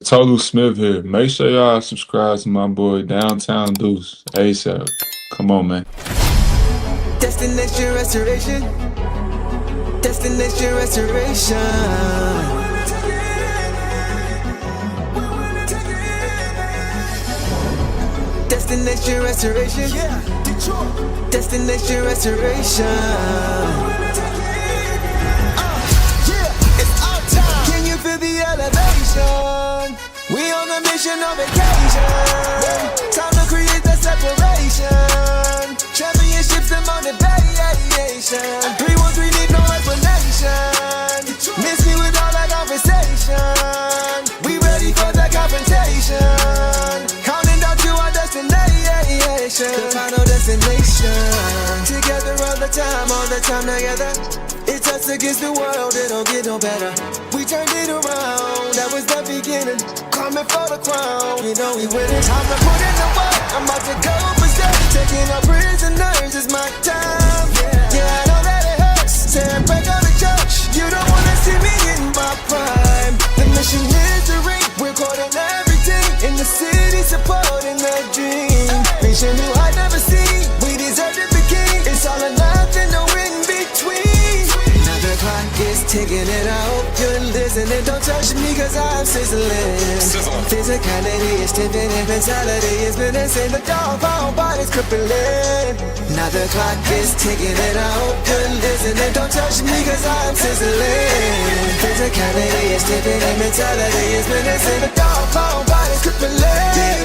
Tolu Smith here. Make sure y'all subscribe to my boy Downtown Deuce ASAP. Come on, man. Destination restoration. Destination restoration. Destination restoration. Destination restoration. It's our time. Can you feel the elevation? We on a mission on vacation. Time to create the separation. Championships and motivation. 313 need no explanation. Miss me with all that conversation. We ready for the confrontation. Counting down to our destination. The final destination. Together all the time together. It's us against the world, it don't get no better. We turned it around, that was the beginning. Coming for the crown, you know we winning. Time to put in the work, I'm about to go for steps. Taking our prisoners, it's my time. Yeah, I know that it hurts. Tearing back on the church, you don't wanna see me in my prime. The mission is to ring, we're caught in everything. In the city, supporting the dream. Reaching new heights never seen, we deserve to be king. It's all or nothing, no in between. The clock is ticking and I hope you're listening. Don't touch me cause I'm sizzling. Physicality is tipping and mentality is menacing. The doggone body's crippling. Now the clock is ticking and I hope you're listening. Don't touch me cause I'm sizzling. Physicality is tipping and mentality is menacing. The doggone body's crippling.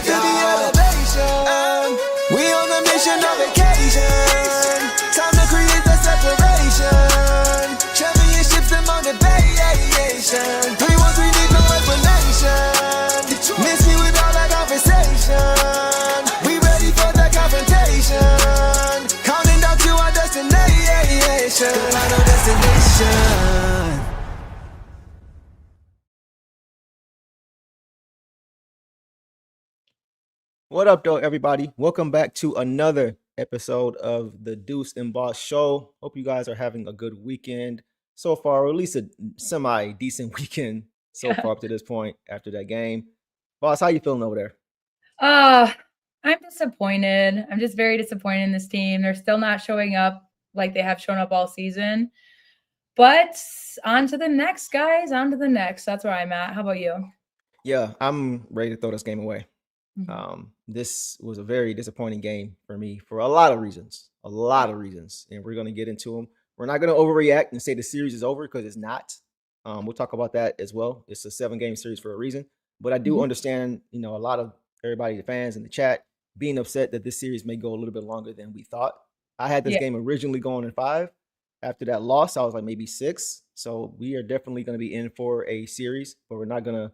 Feel the elevation. We on a mission on vacation. Time to create the separation. Championships and motivation. 313 need no explanation. Miss me with all that conversation. We ready for the confrontation. Counting down to our destination. The final destination. What up, though, everybody? Welcome back to another episode of the Deuce and Boss Show. Hope you guys are having a good weekend so far, or at least a semi-decent weekend so far up to this point after that game. Boss, how you feeling over there? I'm disappointed. I'm just very disappointed in this team. They're still not showing up like they have shown up all season. But on to the next, guys. On to the next. That's where I'm at. How about you? Yeah, I'm ready to throw this game away. This was a very disappointing game for me for a lot of reasons, and we're going to get into them. We're not going to overreact and say the series is over because it's not. We'll talk about that as well. It's a 7-game series for a reason, but I do understand, a lot of everybody, the fans in the chat, being upset that this series may go a little bit longer than we thought. I had this game originally going in 5. After that loss, I was like maybe 6. So we are definitely going to be in for a series, but we're not going to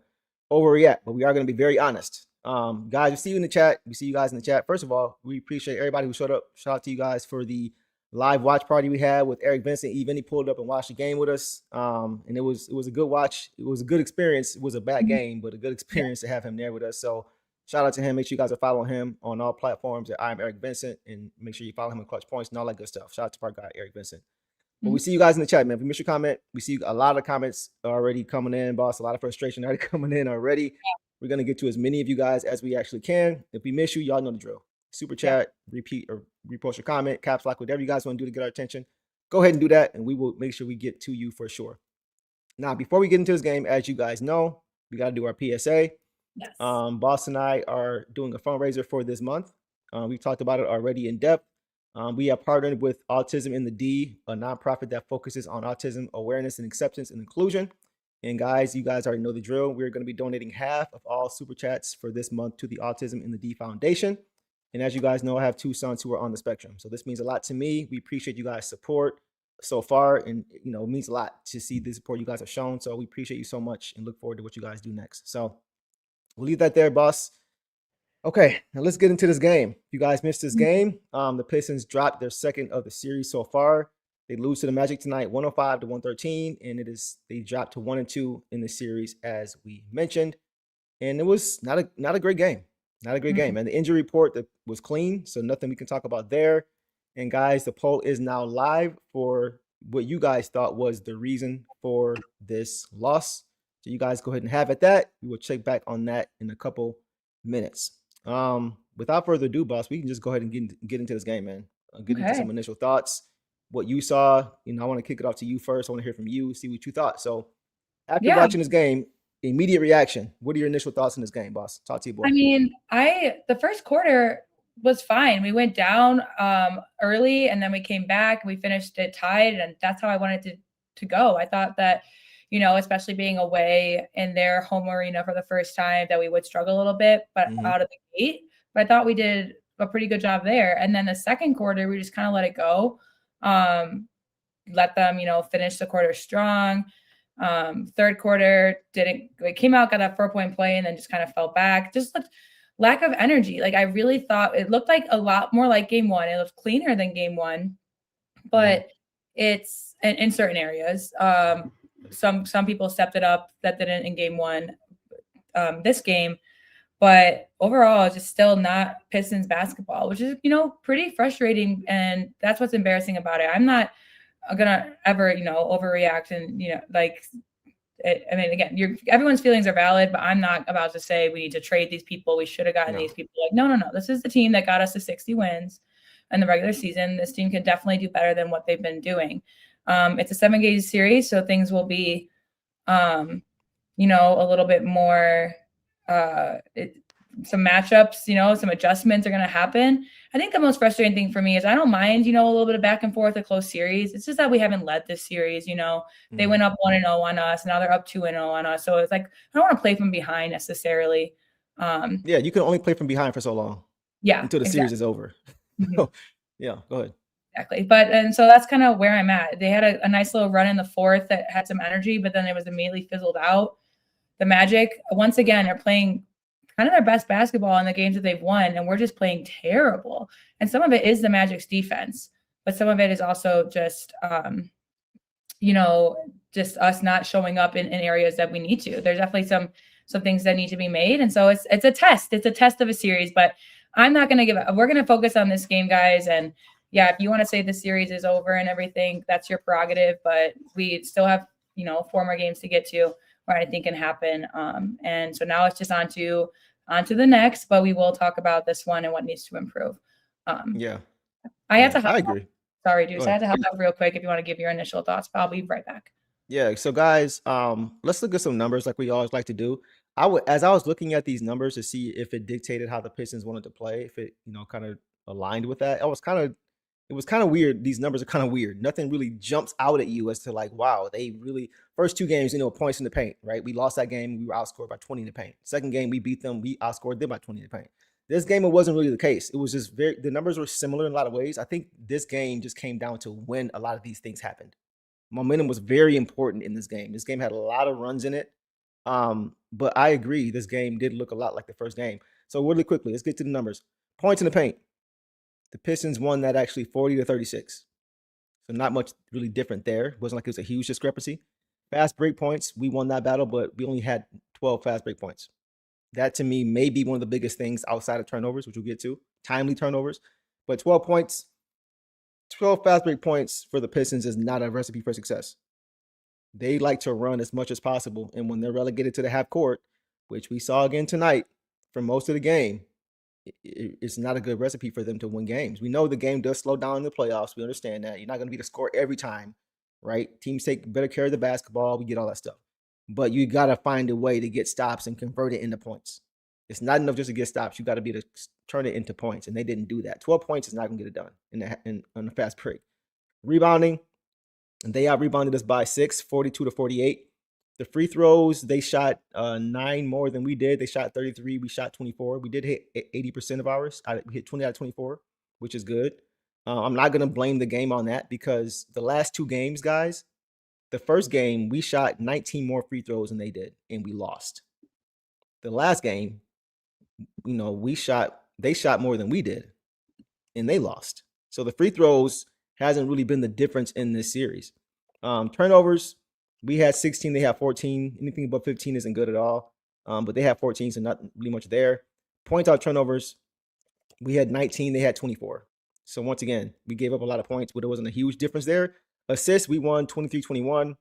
overreact, but we are going to be very honest. Guys, we see you in the chat. We see you guys in the chat. First of all, we appreciate everybody who showed up. Shout out to you guys for the live watch party we had with Eric Vincent. Even he pulled up and watched the game with us. And it was a good watch. It was a good experience. It was a bad game, but a good experience to have him there with us. So shout out to him. Make sure you guys are following him on all platforms at I'm Eric Vincent, and make sure you follow him in Clutch Points and all that good stuff. Shout out to our guy, Eric Vincent. But we see you guys in the chat, man. If we miss your comment, we see a lot of comments already coming in, boss. A lot of frustration already coming in already. We're going to get to as many of you guys as we actually can. If we miss you, y'all know the drill. Super chat, repeat or repost your comment, caps lock, whatever you guys want to do to get our attention. Go ahead and do that, and we will make sure we get to you for sure. Now, before we get into this game, as you guys know, we got to do our PSA. Yes. Boss and I are doing a fundraiser for this month. We've talked about it already in depth. We have partnered with Autism in the D, a nonprofit that focuses on autism awareness and acceptance and inclusion. And guys, you guys already know the drill. We're going to be donating half of all super chats for this month to the Autism in the D Foundation. And as you guys know, I have 2 sons who are on the spectrum. So this means a lot to me. We appreciate you guys' support so far. And, it means a lot to see the support you guys have shown. So we appreciate you so much and look forward to what you guys do next. So we'll leave that there, boss. Okay, now let's get into this game. If you guys missed this game, the Pistons dropped their second of the series so far. They lose to the Magic tonight, 105-113, and they dropped to 1-2 in the series, as we mentioned. And it was not a great game. Not a great game. And the injury report that was clean, so nothing we can talk about there. And guys, the poll is now live for what you guys thought was the reason for this loss. So you guys go ahead and have at that. We will check back on that in a couple minutes. Without further ado, boss, we can just go ahead and get into this game, man. Get into some initial thoughts. What you saw, I want to kick it off to you first. I want to hear from you, see what you thought. So after watching this game, immediate reaction. What are your initial thoughts in this game, boss? Talk to you, boy. I mean, the first quarter was fine. We went down early and then we came back. We finished it tied, and that's how I wanted it to go. I thought that, especially being away in their home arena for the first time, that we would struggle a little bit, but out of the gate. But I thought we did a pretty good job there. And then the second quarter, we just kind of let it go. Let them, finish the quarter strong. Third quarter came out, got that 4-point play, and then just kind of fell back. Just looked lack of energy. Like I really thought it looked like a lot more like game one. It looked cleaner than game one, but it's in certain areas. Some people stepped it up that didn't in game one, this game, but overall just still not Pistons basketball, which is, pretty frustrating. And that's what's embarrassing about it. I'm not gonna ever, overreact and, again, everyone's feelings are valid, but I'm not about to say we need to trade these people. We should have gotten these people. Like, no. This is the team that got us to 60 wins in the regular season. This team can definitely do better than what they've been doing. It's a 7-game series, so things will be, a little bit more, some matchups, some adjustments are going to happen. I think the most frustrating thing for me is I don't mind, a little bit of back and forth, a close series. It's just that we haven't led this series. They went up 1-0 on us. Now they're up 2-0 on us. So it's like, I don't want to play from behind necessarily. You can only play from behind for so long. Yeah. Until the series is over. Yeah, go ahead. Exactly. And so that's kind of where I'm at. They had a nice little run in the fourth that had some energy, but then it was immediately fizzled out. The Magic, once again, are playing kind of their best basketball in the games that they've won, and we're just playing terrible. And some of it is the Magic's defense, but some of it is also just, just us not showing up in areas that we need to. There's definitely some things that need to be made. And so it's a test. It's a test of a series, but I'm not going to give up. We're going to focus on this game, guys. And yeah, if you want to say the series is over and everything, that's your prerogative, but we still have, 4 more games to get to where I think can happen. And so now it's just on to the next, but we will talk about this one and what needs to improve. I agree. Sorry, Deuce. I had to hop up real quick if you want to give your initial thoughts, but I'll be right back. Yeah. So guys, let's look at some numbers like we always like to do. As I was looking at these numbers to see if it dictated how the Pistons wanted to play, if it, kind of aligned with that, it was kind of weird. These numbers are kind of weird. Nothing really jumps out at you as to like, wow, they really first 2 games, points in the paint, right? We lost that game. We were outscored by 20 in the paint. Second game, we beat them. We outscored them by 20 in the paint. This game, it wasn't really the case. It was just the numbers were similar in a lot of ways. I think this game just came down to when a lot of these things happened. Momentum was very important in this game. This game had a lot of runs in it. But I agree, this game did look a lot like the first game. So really quickly, let's get to the numbers. Points in the paint. The Pistons won that actually 40-36. So not much really different there. It wasn't like it was a huge discrepancy. Fast break points, we won that battle, but we only had 12 fast break points. That to me may be one of the biggest things outside of turnovers, which we'll get to. Timely turnovers. But 12 points, 12 fast break points for the Pistons is not a recipe for success. They like to run as much as possible. And when they're relegated to the half court, which we saw again tonight for most of the game, it's not a good recipe for them to win games. We know the game does slow down in the playoffs. We understand that. You're not going to be the score every time, right? Teams take better care of the basketball. We get all that stuff. But you got to find a way to get stops and convert it into points. It's not enough just to get stops. You got to be able to turn it into points, and they didn't do that. 12 points is not going to get it done on a fast break. Rebounding, they out-rebounded us by 6, 42-48. The free throws, they shot 9 more than we did. They shot 33. We shot 24. We did hit 80% of ours. We hit 20 out of 24, which is good. I'm not going to blame the game on that because the last 2 games, guys, the first game, we shot 19 more free throws than they did, and we lost. The last game, they shot more than we did, and they lost. So the free throws hasn't really been the difference in this series. Turnovers, we had 16, they had 14. Anything above 15 isn't good at all. But they had 14, so not really much there. Points out turnovers, we had 19, they had 24. So once again, we gave up a lot of points, but it wasn't a huge difference there. Assists, we won 23-21.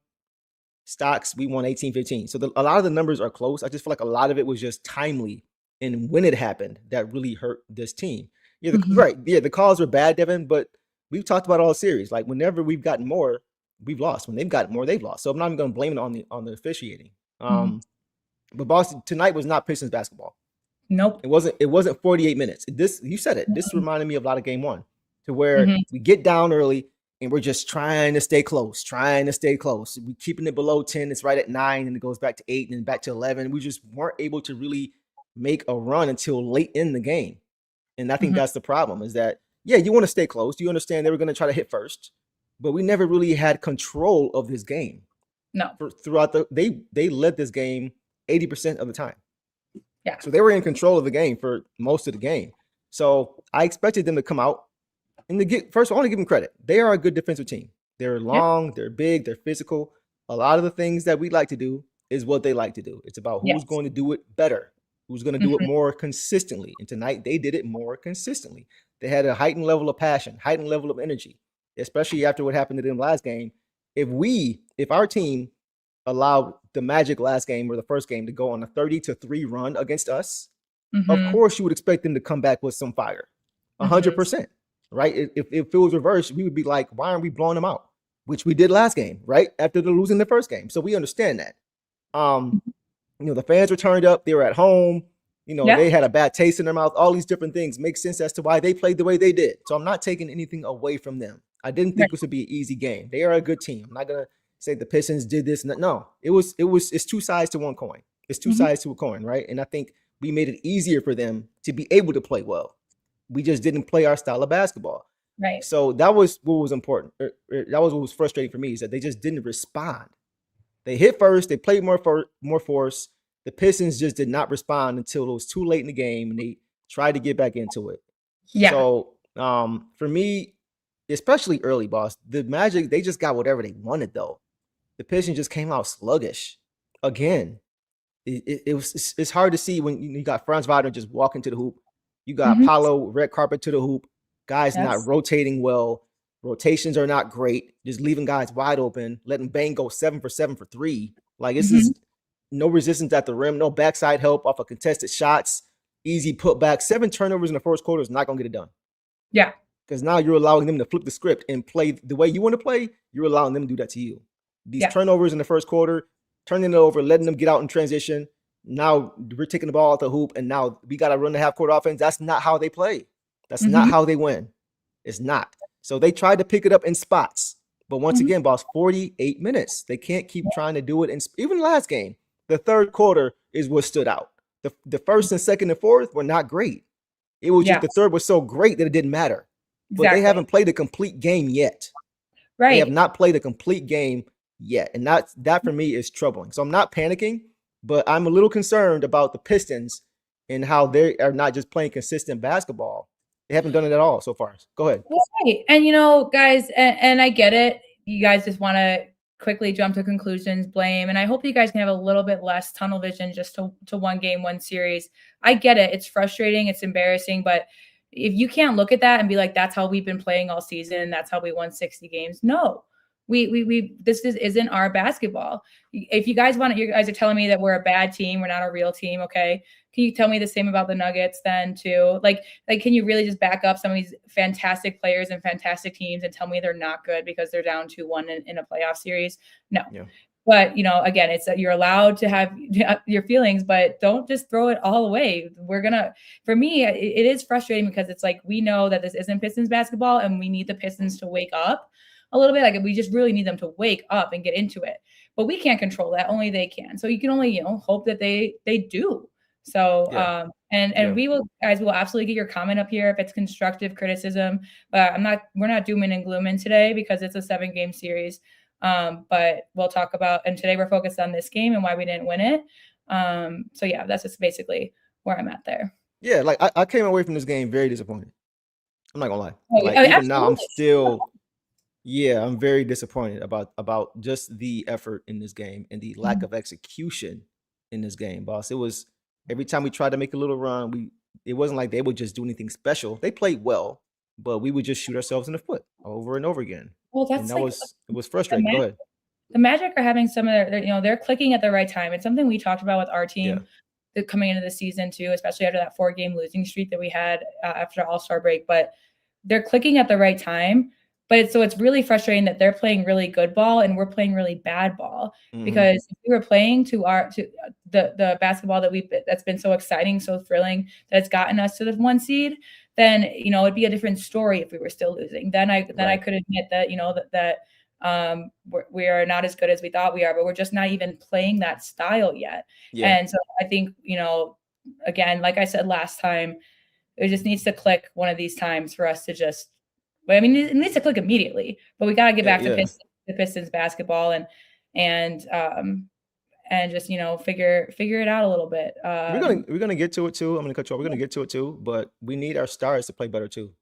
Stocks, we won 18-15. So a lot of the numbers are close. I just feel like a lot of it was just timely. And when it happened, that really hurt this team. Yeah, right. Yeah, the calls were bad, Devin, but we've talked about all series. Like whenever we've gotten more, we've lost. When they've gotten more, they've lost. So I'm not even going to blame it on the officiating. But Boston tonight was not Pistons basketball. Nope. It wasn't 48 minutes. You said it. This reminded me of a lot of game one, to where we get down early and we're just trying to stay close. We're keeping it below 10. It's right at 9, and it goes back to 8 and then back to 11. We just weren't able to really make a run until late in the game. And I think that's the problem, is that, yeah, you want to stay close. You understand they were going to try to hit first, but we never really had control of this game. No. They led this game 80% of the time. Yeah. So they were in control of the game for most of the game. So I expected them to come out and first, I want to give them credit. They are a good defensive team. They're long, they're big, they're physical. A lot of the things that we like to do is what they like to do. It's about who's going to do it better, who's going to do it more consistently. And tonight they did it more consistently. They had a heightened level of passion, heightened level of energy, especially after what happened to them last game. If our team allowed the Magic last game or the first game to go on a 30-3 run against us, of course you would expect them to come back with some fire. 100%. Right? If it was reversed, we would be like, why aren't we blowing them out? Which we did last game, right? After losing the first game. So we understand that. The fans were turned up. They were at home. They had a bad taste in their mouth. All these different things make sense as to why they played the way they did. So I'm not taking anything away from them. I didn't think this would be an easy game. They are a good team. I'm not going to say the Pistons did this. No, it's two sides to one coin. It's two sides to a coin, right? And I think we made it easier for them to be able to play well. We just didn't play our style of basketball. Right. So that was what was important. That was what was frustrating for me, is that they just didn't respond. They hit first. They played more force. The Pistons just did not respond until it was too late in the game, and they tried to get back into it. Yeah. So for me, especially early, boss, the Magic, they just got whatever they wanted, though. The Pistons just came out sluggish again. It's hard to see when you got Franz Wagner just walking to the hoop. You got Paolo, red carpet to the hoop. Guys not rotating well. Rotations are not great. Just leaving guys wide open, letting Bane go 7 for 7 for 3. Like, this is no resistance at the rim, no backside help off of contested shots, easy putback. 7 turnovers in the first quarter is not going to get it done. Yeah. Because now you're allowing them to flip the script and play the way you want to play. You're allowing them to do that to you. These turnovers in the first quarter, turning it over, letting them get out in transition. Now we're taking the ball out the hoop, and now we got to run the half-court offense. That's not how they play. That's not how they win. It's not. So they tried to pick it up in spots. But once again, boss, 48 minutes. They can't keep trying to do it. Even last game, the third quarter is what stood out. The first and second and fourth were not great. It was just the third was so great that it didn't matter. But they haven't played a complete game yet. Right. They have not played a complete game yet. And that for me is troubling. So I'm not panicking, but I'm a little concerned about the Pistons and how they are not just playing consistent basketball. They haven't done it at all so far. Go ahead. Right. And, guys, and I get it. You guys just want to quickly jump to conclusions, blame. And I hope you guys can have a little bit less tunnel vision just to one game, one series. I get it. It's frustrating. It's embarrassing. But if you can't look at that and be like, that's how we've been playing all season, that's how we won 60 games. No. This isn't our basketball. If you guys are telling me that we're a bad team, we're not a real team. Okay. Can you tell me the same about the Nuggets then too? Like, can you really just back up some of these fantastic players and fantastic teams and tell me they're not good because they're down 2-1 in a playoff series? No. Yeah. But, again, it's that you're allowed to have your feelings, but don't just throw it all away. For me, it is frustrating because it's like, we know that this isn't Pistons basketball and we need the Pistons to wake up a little bit. Like, we just really need them to wake up and get into it, but we can't control that. Only they can. So you can only, hope that they do. So, we will absolutely get your comment up here if it's constructive criticism, but we're not dooming and glooming today because it's a 7-game series. But we'll talk about, and today we're focused on this game and why we didn't win it. So yeah, that's just basically where I'm at there. Yeah. Like I came away from this game very disappointed. I'm not gonna lie. Even now I'm still, I'm very disappointed about just the effort in this game and the lack of execution in this game, boss. It was, every time we tried to make a little run, it wasn't like they would just do anything special. They played well, but we would just shoot ourselves in the foot over and over again. Well, it was frustrating. Go ahead. the Magic are having some of their they're clicking at the right time. It's something we talked about with our team coming into the season too, especially after that 4-game losing streak that we had after the All-Star break. But they're clicking at the right time. But it's really frustrating that they're playing really good ball and we're playing really bad ball, because if we were playing to the basketball that's been so exciting, so thrilling, that's gotten us to the 1 seed, then it'd be a different story if we were still losing. Then I could admit that that we are not as good as we thought we are, but we're just not even playing that style yet. And so I think again, like I said last time, it just needs to click one of these times for us to just. But I mean, it needs to click immediately. But we got to get back to the Pistons basketball and just figure it out a little bit. We're gonna get to it too. I'm gonna cut you off. We're gonna get to it too. But we need our stars to play better too.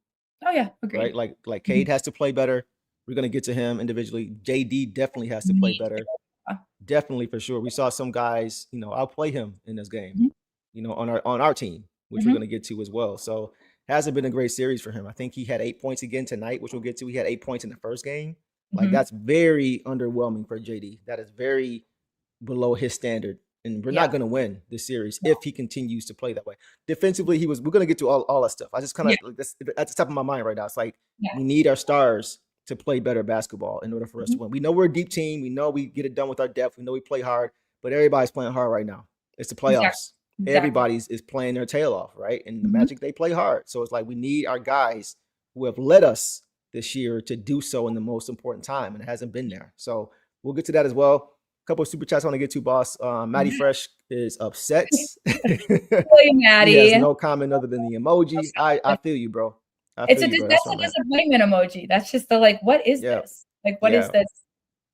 Oh yeah, agreed. Right, like Cade has to play better. We're gonna get to him individually. JD definitely has to play better. Definitely, for sure. We saw some guys. I'll play him in this game. On our team, which we're gonna get to as well. So. Hasn't been a great series for him. I think he had 8 points again tonight, which we'll get to. He had 8 points in the first game. Like, that's very underwhelming for JD. That is very below his standard. And we're not going to win this series if he continues to play that way. Defensively, we're going to get to all that stuff. I just kind of, that's at the top of my mind right now. It's like, we need our stars to play better basketball in order for us to win. We know we're a deep team. We know we get it done with our depth. We know we play hard, but everybody's playing hard right now. It's the playoffs. Exactly. Everybody's is playing their tail off, right? And the Magic, they play hard. So it's like we need our guys who have led us this year to do so in the most important time, and it hasn't been there. So we'll get to that as well. A couple of super chats I want to get to, boss. Maddie Fresh is upset. Maddie. He has no comment other than the emoji. I feel you, bro. That's a disappointment emoji. That's just the what is this? Like, what is this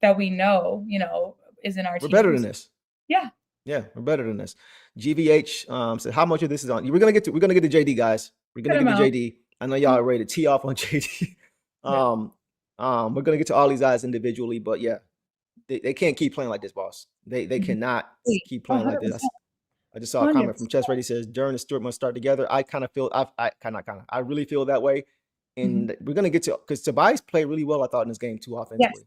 that we know, is in our team? We're better than this. Yeah. Yeah, we're better than this. GVH said, how much of this is on? We're gonna get to JD, guys. We're gonna get to JD. I know y'all are ready to tee off on JD. We're gonna get to all these guys individually, but they can't keep playing like this, boss. They cannot keep playing like this. I just saw a comment from Chess Ready says Duren and Stewart must start together. I kind of feel I really feel that way. And we're gonna get to, because Tobias played really well, I thought, in this game too, offensively.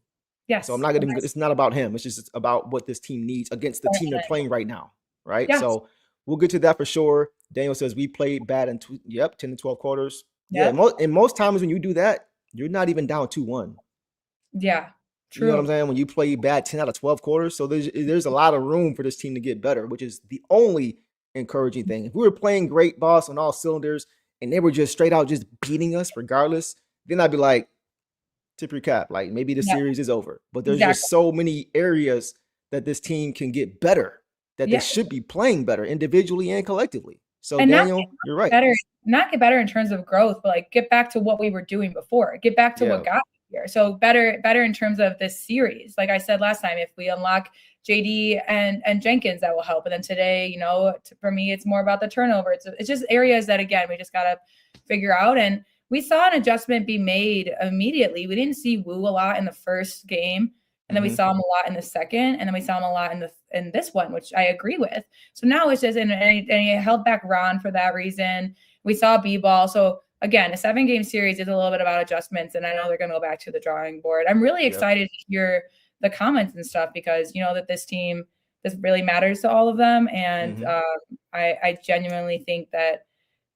Yes. So I'm not gonna. It's not about him. It's just about what this team needs against the team they're playing right now, right? Yes. So we'll get to that for sure. Daniel says we played bad in 10 to 12 quarters. Yep. Yeah, and most times when you do that, you're not even down 2-1. Yeah, true. You know what I'm saying? When you play bad 10 out of 12 quarters, so there's a lot of room for this team to get better, which is the only encouraging thing. If we were playing great, boss, on all cylinders, and they were just straight out just beating us regardless, then I'd be like, tip your cap, like maybe the series is over. But there's just so many areas that this team can get better, that they should be playing better individually and collectively. So and Daniel, you're right. Not get better in terms of growth, but get back to what we were doing before. Get back to what got here. So better in terms of this series. Like I said last time, if we unlock JD and Jenkins, that will help. And then today, for me, it's more about the turnover. It's just areas that, again, we just got to figure out. And we saw an adjustment be made immediately. We didn't see Wu a lot in the first game, and then we saw him a lot in the second, and then we saw him a lot in this one, which I agree with. So now it's just, and he held back Ron for that reason. We saw B-ball. So again, a 7-game series is a little bit about adjustments, and I know they're going to go back to the drawing board. I'm really excited to hear the comments and stuff, because that this team, this really matters to all of them, and I genuinely think that.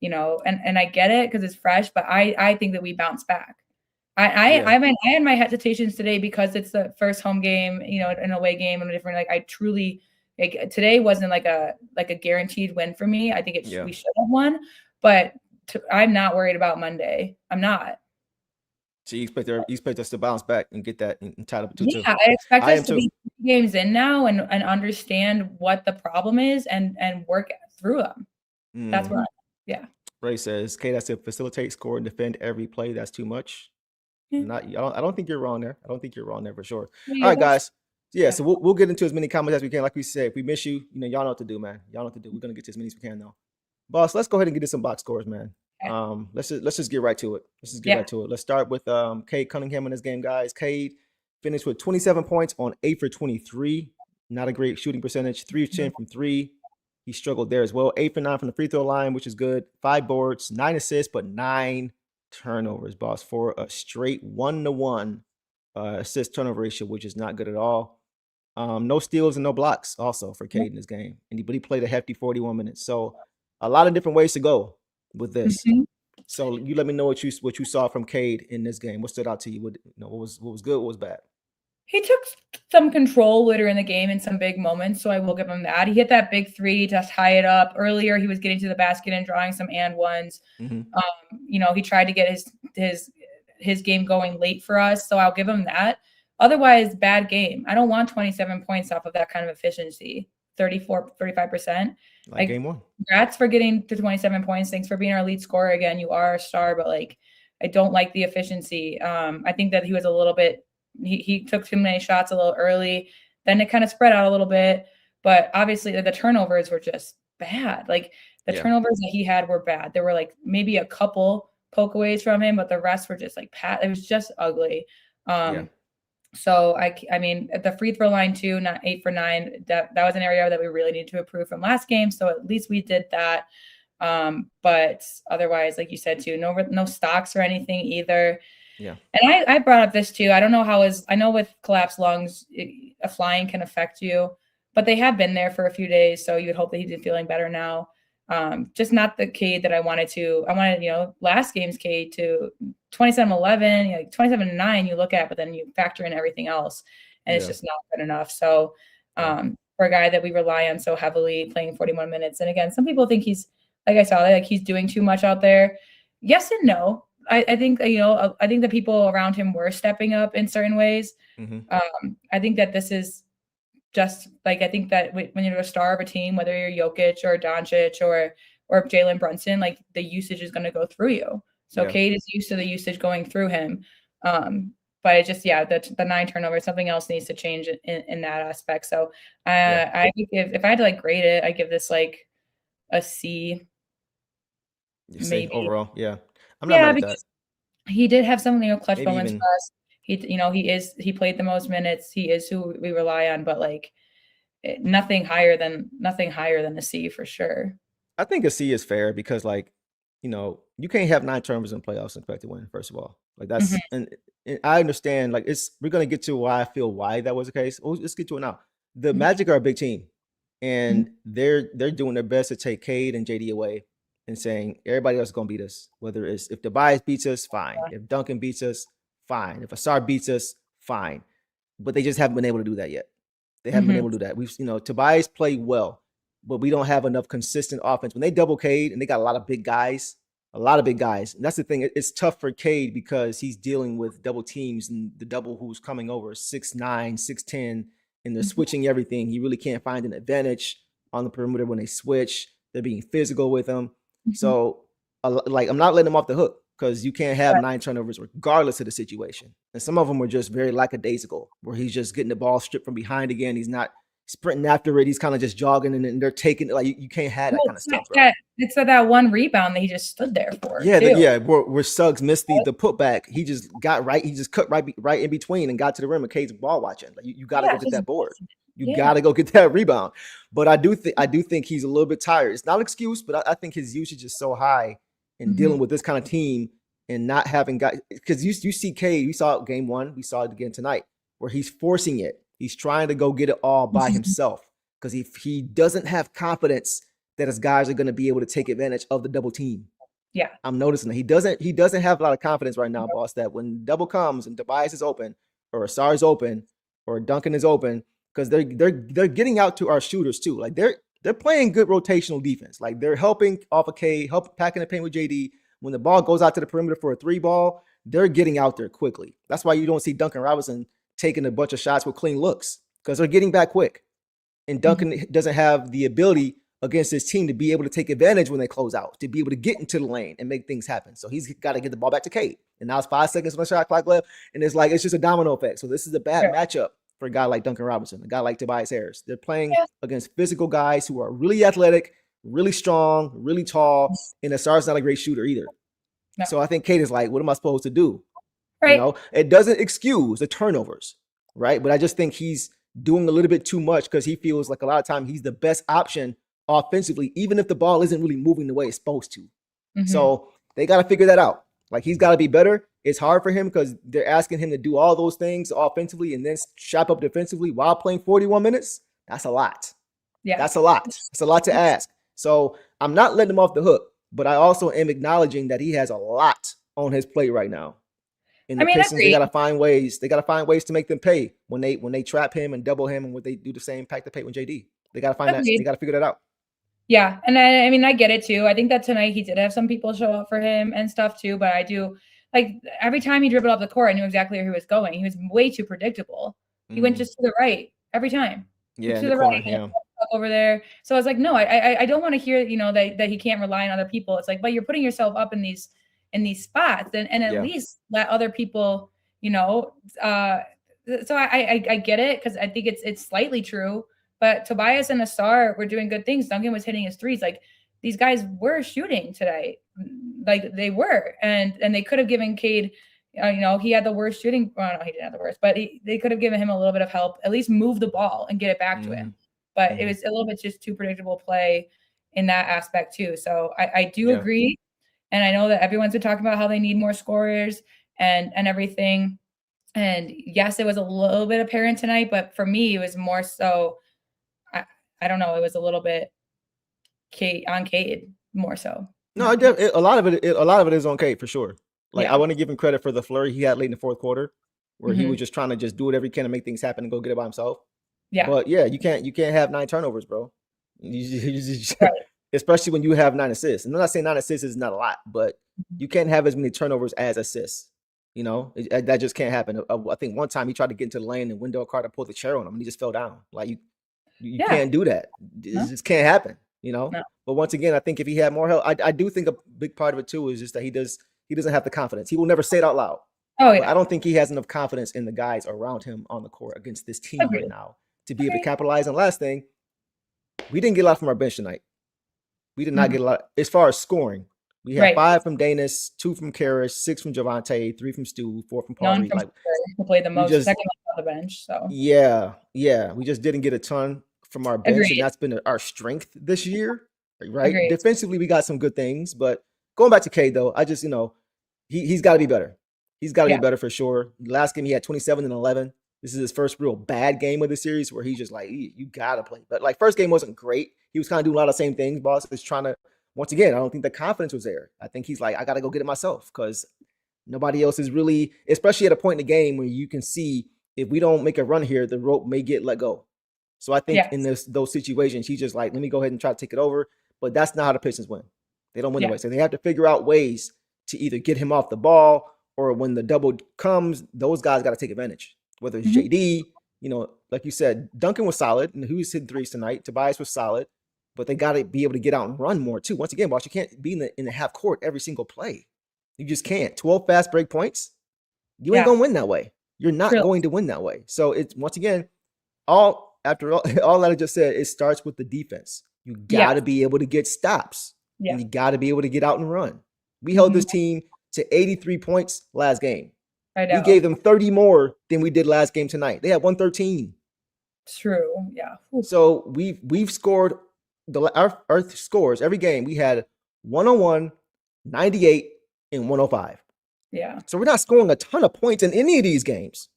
And I get it because it's fresh, but I think that we bounce back. I had my hesitations today because it's the first home game, an away game and a different, I truly, today wasn't like a guaranteed win for me. I think we should have won, but I'm not worried about Monday. I'm not. So you expect us to bounce back and get that and tie up 2-2. Yeah, I expect us to be games in now and understand what the problem is and work through them. That's what Ray says, Cade has to facilitate, score, and defend every play. That's too much. I don't think you're wrong there. I don't think you're wrong there for sure. All right, guys. So we'll get into as many comments as we can. Like we said, if we miss you, y'all know what to do, man. Y'all know what to do. We're gonna get to as many as we can, though. Boss, let's go ahead and get to some box scores, man. Okay. Let's just get right to it. Let's start with Cade Cunningham in this game, guys. Cade finished with 27 points on 8 for 23. Not a great shooting percentage. 3 of 10 from 3. He struggled there as well. 8 for 9 from the free throw line, which is good. 5 boards, 9 assists, but 9 turnovers, boss, for a straight 1-to-1 assist turnover ratio, which is not good at all. No steals and no blocks also for Cade in this game. But he played a hefty 41 minutes. So a lot of different ways to go with this. So you let me know what you saw from Cade in this game. What stood out to you? What was good? What was bad? He took some control later in the game in some big moments, so I will give him that. He hit that big three to tie it up. Earlier, he was getting to the basket and drawing some and ones. He tried to get his game going late for us, so I'll give him that. Otherwise, bad game. I don't want 27 points off of that kind of efficiency, 35%. Like game one. Congrats for getting to 27 points. Thanks for being our lead scorer again. You are a star, but I don't like the efficiency. I think that he was a little bit he took too many shots a little early. Then it kind of spread out a little bit. But obviously the turnovers were just bad. The turnovers that he had were bad. There were maybe a couple pokeaways from him, but the rest were just it was just ugly. So I mean, at the free throw line too, not 8 for 9. That was an area that we really need to improve from last game. So at least we did that. But otherwise, like you said too, no stocks or anything either. Yeah. And I brought up this too. I don't know I know with collapsed lungs, a flying can affect you, but they have been there for a few days. So you would hope that he's feeling better now. Just not the Cade that I wanted, last game's Cade to 27-11, 27-9 you look at, but then you factor in everything else and it's just not good enough. So, for a guy that we rely on so heavily playing 41 minutes. And again, some people think he's, he's doing too much out there. Yes and no. I think, I think the people around him were stepping up in certain ways. I think that this is just I think that when you're a star of a team, whether you're Jokic or Doncic or Jalen Brunson, the usage is going to go through you. So Cade is used to the usage going through him. But it just, the 9 turnovers, something else needs to change in that aspect. So I give, if I had to grade it, I give this a C. Maybe overall. Yeah. I'm not mad at that. He did have some, clutch moments for us. He played the most minutes. He is who we rely on, but nothing higher than a C for sure. I think a C is fair because you can't have 9 turnovers in playoffs and expect to win. First of all, that's and I understand. We're gonna get to why I feel why that was the case. Let's get to it now. The Magic are a big team, and they're doing their best to take Cade and JD away and saying everybody else is gonna beat us. Whether it's if Tobias beats us, fine. If Duncan beats us, fine. If Ausar beats us, fine. But they just haven't been able to do that yet. They haven't been able to do that. We've Tobias played well, but we don't have enough consistent offense. When they double Cade and they got a lot of big guys. And that's the thing. It's tough for Cade because he's dealing with double teams and the double who's coming over 6'9", 6'10", and they're switching everything. He really can't find an advantage on the perimeter when they switch. They're being physical with him. So I'm not letting him off the hook because you can't have 9 turnovers regardless of the situation. And some of them were just very lackadaisical where he's just getting the ball stripped from behind again. He's not sprinting after it. He's kind of just jogging and they're taking it. You can't have that kind of stuff. It's that one rebound that he just stood there for. Where Suggs missed the putback. He just got right. He just cut right in between and got to the rim and Cade's ball watching. You got to go get that board. You got to go get that rebound. But I do think he's a little bit tired. It's not an excuse, but I think his usage is so high in dealing with this kind of team and not having guys. Because you see Cade, we saw it game 1. We saw it again tonight where he's forcing it. He's trying to go get it all by himself because if he doesn't have confidence that his guys are going to be able to take advantage of the double team. Yeah, I'm noticing that he doesn't have a lot of confidence right now, boss. That when double comes and Tobias is open, or Ausar is open, or Duncan is open, because they're getting out to our shooters too. They're playing good rotational defense. They're helping off of Cade, packing the paint with JD. When the ball goes out to the perimeter for a 3 ball, they're getting out there quickly. That's why you don't see Duncan Robinson taking a bunch of shots with clean looks because they're getting back quick. And Duncan doesn't have the ability against his team to be able to take advantage when they close out, to be able to get into the lane and make things happen. So he's got to get the ball back to Cade. And now it's 5 seconds on the shot clock left. And it's just a domino effect. So this is a bad matchup for a guy like Duncan Robinson, a guy like Tobias Harris. They're playing against physical guys who are really athletic, really strong, really tall. And Ausar's not a great shooter either. No. So I think Cade is what am I supposed to do? Right. It doesn't excuse the turnovers, right? But I just think he's doing a little bit too much because he feels like a lot of time he's the best option offensively, even if the ball isn't really moving the way it's supposed to. So they got to figure that out. Like, he's got to be better. It's hard for him because they're asking him to do all those things offensively and then shop up defensively while playing 41 minutes. That's a lot. Yeah. That's a lot. It's a lot to ask. So I'm not letting him off the hook, but I also am acknowledging that he has a lot on his plate right now. And the Pistons, they gotta find ways. They gotta find ways to make them pay when they trap him and double him, and when they do the same pack the paint with JD. They gotta find that. They gotta figure that out. Yeah, and I mean, I get it too. I think that tonight he did have some people show up for him and stuff too. But I do, like, every time he dribbled up the court, I knew exactly where he was going. He was way too predictable. He went just to the right every time. Yeah, to the corner, right, over there. So I was like, no, I don't want to hear, that he can't rely on other people. It's like, but you're putting yourself up in these spots, and at least let other people, so I get it, because I think it's slightly true. But Tobias and Ausar were doing good things. Duncan was hitting his threes. Like, these guys were shooting today. Like, they were. And they could have given Cade, he had the worst shooting. Well, no, he didn't have the worst. But they could have given him a little bit of help. At least move the ball and get it back to him. But it was a little bit just too predictable play in that aspect too. So I do agree. And I know that everyone's been talking about how they need more scorers and everything. And yes, it was a little bit apparent tonight. But for me, it was more so – I don't know. It was a little bit on Cade more so. No, a lot of it is on Cade for sure. Like, I want to give him credit for the flurry he had late in the fourth quarter, where he was just trying to just do whatever he can to make things happen and go get it by himself. Yeah. But yeah, you can't have 9 turnovers, bro. Especially when you have 9 assists. And I'm not saying 9 assists is not a lot, but you can't have as many turnovers as assists. That just can't happen. I think one time he tried to get into the lane and Wendell Carter pulled the chair on him and he just fell down. Like, you can't do that. It just can't happen, No. But once again, I think if he had more help, I do think a big part of it too is just that he doesn't have the confidence. He will never say it out loud. Oh yeah. But I don't think he has enough confidence in the guys around him on the court against this team right now to be able to capitalize. And last thing, we didn't get a lot from our bench tonight. We did not get a lot as far as scoring. We had 5 from Daniss, 2 from Caris, 6 from Javonte, 3 from Stu, 4 from Paul. Who played the most, second on the bench. So yeah, we just didn't get a ton from our bench, and that's been our strength this year, right? Agreed. Defensively, we got some good things, but going back to Cade though, I just he's got to be better. He's got to be better for sure. Last game he had 27 and 11. This is his first real bad game of the series where he's just like, you gotta play. But like, first game wasn't great. He was kind of doing a lot of the same things. Boss is trying to. Once again, I don't think the confidence was there. I think he's like, I got to go get it myself because nobody else is really, especially at a point in the game where you can see if we don't make a run here, the rope may get let go. So I think in those situations, he's just like, let me go ahead and try to take it over. But that's not how the Pistons win. They don't win the way. So they have to figure out ways to either get him off the ball or when the double comes, those guys got to take advantage. Whether it's JD, like you said, Duncan was solid and he was hitting threes tonight. Tobias was solid. But they got to be able to get out and run more too. Once again, boss, you can't be in the half court every single play. You just can't. 12 fast break points. You ain't gonna win that way. You're not going to win that way. So it's once again, all that I just said, it starts with the defense. You got to be able to get stops. And you got to be able to get out and run. We held this team to 83 points last game. I know. We gave them 30 more than we did last game tonight. They had 113. True. Yeah. So we've scored. Our scores every game, we had 101, 98, and 105. Yeah. So we're not scoring a ton of points in any of these games.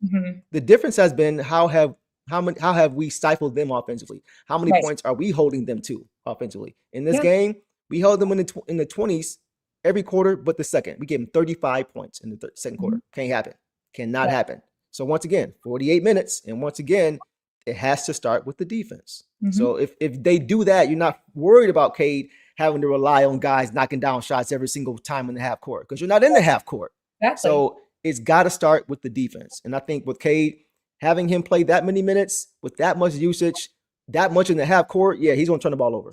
The difference has been how have we stifled them offensively? How many points are we holding them to offensively? In this game, we held them in the 20s every quarter, but the second. We gave them 35 points in the second quarter. Can't happen. Cannot happen. So once again, 48 minutes, and once again, it has to start with the defense. So if they do that, you're not worried about Cade having to rely on guys knocking down shots every single time in the half court because you're not in the half court. Exactly. So it's got to start with the defense. And I think with Cade, having him play that many minutes with that much usage, that much in the half court, he's going to turn the ball over.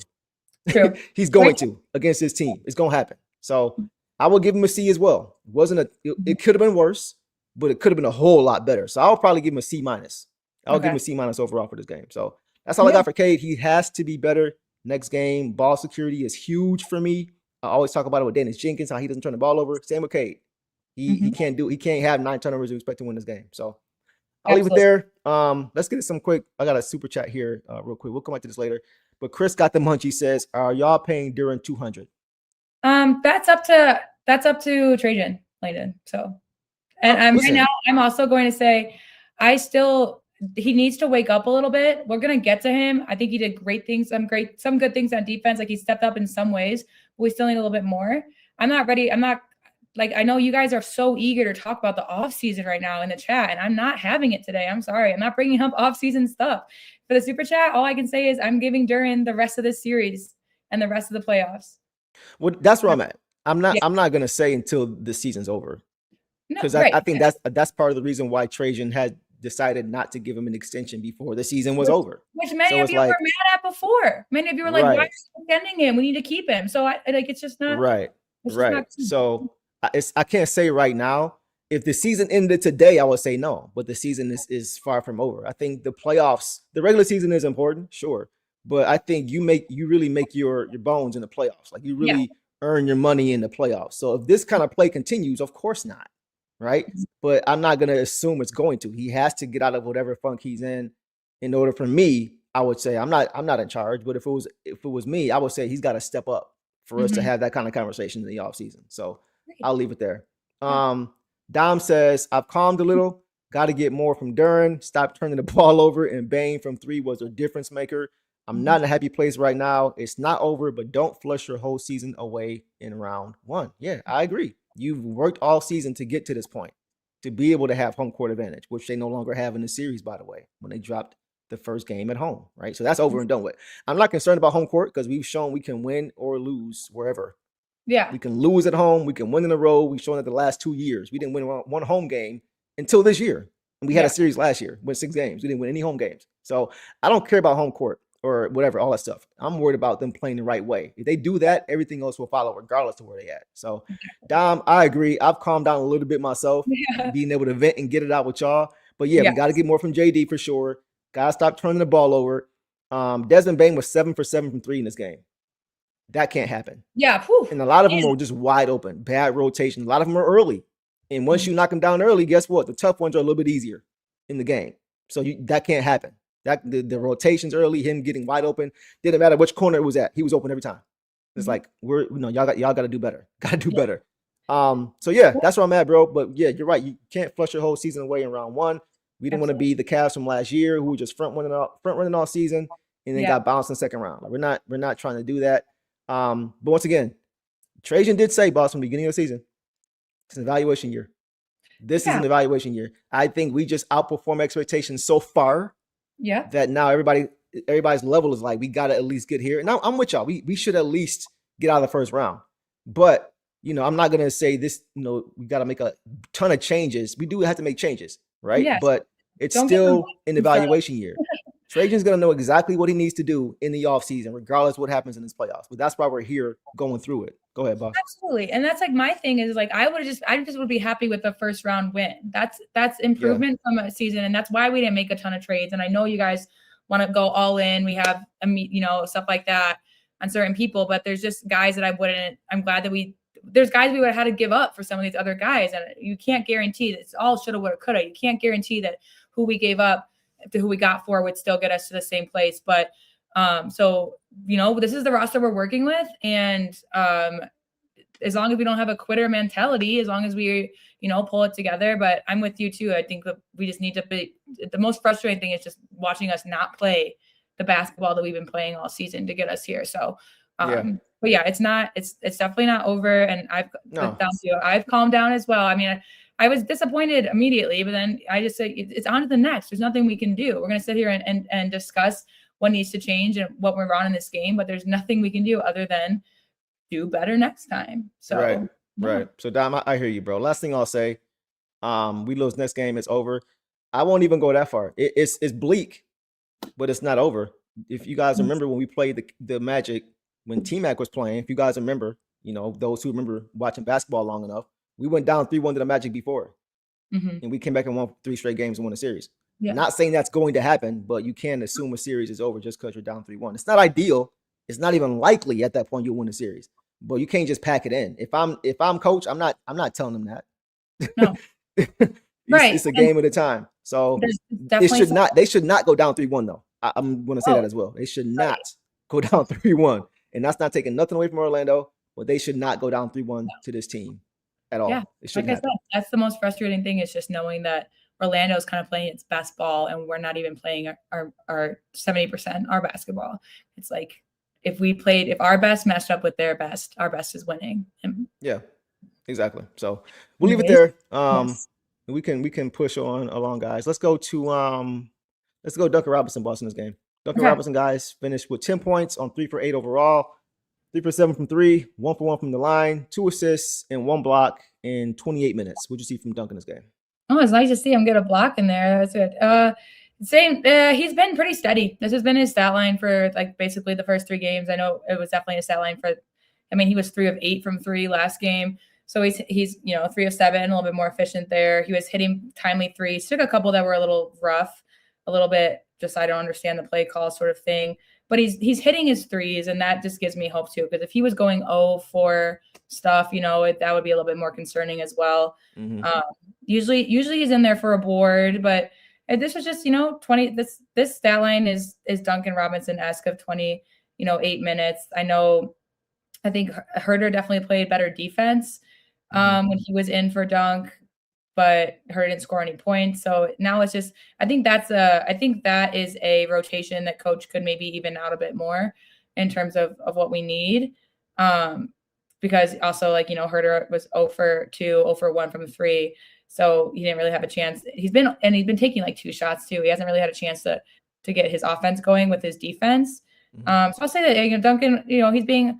True. He's going to against his team. It's going to happen. So I will give him a C as well. It could have been worse, but it could have been a whole lot better. So I'll probably give him a C minus. I'll give him a C minus overall for this game. So that's all I got for Cade. He has to be better next game. Ball security is huge for me. I always talk about it with Daniss Jenkins, how he doesn't turn the ball over. Same with Cade. He can't have 9 turnovers to expect to win this game. So I'll leave it there. Let's get some quick. I got a super chat here real quick. We'll come back to this later. But Chris got the munch. He says, are y'all paying Duren $200? That's up to Trajan. Landon. So, and right now, I'm also going to say, he needs to wake up a little bit. We're going to get to him. I think he did great things, some good things on defense. Like he stepped up in some ways, but we still need a little bit more. I'm not ready. I know you guys are so eager to talk about the offseason right now in the chat, and I'm not having it today. I'm sorry. I'm not bringing up offseason stuff. For the super chat, all I can say is I'm giving Duren the rest of the series and the rest of the playoffs. Well, that's where I'm at. I'm not going to say until the season's over. Because I think that's part of the reason why Trajan had decided not to give him an extension before the season was over. Which many of you were mad at before. Many of you were like, why are you extending him? We need to keep him. So it's just not. Right. So I can't say right now. If the season ended today, I would say no. But the season is far from over. I think the playoffs, the regular season is important, sure. But I think you really make your bones in the playoffs. Like you really earn your money in the playoffs. So if this kind of play continues, of course not. Right. But I'm not going to assume it's going to. He has to get out of whatever funk he's in order for me. I would say I'm not in charge. But if it was me, I would say he's got to step up for us to have that kind of conversation in the offseason. So I'll leave it there. Dom says, I've calmed a little. Got to get more from Duren. Stop turning the ball over. And Bane from 3 was a difference maker. I'm not in a happy place right now. It's not over, but don't flush your whole season away in round 1. Yeah, I agree. You've worked all season to get to this point, to be able to have home court advantage, which they no longer have in the series, by the way, when they dropped the first game at home, right? So that's over and done with. I'm not concerned about home court because we've shown we can win or lose wherever. Yeah. We can lose at home. We can win in a row. We've shown that the last 2 years. We didn't win one home game until this year. And we had a series last year, won 6 games. We didn't win any home games. So I don't care about home court or whatever, all that stuff. I'm worried about them playing the right way. If they do that, everything else will follow regardless of where they at. So Dom, I agree. I've calmed down a little bit myself, being able to vent and get it out with y'all. But we got to get more from JD for sure. Got to stop turning the ball over. Desmond Bane was 7 for 7 from 3 in this game. That can't happen. Yeah. Whew. And a lot of them were just wide open, bad rotation. A lot of them are early. And once you knock them down early, guess what? The tough ones are a little bit easier in the game. So that can't happen. That the rotations early, him getting wide open, didn't matter which corner it was at. He was open every time. It's like y'all got to do better. Got to do better. So that's where I'm at, bro. But yeah, you're right. You can't flush your whole season away in round 1. We didn't want to be the Cavs from last year who were just front running all season and then got bounced in the second round. Like, we're not trying to do that. But once again, Trajan did say, boss, from the beginning of the season, it's an evaluation year. This is an evaluation year. I think we just outperform expectations so far. Yeah. That now everybody's level is like, we got to at least get here. And I'm with y'all. We should at least get out of the first round. But, I'm not going to say this, we got to make a ton of changes. We do have to make changes, right? Yes. But it's still an evaluation year. Trajan's going to know exactly what he needs to do in the offseason, regardless of what happens in this playoffs. But that's why we're here going through it. Go ahead, boss. Absolutely. And that's like my thing is like, I just would be happy with the first round win. That's improvement from a season. And that's why we didn't make a ton of trades. And I know you guys want to go all in. We have, stuff like that on certain people, but there's just guys that I'm glad that there's guys we would have had to give up for some of these other guys. And you can't guarantee that it's all shoulda, woulda, coulda. You can't guarantee that who we gave up to who we got for would still get us to the same place. But this is the roster we're working with. And as long as we don't have a quitter mentality, as long as we, pull it together. But I'm with you too. I think that we just need to be, the most frustrating thing is just watching us not play the basketball that we've been playing all season to get us here. So, but yeah, it's definitely not over. And I've calmed down as well. I mean, I was disappointed immediately, but then I just say it's on to the next. There's nothing we can do. We're going to sit here and discuss what needs to change and what went wrong in this game, but there's nothing we can do other than do better next time. So right. So Dom, I hear you, bro. Last thing I'll say, we lose next game, it's over. I won't even go that far. It's bleak, but it's not over. If you guys remember when we played the Magic, when T-Mac was playing, if you guys remember, those who remember watching basketball long enough, we went down 3-1 to the Magic before, and we came back and won 3 straight games and won a series. Yeah. Not saying that's going to happen, but you can assume a series is over just because you're down 3-1. It's not ideal. It's not even likely at that point you'll win a series, but you can't just pack it in. If I'm coach, I'm not telling them that. No. It's a game at a time. So they should not go down 3-1 though. I'm going to say that as well. They should not go down 3-1, and that's not taking nothing away from Orlando, but they should not go down 3-1 to this team. at all. Yeah, It like shouldn't I happen. said, that's the most frustrating thing is just knowing that Orlando's kind of playing its best ball and we're not even playing our 70% our basketball. It's like if our best matched up with their best, our best is winning. And Yeah, exactly. So we'll leave it anyways, there. yes. We can push on along, guys. Let's go Duncan Robinson bossing this game. Duncan Okay. Robinson, guys, finished with 10 points on 3 for 8 overall, 3 for 7 from 3, 1 for 1 from the line, 2 assists and 1 block in 28 minutes. What'd you see from Duncan this game? Oh, it's nice to see him get a block in there. That's good. He's been pretty steady. This has been his stat line for like basically the first 3 games. I know it was definitely a stat line he was 3 of 8 from 3 last game. So he's 3 of 7, a little bit more efficient there. He was hitting timely threes. Took a couple that were a little rough, a little bit just I don't understand the play call sort of thing. But he's hitting his threes, and that just gives me hope too. Because if he was going 0 for stuff, that would be a little bit more concerning as well. Mm-hmm. Usually he's in there for a board, but this was just 20. This stat line is Duncan Robinson-esque of 20, 8 minutes. I think Huerter definitely played better defense when he was in for Dunk, but Huerter didn't score any points. So now it's just I think that is a rotation that coach could maybe even out a bit more in terms of what we need. Because also Huerter was 0 for 2, 0 for 1 from 3. So he didn't really have a chance. He's been taking like 2 shots too. He hasn't really had a chance to get his offense going with his defense. So I'll say that Duncan, he's being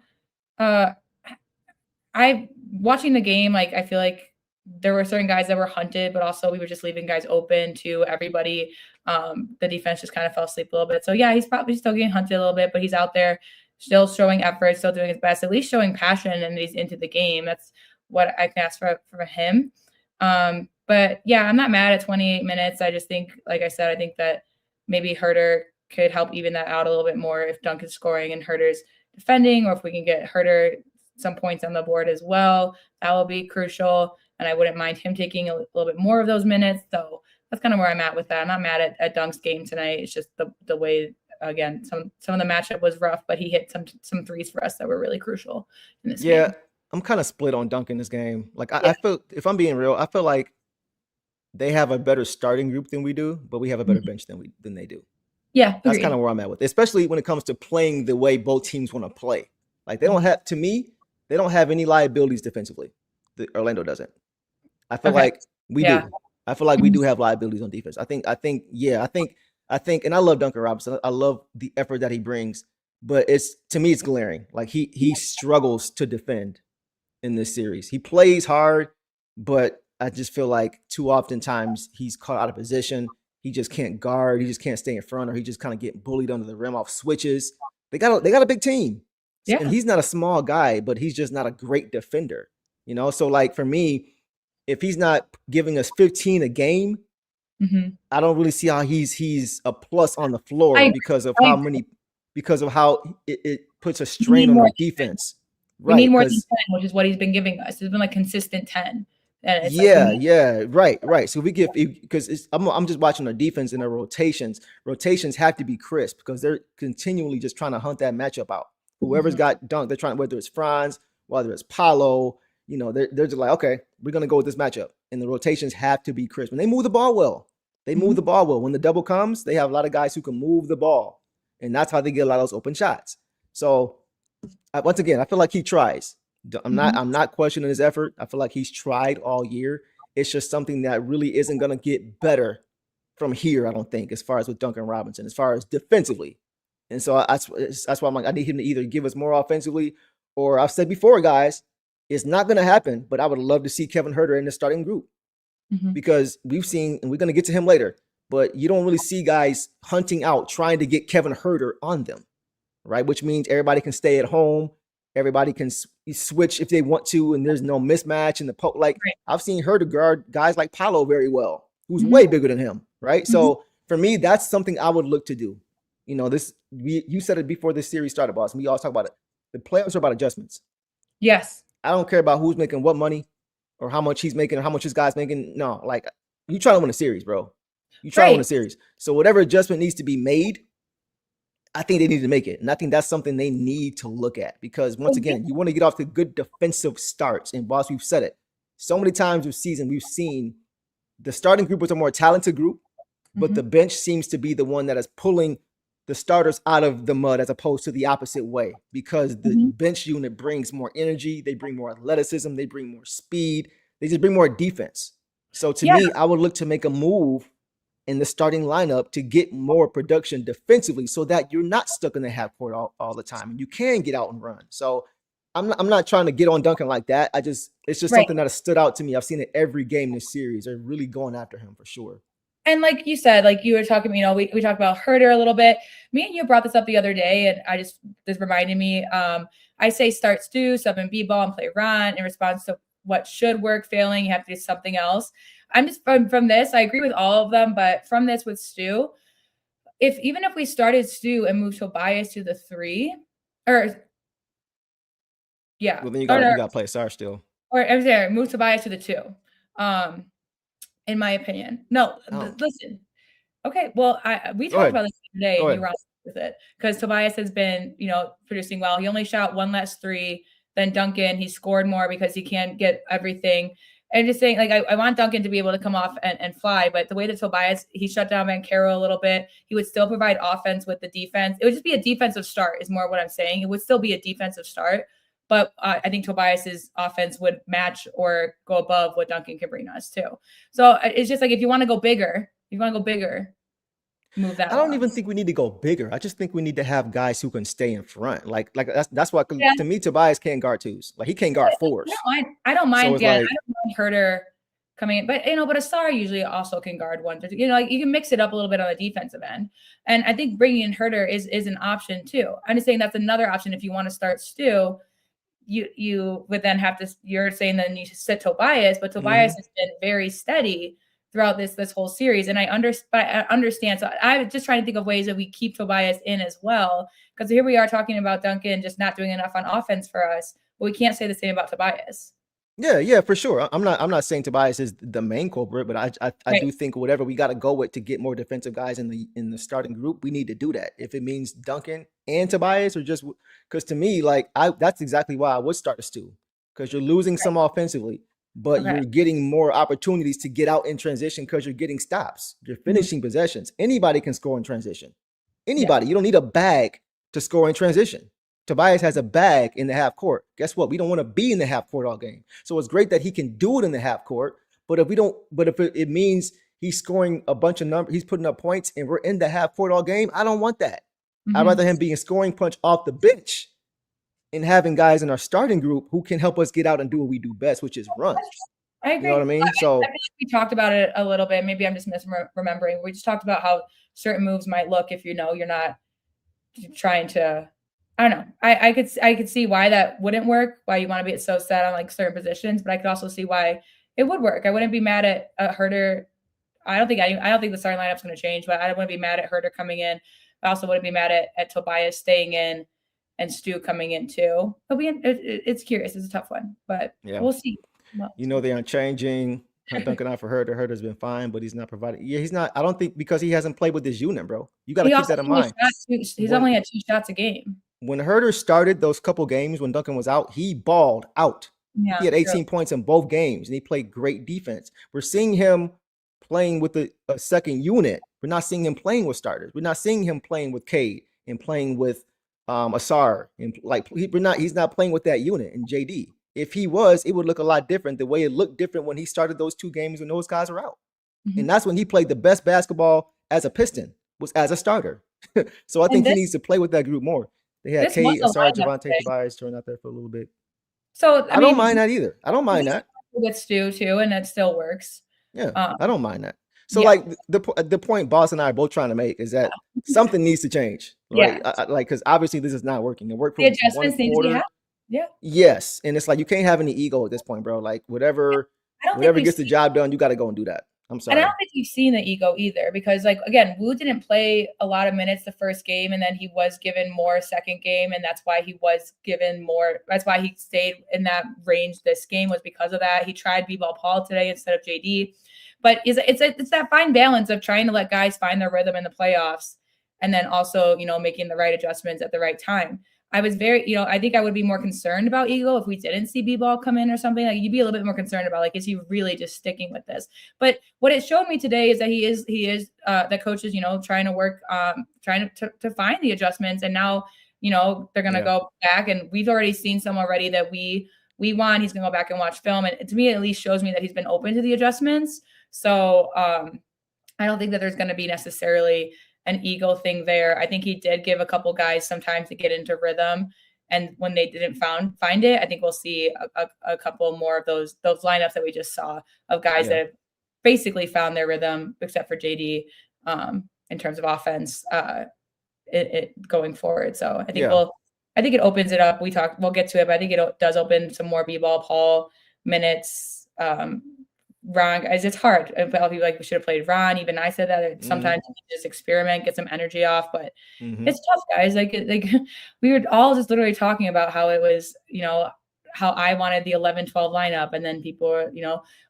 watching the game, like I feel like there were certain guys that were hunted, but also we were just leaving guys open to everybody. The defense just kind of fell asleep a little bit. So yeah, he's probably still getting hunted a little bit, but he's out there still showing effort, still doing his best, at least showing passion, and he's into the game. That's what I can ask for him. But yeah, I'm not mad at 28 minutes. I just think, like I said, I think that maybe Huerter could help even that out a little bit more if Duncan's scoring and Huerter's defending, or if we can get Huerter some points on the board as well, that will be crucial. And I wouldn't mind him taking a little bit more of those minutes. So that's kind of where I'm at with that. I'm not mad at Dunk's game tonight. It's just the way, again, some of the matchup was rough, but he hit some threes for us that were really crucial in this game. I'm kind of split on Dunk in this game. Like I feel, if I'm being real, I feel like they have a better starting group than we do, but we have a better bench than they do. Yeah, that's kind of where I'm at with it, especially when it comes to playing the way both teams want to play. Like they don't have any liabilities defensively. Orlando doesn't. I feel like we do. I feel like we do have liabilities on defense. I think, and I love Duncan Robinson. I love the effort that he brings, but to me, it's glaring. Like he struggles to defend in this series. He plays hard, but I just feel like too often times he's caught out of position. He just can't guard. He just can't stay in front, or he just kind of get bullied under the rim off switches. They got a big team. Yeah. And he's not a small guy, but he's just not a great defender. So like for me, if he's not giving us 15 a game, I don't really see how he's a plus on the floor because of how it puts a strain on our defense. We need more than 10, which is what he's been giving us. It's been like consistent 10. Right. So because I'm just watching our defense and their rotations. Rotations have to be crisp because they're continually just trying to hunt that matchup out. Whoever's got Dunk, they're trying, whether it's Franz, whether it's Paolo, they're just like, okay, we're gonna go with this matchup. And the rotations have to be crisp. And they move the ball well. When the double comes, they have a lot of guys who can move the ball. And that's how they get a lot of those open shots. So once again, I feel like he tries. I'm not questioning his effort. I feel like he's tried all year. It's just something that really isn't going to get better from here, I don't think, as far as with Duncan Robinson, as far as defensively. And so that's why I'm like, I need him to either give us more offensively, or I've said before, guys, it's not going to happen, but I would love to see Kevin Huerter in the starting group because we've seen, and we're going to get to him later, but you don't really see guys hunting out, trying to get Kevin Huerter on them, right? Which means everybody can stay at home. Everybody can switch if they want to, and there's no mismatch in the I've seen Huerter guard guys like Paolo very well, who's way bigger than him, right? So for me, that's something I would look to do. You said it before this series started, boss. And we always talk about it. The playoffs are about adjustments. Yes. I don't care about who's making what money or how much he's making or how much his guy's making. No, like you try to win a series, bro. You try to win a series. So whatever adjustment needs to be made, I think they need to make it. And I think that's something they need to look at because once again, you want to get off to good defensive starts. And boss, we've said it. So many times this season, we've seen the starting group was a more talented group, but the bench seems to be the one that is pulling the starters out of the mud as opposed to the opposite way, because the bench unit brings more energy, they bring more athleticism, they bring more speed, they just bring more defense. So to me, I would look to make a move in the starting lineup to get more production defensively so that you're not stuck in the half court all the time and you can get out and run. So I'm not trying to get on Duncan like that. It's just something that has stood out to me. I've seen it every game this series. They're really going after him for sure. And like you said, like you were talking, we talked about Huerter a little bit. Me and you brought this up the other day, and this reminded me. I say start Stu, sub and B-ball, and play Ron in response to what should work. Failing, you have to do something else. I'm just from this, I agree with all of them, but from this with Stu, even if we started Stu and moved Tobias to the 3, well then you got to play Ausar still. Or I'm sorry, move Tobias to the 2. In my opinion. No, listen. Okay, well, we talked about this today, and you were on with it, because Tobias has been, producing well. He only shot 1 less 3 than Duncan. He scored more because he can't get everything. And just saying, like, I want Duncan to be able to come off and fly, but the way that Tobias, he shut down Banchero a little bit, he would still provide offense with the defense. It would just be a defensive start is more what I'm saying. It would still be a defensive start. But I think Tobias's offense would match or go above what Duncan can bring us too. So it's just like, if you want to go bigger, move that. I don't even think we need to go bigger. I just think we need to have guys who can stay in front. Like that's why to me, Tobias can't guard 2s. Like he can't guard 4s. I don't mind. I don't mind Huerter coming in, but but Ausar usually also can guard 1. Like you can mix it up a little bit on the defensive end. And I think bringing in Huerter is an option too. I'm just saying that's another option if you want to start Stu. You would then have to, you're saying then you sit Tobias, but Tobias has been very steady throughout this whole series. And I understand. So I'm just trying to think of ways that we keep Tobias in as well. Because here we are talking about Duncan just not doing enough on offense for us, but we can't say the same about Tobias. Yeah, for sure. I'm not saying Tobias is the main culprit, but I do think whatever we got to go with to get more defensive guys in the starting group, we need to do that. If it means Duncan and Tobias, or just because to me, like that's exactly why I would start a Stu, because you're losing some offensively, but you're getting more opportunities to get out in transition because you're getting stops. You're finishing possessions. Anybody can score in transition. Anybody. You don't need a bag to score in transition. Tobias has a bag in the half court. Guess what? We don't want to be in the half court all game. So it's great that he can do it in the half court. But if it means he's scoring a bunch of numbers, he's putting up points, and we're in the half court all game, I don't want that. I'd rather him being a scoring punch off the bench and having guys in our starting group who can help us get out and do what we do best, which is run. I agree. You know what I mean? So I think we talked about it a little bit. Maybe I'm just misremembering. We just talked about how certain moves might look if you're not trying to. I don't know. I could see why that wouldn't work, why you want to be so set on like certain positions, but I could also see why it would work. I wouldn't be mad at Huerter. I don't think the starting lineup's going to change, but I wouldn't be mad at Huerter coming in. I also wouldn't be mad at Tobias staying in and Stu coming in too. But it's curious. It's a tough one, but we'll see. They aren't changing. Duncan out for Huerter. Huerter's been fine, but he's not providing. Yeah, he's not. I don't think because he hasn't played with this unit, bro. You got to keep that in mind. He's only had 2 shots a game. When Huerter started those couple games when Duncan was out, he balled out. Yeah, he had 18 points in both games, and he played great defense. We're seeing him playing with a second unit. We're not seeing him playing with starters. We're not seeing him playing with Cade and playing with Ausar. And he's not playing with that unit and JD. If he was, it would look a lot different. The way it looked different when he started those 2 games when those guys were out. And that's when he played the best basketball as a Piston, was as a starter. So I think he needs to play with that group more. They had Cade, Ausar, Javonte, Tobias turn out there for a little bit. So I don't mind that either. I don't mind that. With Stu too, and that still works. Yeah, I don't mind that. So like the point Boss and I are both trying to make is that something needs to change. Right? Yeah. Because obviously this is not working. It worked for the adjustments need to happen. Yeah. Yes, and it's like you can't have any ego at this point, bro. Like whatever gets the job done, you got to go and do that. I'm sorry. And I don't think you've seen the ego either, because like again, Wu didn't play a lot of minutes the first game, and then he was given more second game, and that's why he was given more. That's why he stayed in that range this game, was because of that. He tried B-ball Paul today instead of JD, but it's that fine balance of trying to let guys find their rhythm in the playoffs, and then also making the right adjustments at the right time. I was very, I think I would be more concerned about Eagle if we didn't see B-ball come in or something. Like, you'd be a little bit more concerned about, like, is he really just sticking with this? But what it showed me today is that he is the coach is, trying to work, trying to find the adjustments. And now, they're going to go back, and we've already seen some already that we want. He's going to go back and watch film. And to me, it at least shows me that he's been open to the adjustments. So I don't think that there's going to be necessarily an ego thing there. I think he did give a couple guys some time to get into rhythm. And when they didn't find it, I think we'll see a couple more of those lineups that we just saw of guys that have basically found their rhythm, except for JD, in terms of offense, going forward. So I think I think it opens it up. We'll get to it, but I think it does open some more B-ball, Paul minutes. Ron, as it's hard. I felt like we should have played Ron. Even I said that sometimes just experiment, get some energy off, but it's tough, guys. Like we were all just literally talking about how it was, how I wanted the 11-12 lineup, and then people were,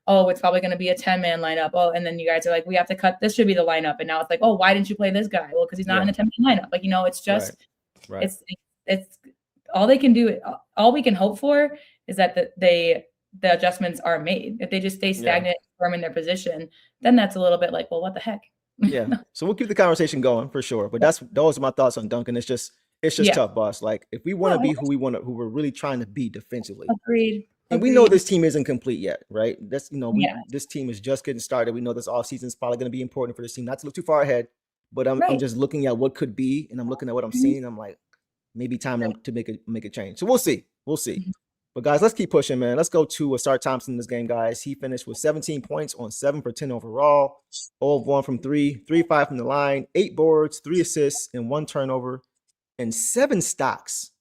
oh, it's probably going to be a 10-man lineup. Oh, and then you guys are like, we have to cut. This should be the lineup, and now it's like, oh, why didn't you play this guy? Well, because he's not in the 10-man lineup. Like, it's just, it's all they can do. All we can hope for is that the adjustments are made. If they just stay stagnant, firm in their position, then that's a little bit like, well, what the heck? So we'll keep the conversation going for sure. But those are my thoughts on Duncan. It's just tough, boss. Like, if we want to be who we're really trying to be defensively. Agreed. And we know this team isn't complete yet, right? That's this team is just getting started. We know this offseason is probably going to be important for this team. Not to look too far ahead, but I'm just looking at what could be, and I'm looking at what I'm seeing. I'm like, maybe time to make a change. So we'll see. But guys, let's keep pushing, man. Let's go to Ausar Thompson in this game, guys. He finished with 17 points on 7 for 10 overall, 0 of 1 from 3, 3-5 from the line, 8 boards, 3 assists, and 1 turnover, and 7 stocks.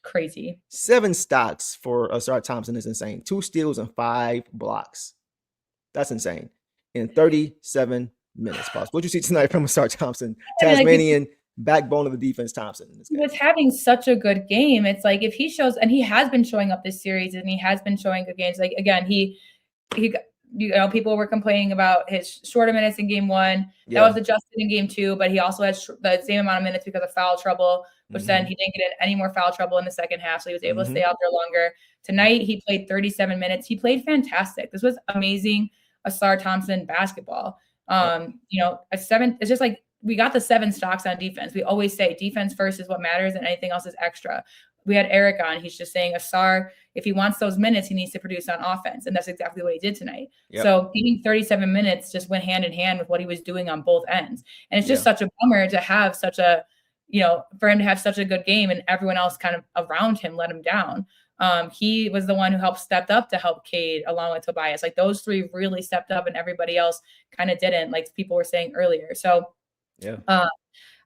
Crazy. 7 stocks for Ausar Thompson is insane. 2 steals and 5 blocks. That's insane. In 37 minutes. What'd you see tonight from Ausar Thompson? Tasmanian backbone of the defense, Thompson. In this game. He was having such a good game. It's like, if he shows, and he has been showing up this series, and he has been showing good games. Like, again, he people were complaining about his shorter minutes in game 1. That was adjusted in game 2, but he also has the same amount of minutes because of foul trouble, which then he didn't get in any more foul trouble in the second half. So he was able to stay out there longer. Tonight, he played 37 minutes. He played fantastic. This was amazing Ausar Thompson basketball. It's just like, we got the 7 stocks on defense. We always say defense first is what matters, and anything else is extra. We had Eric on. He's just saying Ausar, if he wants those minutes, he needs to produce on offense. And that's exactly what he did tonight. So getting 37 minutes just went hand in hand with what he was doing on both ends. And it's just such a bummer to have for him to have such a good game and everyone else kind of around him let him down. He was the one who stepped up to help Cade along with Tobias. Like, those 3 really stepped up, and everybody else kind of didn't, like people were saying earlier. So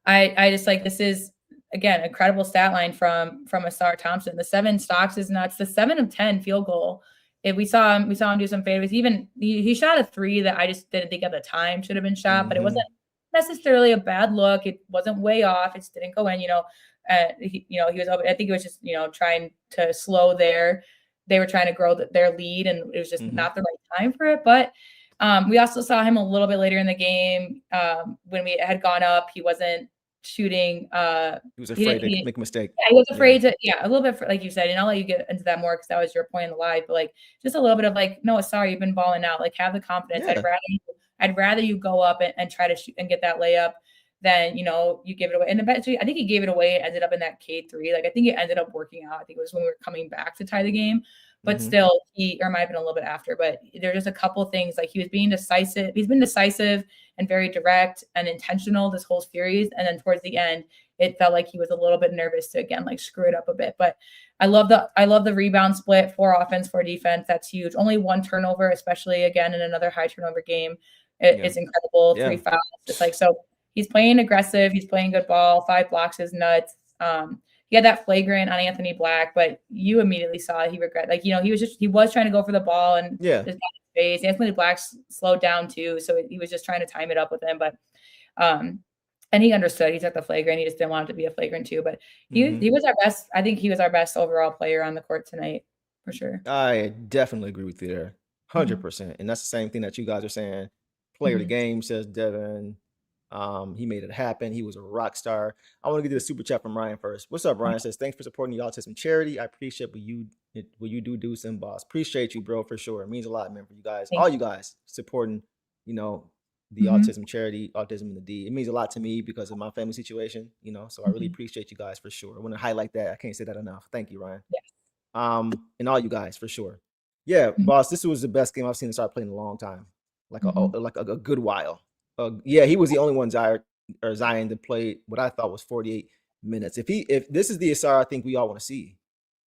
I just, like, this is, again, incredible stat line from Ausar Thompson. The 7 stocks is nuts. The 7 of 10 field goal. If we saw him do some fadeaways. Even he shot a 3 that I just didn't think at the time should have been shot, but it wasn't necessarily a bad look. It wasn't way off. It just didn't go in. He was. I think it was just trying to slow they were trying to grow their lead, and it was just not the right time for it. But we also saw him a little bit later in the game when we had gone up. He wasn't shooting. He was afraid to make a mistake. Yeah, he was afraid to. Yeah, a little bit, like you said, and I'll let you get into that more because that was your point in the live. But like, just a little bit of like, no, sorry, you've been balling out. Like, have the confidence. Yeah. I'd rather you go up and try to shoot and get that layup than you give it away. And eventually, I think he gave it away. It ended up in that Cade 3. Like, I think it ended up working out. I think it was when we were coming back to tie the game. But still, or it might have been a little bit after, but there's just a couple of things. Like, he was being decisive. He's been decisive and very direct and intentional this whole series. And then towards the end, it felt like he was a little bit nervous to, again, like, screw it up a bit. But I love the rebound split, 4 offense, 4 defense. That's huge. Only 1 turnover, especially, again, in another high turnover game. It's incredible. 3 fouls. It's like, so he's playing aggressive. He's playing good ball. 5 blocks is nuts. He had that flagrant on Anthony Black, but you immediately saw he regret. Like, he was trying to go for the ball and just got his face. Anthony Black slowed down too, so he was just trying to time it up with him. But and he understood. He took the flagrant. He just didn't want it to be a flagrant too. But he was our best. I think he was our best overall player on the court tonight for sure. I definitely agree with you there, 100%. And that's the same thing that you guys are saying. Player of the game, says Devin. He made it happen. He was a rock star. I want to get to the super chat from Ryan first. What's up, Ryan? Says, thanks for supporting the autism charity. I appreciate what you do, Sim Boss. Appreciate you, bro, for sure. It means a lot, man, for you guys, all you guys supporting, the autism charity, Autism in the D. It means a lot to me because of my family situation, so I really appreciate you guys for sure. I want to highlight that. I can't say that enough. Thank you, Ryan. Yes. And all you guys for sure. Yeah, boss, this was the best game I've seen him start playing in a long time. Like a good while. Yeah, he was the only one Zion to play what I thought was 48 minutes. If this is the Ausar I think we all want to see.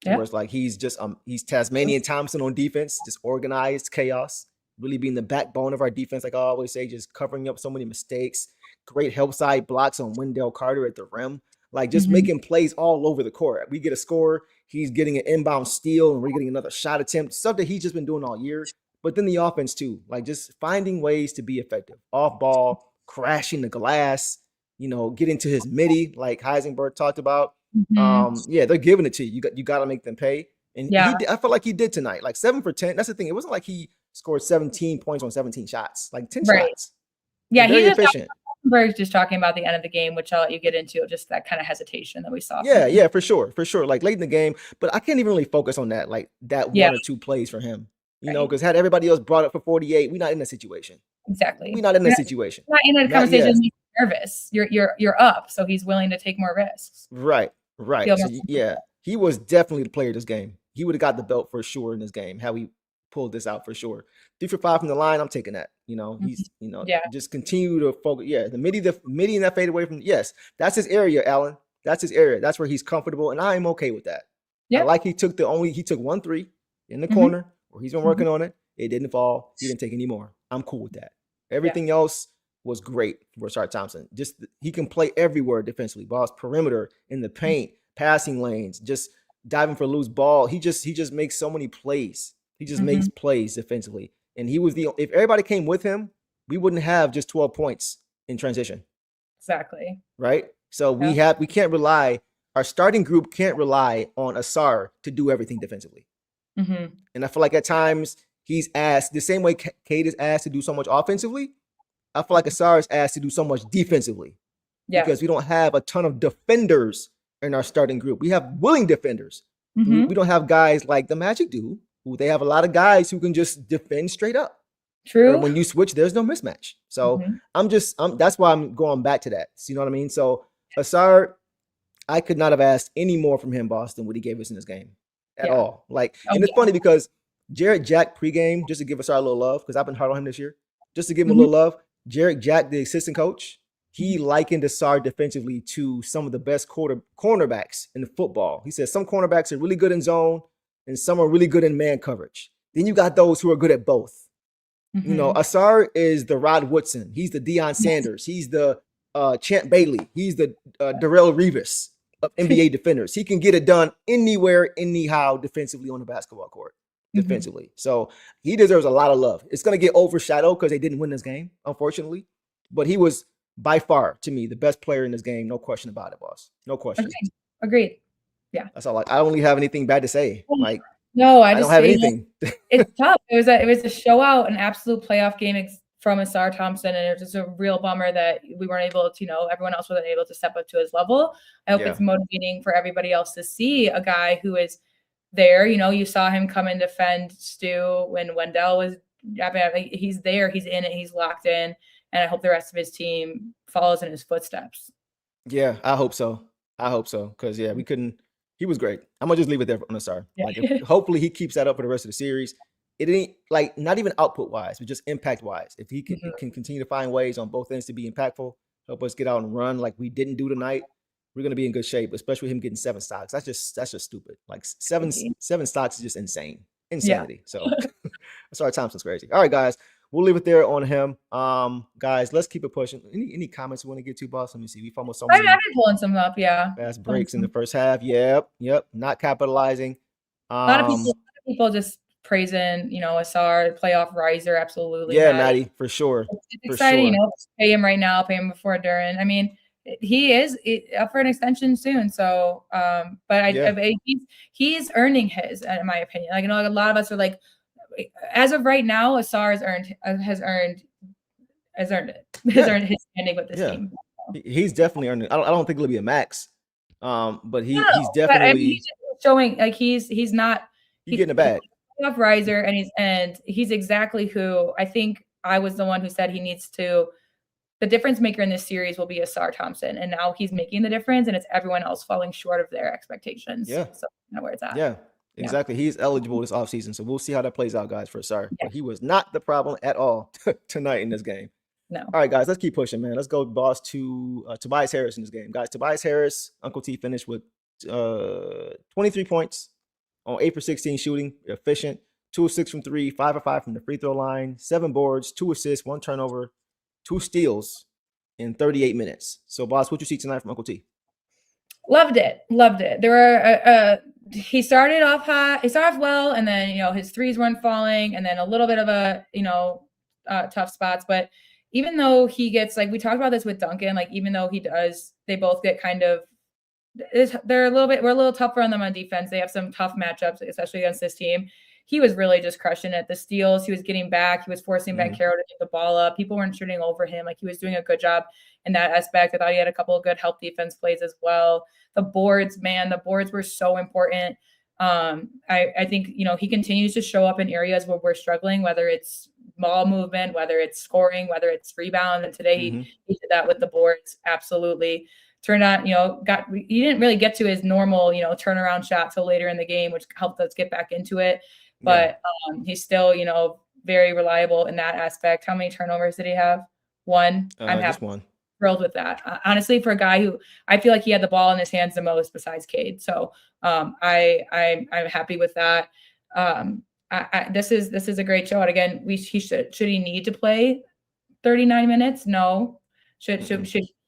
Where it's like he's just he's Tasmanian Thompson on defense, just organized chaos, really being the backbone of our defense, like I always say, just covering up so many mistakes, great help side blocks on Wendell Carter at the rim, like just making plays all over the court. We get a score, he's getting an inbound steal, and we're getting another shot attempt, stuff that he's just been doing all year. But then the offense too, like just finding ways to be effective, off ball, crashing the glass, getting to his midi, like Heisenberg talked about. Yeah, they're giving it to you. You got to make them pay. And I felt like he did tonight, like 7 for 10. That's the thing. It wasn't like he scored 17 points on 17 shots, like 10 shots. Yeah, very efficient. Heisenberg's just talking about the end of the game, which I'll let you get into, just that kind of hesitation that we saw. Yeah, for sure. Like late in the game, but I can't even really focus on that, like that 1 or 2 plays for him. Because had everybody else brought up for 48, we're not in that situation. Exactly. We're not in that situation. Not in a conversation. He's nervous. You're up, so he's willing to take more risks. Right. So, yeah, he was definitely the player of this game. He would have got the belt for sure in this game. How we pulled this out for sure. 3 for 5 from the line. I'm taking that. He's just continue to focus. Yeah, the midi and that fade away from. Yes, that's his area, Alan. That's his area. That's where he's comfortable, and I am okay with that. Yeah, like he took 1 3 in the corner. Where he's been working on it. It didn't fall. He didn't take any more. I'm cool with that. Everything else was great for Ausar Thompson. Just he can play everywhere defensively. Balls perimeter, in the paint, passing lanes, just diving for loose ball. He just makes so many plays. He just makes plays defensively. And he was if everybody came with him, we wouldn't have just 12 points in transition. Exactly. Right? So we can't rely, our starting group can't rely on Ausar to do everything defensively. And I feel like at times he's asked the same way Cade is asked to do so much offensively. I feel like Ausar is asked to do so much defensively because we don't have a ton of defenders in our starting group. We have willing defenders. We don't have guys like the Magic do, who they have a lot of guys who can just defend straight up. True. When you switch, there's no mismatch. So that's why I'm going back to that. You know what I mean? So Ausar, I could not have asked any more from him, boss, than what he gave us in this game. At all. Like, and it's funny because Jarrett Jack pregame, just to give us our little love, because I've been hard on him this year, just to give him a little love. Jarrett Jack, the assistant coach, he likened Ausar defensively to some of the best cornerbacks in the football. He says some cornerbacks are really good in zone and some are really good in man coverage. Then you got those who are good at both. Ausar is the Rod Woodson. He's the Deion Sanders. He's the Champ Bailey. He's the Darrell Revis of NBA defenders. He can get it done anywhere, anyhow, defensively on the basketball court. Defensively. So he deserves a lot of love. It's going to get overshadowed because they didn't win this game, unfortunately. But he was by far, to me, the best player in this game. No question about it, boss. No question. Agreed. Yeah. That's all. I don't really have anything bad to say. Like, no, I don't have anything. It's tough. It was a show out, an absolute playoff game from Ausar Thompson, and it was just a real bummer that we weren't able to, everyone else wasn't able to step up to his level. I hope it's motivating for everybody else to see a guy who is there. You saw him come and defend Stu when Wendell was. He's there. He's in it. He's locked in, and I hope the rest of his team follows in his footsteps. Yeah, I hope so. Because we couldn't. He was great. I'm gonna just leave it there on Ausar. Like, hopefully he keeps that up for the rest of the series. It ain't like not even output wise, but just impact wise. If he can continue to find ways on both ends to be impactful, help us get out and run like we didn't do tonight, we're gonna be in good shape. Especially him getting 7 stocks. That's just stupid. Like seven stocks is just insanity. So Ausar Thompson's crazy. All right, guys, we'll leave it there on him. Guys, let's keep it pushing. Any comments you want to get to, boss? Let me see. We've almost I've been pulling some up. Yeah, fast breaks in the first half. Yep. Not capitalizing. A lot of people just praising, Ausar, playoff riser, absolutely. Yeah, Maddie, for sure. It's exciting, pay him right now, pay him before Duren. I mean, he is up for an extension soon. So, but he's earning his, in my opinion. Like, a lot of us are like, as of right now, Ausar has earned has earned it. Yeah. Has earned his standing with this Yeah. team. He's definitely earned it. I don't think it'll be a max. But he's But I mean, definitely he's just showing like he's not he's getting a bag. He's a riser, and he's exactly who I think I was the one who said he needs to. The difference maker in this series will be Ausar Thompson, and now he's making the difference, and it's everyone else falling short of their expectations. Yeah. So kind of where it's at. Yeah, exactly. He's eligible this offseason, so we'll see how that plays out, guys, for Ausar. But he was not the problem at all tonight in this game. No. All right, guys, let's keep pushing, man. Let's go, boss, to Tobias Harris in this game. Guys, Tobias Harris, Uncle T finished with 23 points on 8 for 16 shooting, efficient, 2 of 6 from 3, 5 of 5 from the free throw line, 7 boards, 2 assists, 1 turnover, 2 steals in 38 minutes. So, boss, what you see tonight from Uncle T? Loved it. There were he started off hot. He started off well, and then his threes weren't falling, and then a little bit of a tough spots. But even though he gets, like we talked about this with Duncan, like even though he does, they both get kind of we're a little tougher on them on defense. They have some tough matchups, especially against this team. He was really just crushing it. The steals, he was getting back. He was forcing Banchero to get the ball up. People weren't shooting over him. Like he was doing a good job in that aspect. I thought he had a couple of good help defense plays as well. The boards were so important. I think, he continues to show up in areas where we're struggling, whether it's ball movement, whether it's scoring, whether it's rebound. And today he did that with the boards. Absolutely. Turned out, he didn't really get to his normal, turnaround shot till later in the game, which helped us get back into it. But he's still, very reliable in that aspect. How many turnovers did he have? 1. I'm Just 1. Thrilled with that. Honestly, for a guy who I feel like he had the ball in his hands the most besides Cade. So I'm happy with that. This is a great show. And again, should he need to play 39 minutes? No. Should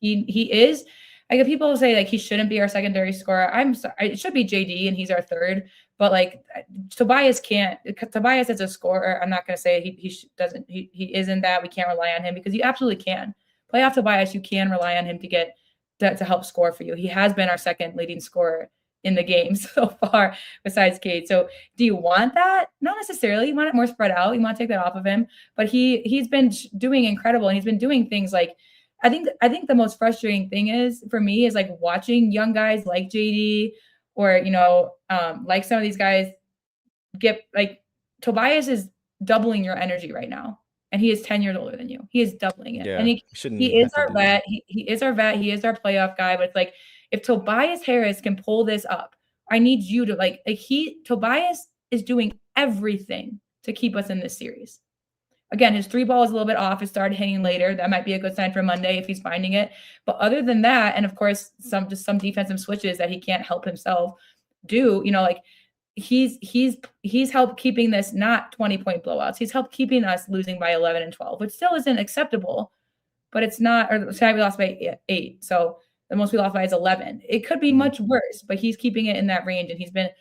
he is. Like people say like he shouldn't be our secondary scorer. I'm sorry, it should be JD and he's our third. But like Tobias can't. Tobias as a scorer, I'm not going to say he isn't that. We can't rely on him because you absolutely can. Playoff Tobias, you can rely on him to help score for you. He has been our second leading scorer in the game so far, besides Cade. So do you want that? Not necessarily. You want it more spread out. You want to take that off of him. But he's been doing incredible, and he's been doing things like. I think the most frustrating thing is for me is like watching young guys like JD or, like some of these guys get like Tobias is doubling your energy right now. And he is 10 years older than you. He is doubling it. Yeah, and he is our vet. He is our vet. He is our playoff guy. But it's like, if Tobias Harris can pull this up, I need you to Tobias is doing everything to keep us in this series. Again, his 3 ball is a little bit off. It started hitting later. That might be a good sign for Monday if he's finding it. But other than that, and of course, some defensive switches that he can't help himself do, he's helped keeping this not 20-point blowouts. He's helped keeping us losing by 11 and 12, which still isn't acceptable, but it's not, or tonight we lost by 8. So the most we lost by is 11. It could be much worse, but he's keeping it in that range. And he's been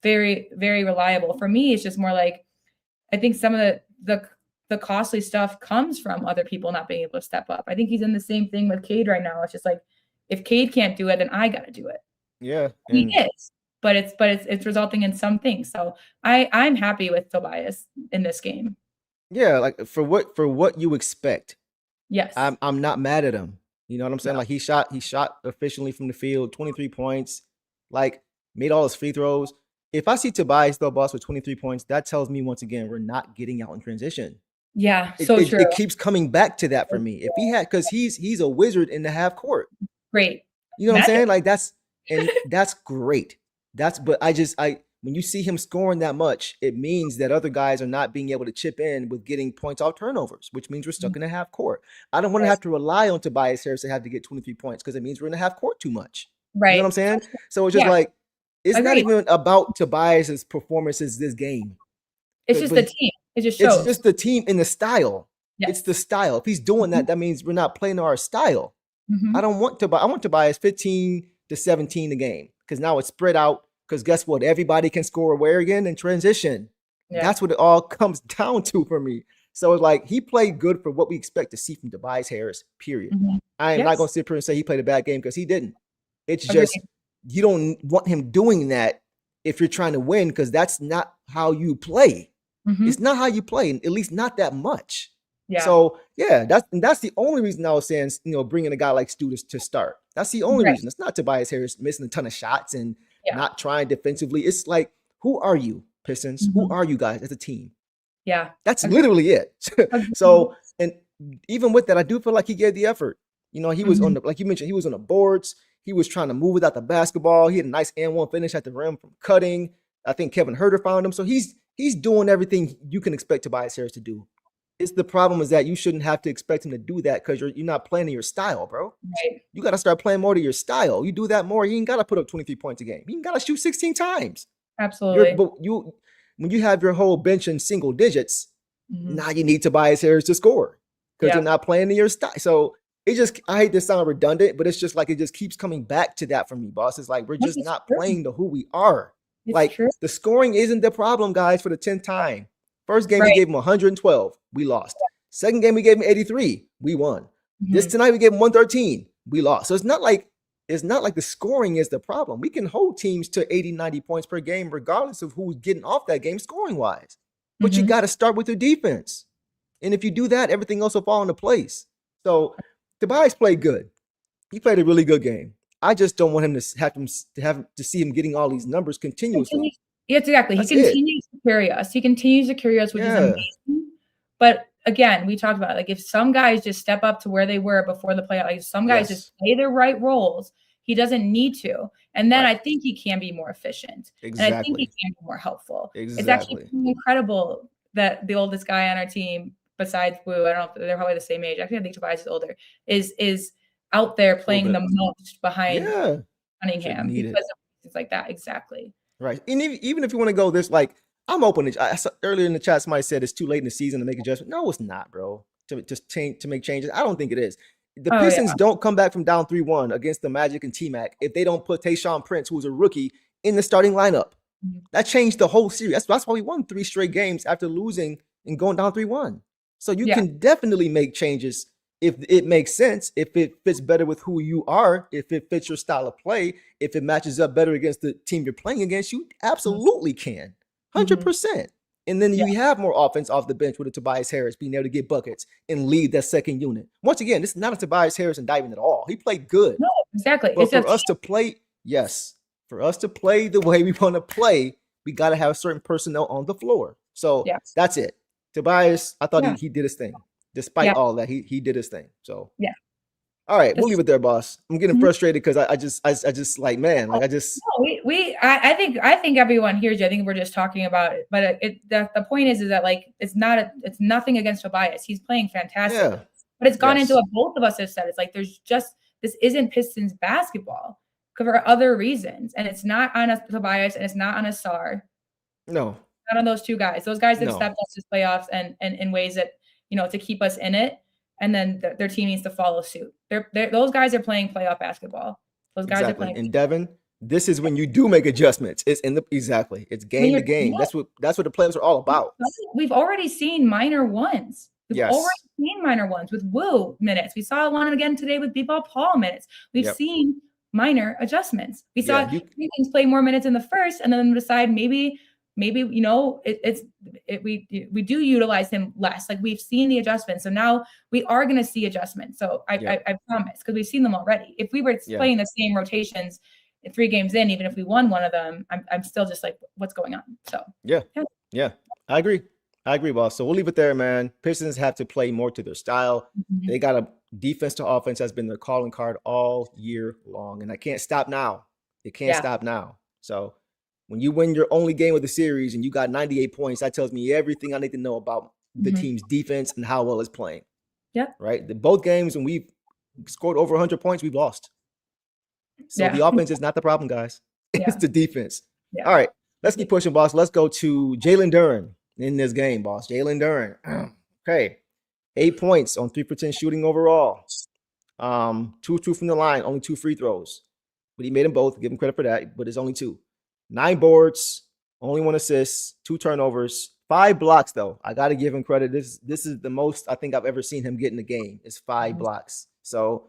very, very reliable. For me, it's just more like, I think some of the costly stuff comes from other people not being able to step up. I think he's in the same thing with Cade right now. It's just like, if Cade can't do it, then I got to do it. Yeah. He is, but it's resulting in some things. So I'm happy with Tobias in this game. Yeah. Like for what you expect. Yes. I'm not mad at him. You know what I'm saying? No. Like he shot efficiently from the field, 23 points, like made all his free throws. If I see Tobias though, boss, with 23 points, that tells me once again, we're not getting out in transition. Yeah, true. It keeps coming back to that for me. If he had, because he's a wizard in the half court. Great. You know what I'm saying? Like that's great. But when you see him scoring that much, it means that other guys are not being able to chip in with getting points off turnovers, which means we're stuck in the half court. I don't want to have to rely on Tobias Harris to have to get 23 points because it means we're in the half court too much. Right. You know what I'm saying? So it's just like, it's not even about Tobias's performances this game. It's just the team. It just shows. It's just the team in the style. Yes. It's the style. If he's doing that, that means we're not playing our style. I want Tobias 15 to 17 a game because now it's spread out. Because guess what? Everybody can score where again in transition. Yeah. That's what it all comes down to for me. So it's like he played good for what we expect to see from Tobias Harris, period. I am not going to sit here and say he played a bad game because he didn't. It's just you don't want him doing that if you're trying to win because that's not how you play. It's not how you play, at least not that much. Yeah. So yeah, that's the only reason I was saying, bringing a guy like Stewart to start. That's the only reason. It's not Tobias Harris missing a ton of shots and not trying defensively. It's like, who are you, Pistons? Who are you guys as a team? Yeah. That's literally it. So, and even with that, I do feel like he gave the effort. He was on like you mentioned, he was on the boards. He was trying to move without the basketball. He had a nice and-one finish at the rim from cutting. I think Kevin Huerter found him. So he's doing everything you can expect Tobias Harris to do. The problem is that you shouldn't have to expect him to do that because you're not playing to your style, bro. Right. You got to start playing more to your style. You do that more, you ain't got to put up 23 points a game. You ain't got to shoot 16 times. Absolutely. When you have your whole bench in single digits, now you need Tobias Harris to score because you're not playing to your style. So I hate to sound redundant, but it's just like it just keeps coming back to that for me, boss. It's like we're just not playing to who we are. The scoring isn't the problem, guys, for the 10th time. First game, we gave him 112. We lost. Second game, we gave him 83. We won. This tonight, we gave him 113. We lost. So it's not like the scoring is the problem. We can hold teams to 80, 90 points per game, regardless of who's getting off that game scoring-wise. But you got to start with your defense. And if you do that, everything else will fall into place. So Tobias played good. He played a really good game. I just don't want him to have to see him getting all these numbers continuously. Yes, exactly. He continues to carry us. He continues to carry us, which is amazing. But again, we talked about it. Like if some guys just step up to where they were before the playoff, like some guys just play their right roles, he doesn't need to. And then I think he can be more efficient. Exactly. And I think he can be more helpful. Exactly. It's actually incredible that the oldest guy on our team, besides Wu, I don't know if they're probably the same age. Actually, I think Tobias is older, is out there playing the most behind Cunningham because of things like that. Exactly. Right. And even if you want to go this, like, I'm open to. I saw earlier in the chat, somebody said it's too late in the season to make adjustments. No, it's not, bro. To make changes. I don't think it is. The Pistons don't come back from down 3-1 against the Magic and T-Mac if they don't put Tayshaun Prince, who's a rookie, in the starting lineup. That changed the whole series. That's why we won 3 straight games after losing and going down 3-1. So you can definitely make changes if it makes sense, if it fits better with who you are, if it fits your style of play, if it matches up better against the team you're playing against, you absolutely can. 100%. And then you have more offense off the bench with a Tobias Harris being able to get buckets and lead that second unit. Once again, this is not a Tobias Harris indictment at all. He played good. No, exactly. But for us to play the way we want to play, we got to have certain personnel on the floor. So that's it. Tobias, I thought he did his thing. Despite all that, he did his thing. So all right, we'll leave it there, boss. I'm getting frustrated because I just like, man, like I think everyone hears you. I think we're just talking about it, but the point is that like it's nothing against Tobias. He's playing fantastic, but it's gone into what both of us have said. It's like this isn't Pistons basketball for other reasons, and it's not on us, Tobias, and it's not on Ausar. No, not on those two guys. Those guys have stepped up to playoffs and in ways that to keep us in it. And then their team needs to follow suit. Those guys are playing playoff basketball. Those guys are playing. And Devin, this is when you do make adjustments. It's it's game to game. That's what the playoffs are all about. We've already seen minor ones. We've already seen minor ones with Wu minutes. We saw one again today with B-Ball Paul minutes. We've seen minor adjustments. We saw Jenkins play more minutes in the first, and then decide maybe we do utilize him less. Like we've seen the adjustments. So now we are going to see adjustments. So I promise, because we've seen them already. If we were playing the same rotations 3 games in, even if we won one of them, I'm still just like, what's going on? So yeah, I agree, boss. So we'll leave it there, man. Pistons have to play more to their style. They got a defense to offense has been their calling card all year long, and I can't stop now. It can't stop now. So when you win your only game of the series and you got 98 points, that tells me everything I need to know about the team's defense and how well it's playing. Yeah. Right. Both games when we've scored over 100 points, we've lost. So the offense is not the problem, guys. It's the defense. Yeah. All right. Let's keep pushing, boss. Let's go to Jalen Duren in this game, boss. Jalen Duren. Okay. 8 points on 3 for 10 shooting overall. 2 from the line, only 2 free throws. But he made them both. Give him credit for that, but it's only 2. 9 boards, only 1 assist, 2 turnovers, 5 blocks, though. I got to give him credit. This is the most I think I've ever seen him get in a game is 5 blocks. So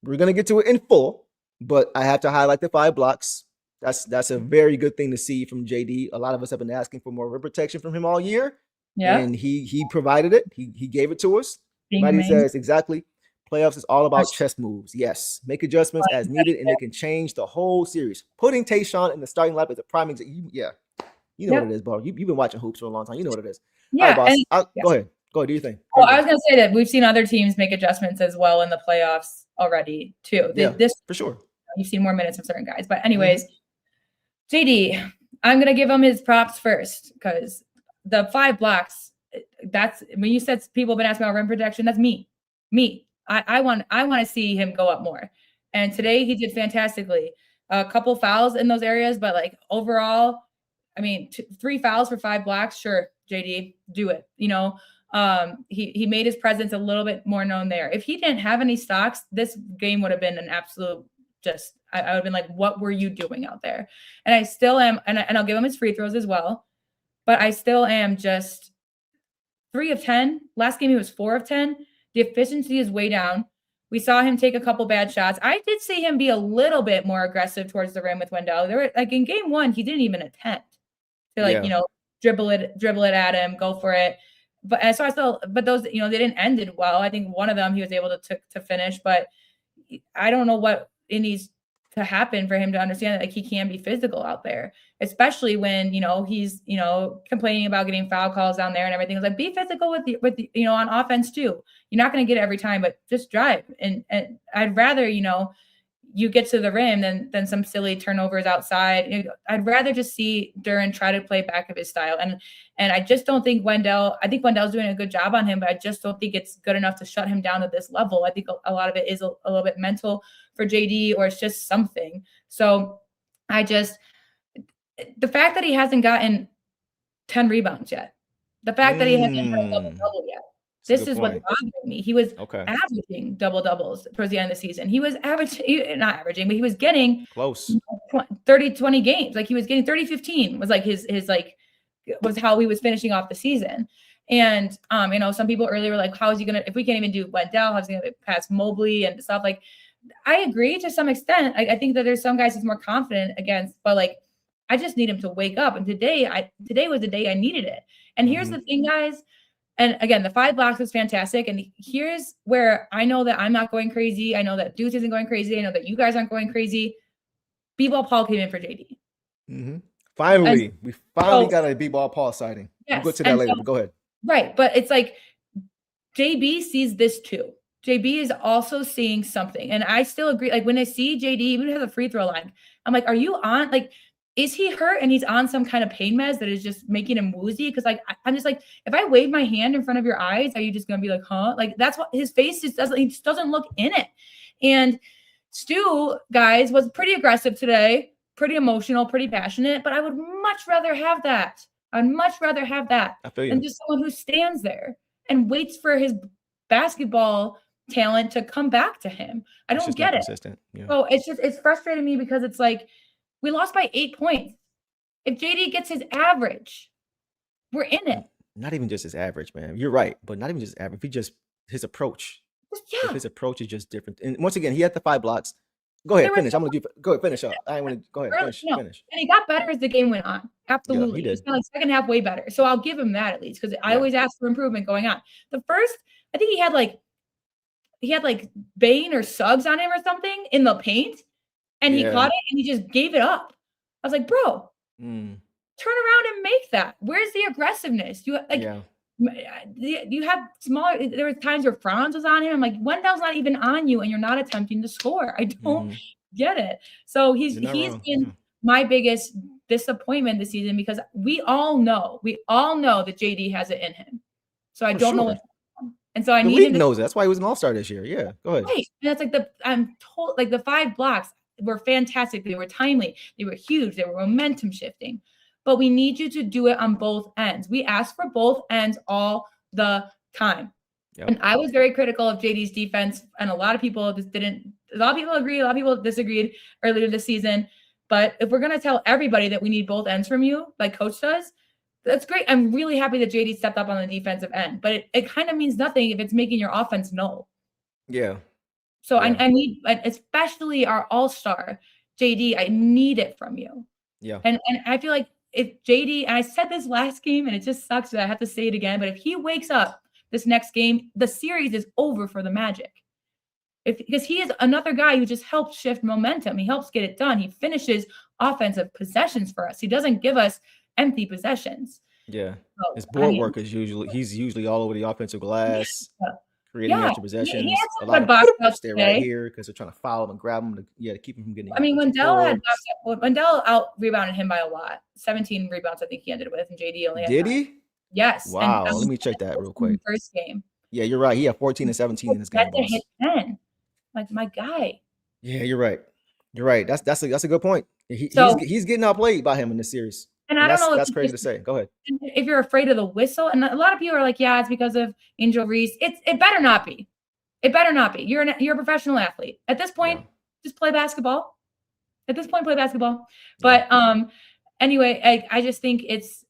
we're going to get to it in full, but I have to highlight the 5 blocks. That's a very good thing to see from JD. A lot of us have been asking for more rim protection from him all year. Yeah. And he provided it. He gave it to us. Being Maddie amazing. says exactly. Playoffs is all about chess moves. Yes. Make adjustments as needed, and it can change the whole series. Putting Tayshaun in the starting lineup is a prime example. Yeah. You know what it is, bro. You've been watching hoops for a long time. You know what it is. Yeah. All right, boss. Go ahead. Go ahead. Do your thing. Well, I was going to say that we've seen other teams make adjustments as well in the playoffs already, too. This for sure. You've seen more minutes from certain guys. But anyways, JD, I'm going to give him his props first because the 5 blocks, that's when you said people have been asking about rim protection, that's me. I want to see him go up more. And today he did fantastically. A couple fouls in those areas, but like overall, I mean, 3 fouls for 5 blocks. Sure, JD, do it. You know, he made his presence a little bit more known there. If he didn't have any stocks, this game would have been an absolute I would have been like, what were you doing out there? And I still am, and I'll give him his free throws as well, but I still am just 3 of 10. Last game he was 4 of 10. The efficiency is way down. We saw him take a couple bad shots. I did see him be a little bit more aggressive towards the rim with Wendell. There were like in game 1, he didn't even attempt to you know, dribble it at him, go for it. But and so but those, you know, they didn't end it well. I think one of them he was able to finish, but I don't know what it needs to happen for him to understand that like he can be physical out there, especially when, you know, he's, you know, complaining about getting foul calls down there and everything. It's like, be physical with the, you know, on offense too. You're not going to get it every time, but just drive. And I'd rather, you know, you get to the rim than some silly turnovers outside. I'd rather just see Duren try to play back of his style. And I just don't think I think Wendell's doing a good job on him, but I just don't think it's good enough to shut him down at this level. I think a lot of it is a little bit mental for JD, or it's just something. So the fact that he hasn't gotten 10 rebounds yet, the fact that he hasn't had a double-double yet, this is what bothered me. He was averaging double-doubles towards the end of the season. He was not averaging, but he was getting close 30-20 games. Like he was getting 30-15 was like his like was how he was finishing off the season. And you know, some people earlier were like, how is he gonna, if we can't even do Wendell, how's he gonna pass Mobley and stuff? Like, I agree to some extent. I think that there's some guys he's more confident against, but like I just need him to wake up. And today was the day I needed it. And here's the thing, guys. And again, the 5 blocks was fantastic. And here's where I know that I'm not going crazy. I know that Deuce isn't going crazy. I know that you guys aren't going crazy. B-Ball Paul came in for JD. Finally, we got a B-Ball Paul sighting. Yes, we'll go to that later, but go ahead. Right. But it's like JB sees this too. JB is also seeing something. And I still agree. Like when I see JD, even has a free throw line, I'm like, are you on? Like, is he hurt and he's on some kind of pain meds that is just making him woozy? Because like I'm just like, if I wave my hand in front of your eyes, are you just gonna be like, huh? Like that's what his face just doesn't. He just doesn't look in it. And Stu, guys, was pretty aggressive today, pretty emotional, pretty passionate. But I would much rather have that. I'd much rather have that than just someone who stands there and waits for his basketball talent to come back to him. I don't get it. Yeah. So it's frustrating me because it's like, we lost by 8 points. If JD gets his average, we're in it. Not even just his average, man. You're right, but not even just average. His approach. Yeah. His approach is just different. And once again, he had the 5 blocks. Go ahead, finish. Go ahead, finish up. I want to go ahead, finish. And he got better as the game went on. Absolutely. Yeah, he did. He's got like second half way better. So I'll give him that at least because I always ask for improvement going on. The first, I think he had like Bane or Suggs on him or something in the paint. And he caught it and he just gave it up. I was like, bro, turn around and make that. Where's the aggressiveness? You have smaller. There were times where Franz was on him. I'm like, Wendell's not even on you, and you're not attempting to score. I don't get it. So he's been my biggest disappointment this season because we all know that JD has it in him. So I don't know what's going on. And so I need him to knows it. That's why he was an all-star this year. Yeah, go ahead. Right. And that's like the 5 blocks were fantastic. They were timely. They were huge. They were momentum shifting. But we need you to do it on both ends. We ask for both ends all the time. Yep. And I was very critical of JD's defense, and a lot of people didn't. A lot of people agree. A lot of people disagreed earlier this season. But if we're going to tell everybody that we need both ends from you, like Coach does, that's great. I'm really happy that JD stepped up on the defensive end. But it kind of means nothing if it's making your offense null. Yeah. So I need, especially our all-star, JD, I need it from you. Yeah. And I feel like if JD, and I said this last game, and it just sucks that I have to say it again, but if he wakes up this next game, the series is over for the Magic. Because he is another guy who just helps shift momentum. He helps get it done. He finishes offensive possessions for us. He doesn't give us empty possessions. Yeah. So, His board work is he's usually all over the offensive glass, creating extra possessions. He had A some lot good of box outs stay today. right here because they're trying to foul him and grab him to keep him from getting. I mean, Wendell out rebounded him by a lot. 17 rebounds, I think he ended with, and JD only had 9. he? Yes. Wow. Let me check that real quick. First game. Yeah, you're right. He had 14 and 17 in this game. Hit 10. Like my guy. Yeah, you're right. You're right. That's a good point. He's getting outplayed by him in this series. And I don't know. That's crazy to say. Go ahead. If you're afraid of the whistle, and a lot of people are like, yeah, it's because of Angel Reese. It better not be. It better not be. You're a professional athlete. At this point, just play basketball. At this point, play basketball. But anyway, I just think it's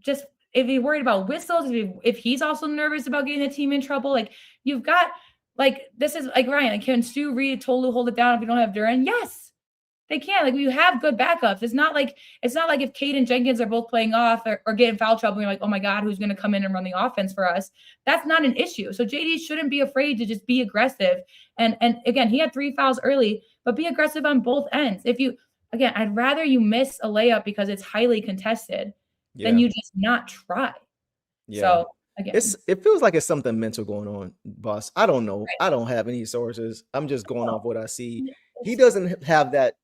just if you're worried about whistles, if he's also nervous about getting the team in trouble, like you've got like this is like Ryan. Like, can Stu Reed totally hold it down if you don't have Duren? Yes, they can. Like we have good backups. It's not like if Cade and Jenkins are both playing off or getting foul trouble, and you're like, oh my God, who's going to come in and run the offense for us? That's not an issue. So JD shouldn't be afraid to just be aggressive. And again, he had 3 fouls early, but be aggressive on both ends. I'd rather you miss a layup because it's highly contested than you just not try. Yeah. So again, it feels like it's something mental going on, boss. I don't know. Right. I don't have any sources. I'm just going off what I see. He doesn't have that.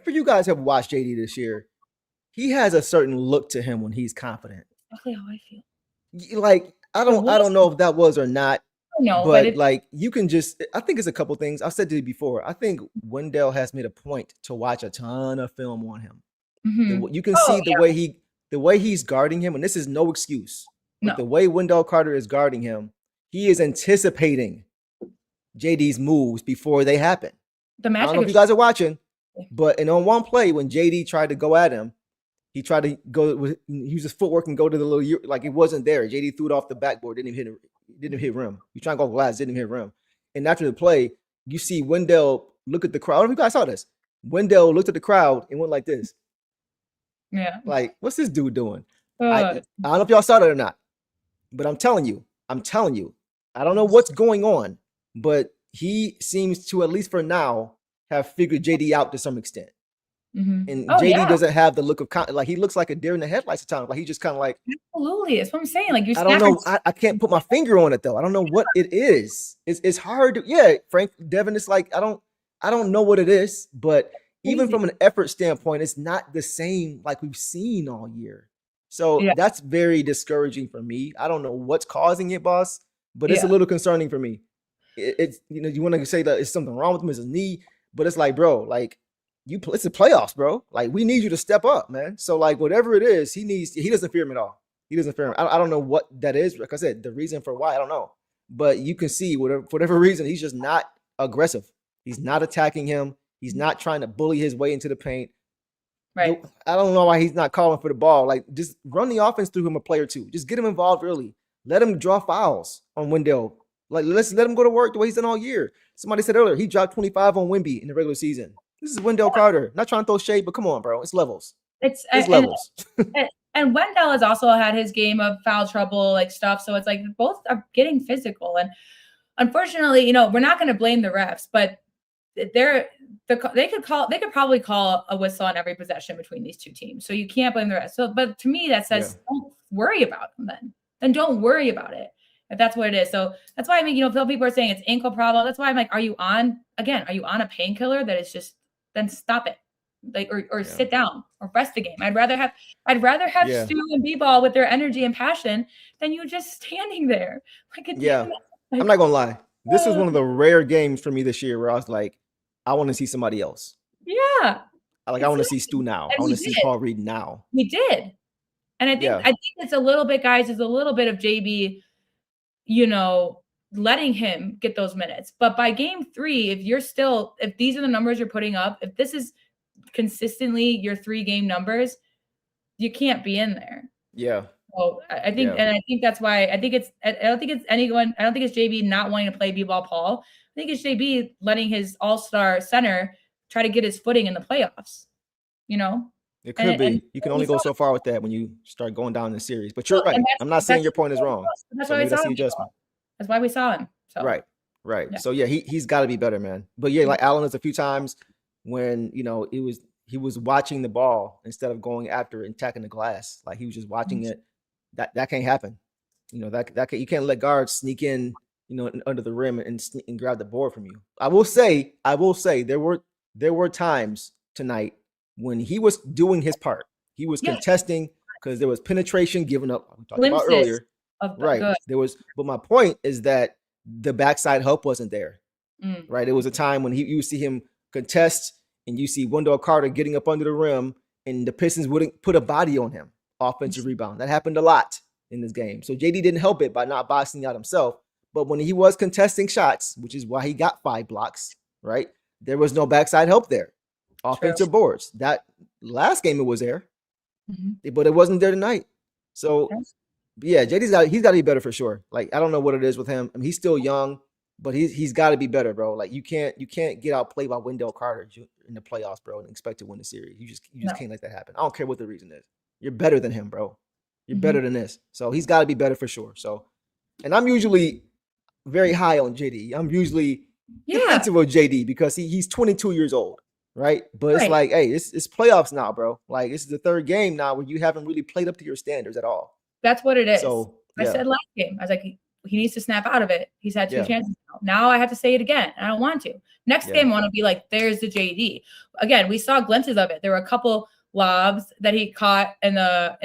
For you guys who have watched JD this year, he has a certain look to him when he's confident. Exactly how I feel. Like I don't know if that was or not. No, but like you can just. I think it's a couple things. I've said to you before. I think Wendell has made a point to watch a ton of film on him. Mm-hmm. You can see the way he's guarding him, and this is no excuse. But the way Wendell Carter is guarding him, he is anticipating JD's moves before they happen. I don't know if you guys are watching, but on one play when JD tried to go at him, he tried to use his footwork and go to the little, like it wasn't there. JD threw it off the backboard, didn't hit rim. He tried to go glass, didn't hit rim. And after the play, you see Wendell look at the crowd. I don't know if you guys saw this. Wendell looked at the crowd and went like this. Yeah. Like, what's this dude doing? I don't know if y'all saw that or not. But I'm telling you, I don't know what's going on, but he seems to, at least for now, have figured JD out to some extent. Mm-hmm. And JD doesn't have the look of, like, he looks like a deer in the headlights at times. Like, he just kind of like. Absolutely. That's what I'm saying. Like, I don't know. I can't put my finger on it, though. I don't know what it is. It's hard to, Frank Devin, it's like, I don't know what it is, but even from an effort standpoint, it's not the same like we've seen all year. So that's very discouraging for me. I don't know what's causing it, boss, but it's a little concerning for me. It's you want to say that it's something wrong with him, his knee, but it's like, bro, like it's the playoffs, bro. Like we need you to step up, man. So like whatever it is, he doesn't fear him at all. He doesn't fear him. I don't know what that is. Like I said, the reason for why, I don't know. But you can see for whatever reason, he's just not aggressive. He's not attacking him. He's not trying to bully his way into the paint. Right. I don't know why he's not calling for the ball. Like, just run the offense through him a play or two. Just get him involved early. Let him draw fouls on Wendell. Like, let's let him go to work the way he's done all year. Somebody said earlier, he dropped 25 on Wemby in the regular season. This is Wendell Carter. Not trying to throw shade, but come on, bro. It's levels. It's levels. And Wendell has also had his game of foul trouble, like stuff. So it's like both are getting physical. And unfortunately, we're not going to blame the refs, but they could probably call a whistle on every possession between these two teams. So you can't blame the rest. So, but to me, that says don't worry about them then don't worry about it if that's what it is. So that's why I mean, some people are saying it's ankle problem. That's why I'm like, are you on a painkiller that is just, then stop it. Like, or sit down or rest the game. I'd rather have Stu and B-ball with their energy and passion than you just standing there. Like, I'm not going to lie. This is one of the rare games for me this year where I was like, I want to see somebody else. Yeah. I want to see Stu now. I want to see Paul Reed now. He did. And I think it's a little bit, guys, it's a little bit of JB, letting him get those minutes. But by game 3, if these are the numbers you're putting up, if this is consistently your 3-game numbers, you can't be in there. Yeah. So I think, and I think that's why I don't think it's JB not wanting to play B-ball Paul. I think it's JB letting his all-star center try to get his footing in the playoffs, It could be. You can only go so far with that when you start going down in the series. But you're right. I'm not saying your point is wrong. That's So why maybe we saw that's the him. adjustment. That's why we saw him. So Right. Yeah. So yeah, he's got to be better, man. But yeah, like Allen, there's a few times when he was watching the ball instead of going after it and attacking the glass. Like he was just watching it. That can't happen. That you can't let guards sneak in, under the rim and grab the board from you. I will say there were times tonight when he was doing his part. He was contesting because there was penetration given up. We talked about earlier. Right. There was, but my point is that the backside help wasn't there. Right. It was a time when you see him contest and you see Wendell Carter getting up under the rim and the Pistons wouldn't put a body on him. Offensive rebound. That happened a lot in this game. So JD didn't help it by not boxing out himself. But when he was contesting shots, which is why he got 5 blocks, right? There was no backside help there. Offensive boards. That last game it was there, but it wasn't there tonight. So yeah, JD's he's got to be better for sure. Like I don't know what it is with him. I mean, he's still young, but he's got to be better, bro. Like you can't get outplayed by Wendell Carter in the playoffs, bro, and expect to win the series. You just can't let that happen. I don't care what the reason is. You're better than him, bro. You're better than this. So he's got to be better for sure. So, and I'm usually very high on JD. I'm usually defensive of JD because he's 22 years old, right? But it's like, hey, it's playoffs now, bro. Like this is the 3rd game now where you haven't really played up to your standards at all. That's what it is. So I said last game, I was like, he needs to snap out of it. He's had 2 chances now. Now I have to say it again. I don't want to. Next game, I want to be like, there's the JD. Again, we saw glimpses of it. There were a couple lobs that he caught in the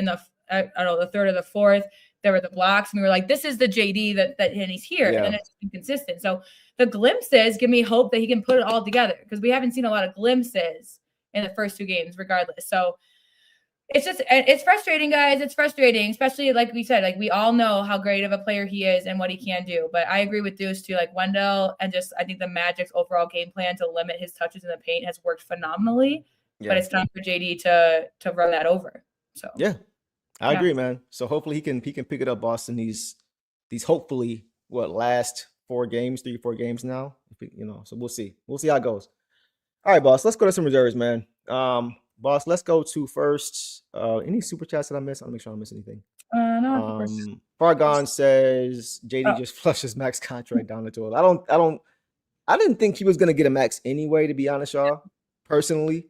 I don't know, the 3rd or the 4th. There were the blocks, and we were like, this is the JD that and he's here. And then it's inconsistent. So the glimpses give me hope that he can put it all together because we haven't seen a lot of glimpses in the first 2 games, regardless. So it's frustrating, guys. It's frustrating, especially like we said, like we all know how great of a player he is and what he can do. But I agree with Deuce too, like Wendell, and just I think the Magic's overall game plan to limit his touches in the paint has worked phenomenally. But it's time for JD to run that over. So I agree, man. So hopefully he can pick it up, Boston. These hopefully last 3 or 4 games now. So we'll see. We'll see how it goes. All right, boss. Let's go to some reserves, man. Boss, let's go to first. Any super chats that I missed? I want to make sure I don't miss anything. No. Fargon says JD just flushes max contract down the toilet. I didn't think he was gonna get a max anyway, to be honest, y'all. Personally.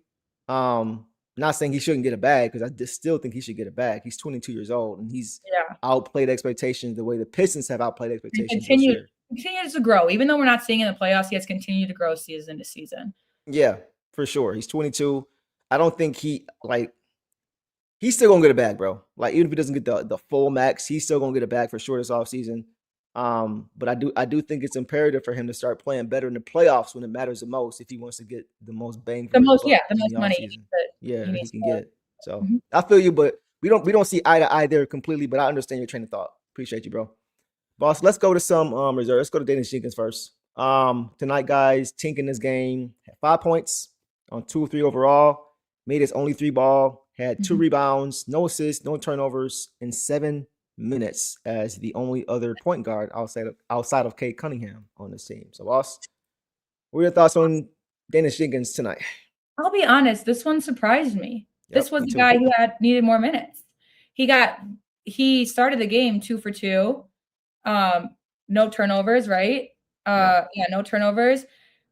Not saying he shouldn't get a bag because I just still think he should get a bag. He's 22 years old and he's outplayed expectations the way the Pistons have outplayed expectations. Continues to grow. Even though we're not seeing in the playoffs, he has continued to grow season to season. Yeah, for sure. He's 22. I don't think he's still gonna get a bag, bro. Like even if he doesn't get the full max, he's still gonna get a bag for sure this offseason. But I do think it's imperative for him to start playing better in the playoffs when it matters the most if he wants to get the most bang for the most money he can get. So I feel you, but we don't see eye to eye there completely, but I understand your train of thought. Appreciate you, bro. Boss, let's go to some reserve. Let's go to Daniss Jenkins first. Tonight, guys, Tink in this game had 5 points on 2 of 3 overall, made his only 3 ball, had 2 rebounds, no assists, no turnovers in 7 minutes as the only other point guard outside of Cade Cunningham on this team. So, boss, what are your thoughts on Daniss Jenkins tonight? I'll be honest, this one surprised me. This was the guy who needed more minutes. He started the game 2 for 2. No turnovers, right? No turnovers.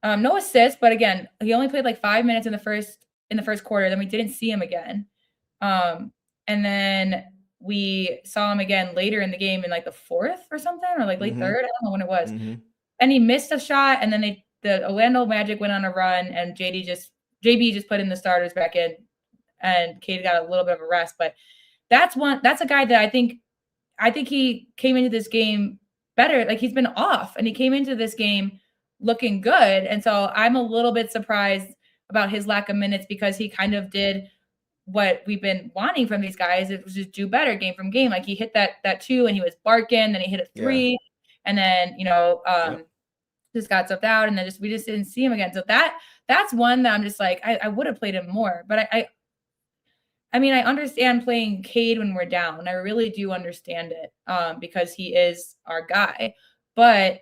No assists, but again, he only played like 5 minutes in the first quarter. Then we didn't see him again. And then we saw him again later in the game in like the 4th or something, or like late 3rd. I don't know when it was. And he missed a shot, and then the Orlando Magic went on a run, and JB just put in the starters back in, and Cade got a little bit of a rest. But that's a guy that I think he came into this game better. Like he's been off, and he came into this game looking good. And so I'm a little bit surprised about his lack of minutes because he kind of did what we've been wanting from these guys. It was just do better game from game. Like he hit that 2 and he was barking, then he hit a 3 and then, just got stuffed out. And then we just didn't see him again. So that's one that I'm just like, I would have played him more, but I mean, I understand playing Cade when we're down. I really do understand it because he is our guy, but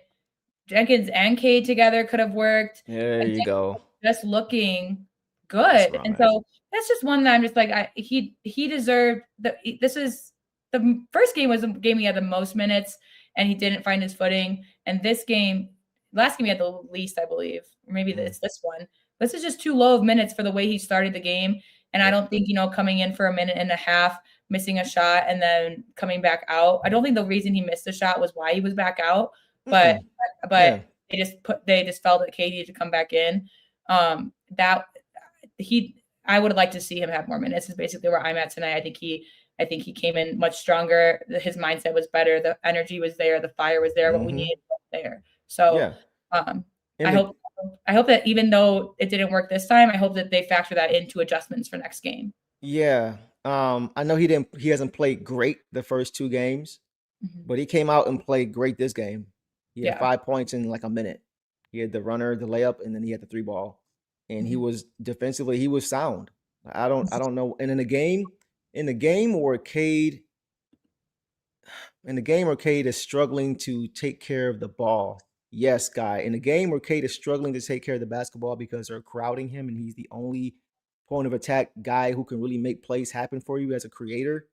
Jenkins and Cade together could have worked. There you go. Just looking good. And so that's just one that I'm just like, he deserved this is the first game was the game he had the most minutes and he didn't find his footing. And last game he had the least, I believe, or maybe it's this one. This is just too low of minutes for the way he started the game. And I don't think, coming in for a minute and a half, missing a shot and then coming back out. I don't think the reason he missed the shot was why he was back out, but they just felt that Cade needed to come back in. I would like to see him have more minutes is basically where I'm at tonight. I think he came in much stronger. His mindset was better. The energy was there. The fire was there. What we needed was there. So I hope that even though it didn't work this time, I hope that they factor that into adjustments for next game. Yeah. I know he hasn't played great the first 2 games, but he came out and played great this game. He had 5 points in like a minute. He had the runner, the layup, and then he had the 3-ball. And he was defensively, he was sound. I don't know. And in the game where Cade is struggling to take care of the ball. Yes, Guy. In the game where Cade is struggling to take care of the basketball because they're crowding him and he's the only point of attack guy who can really make plays happen for you as a creator.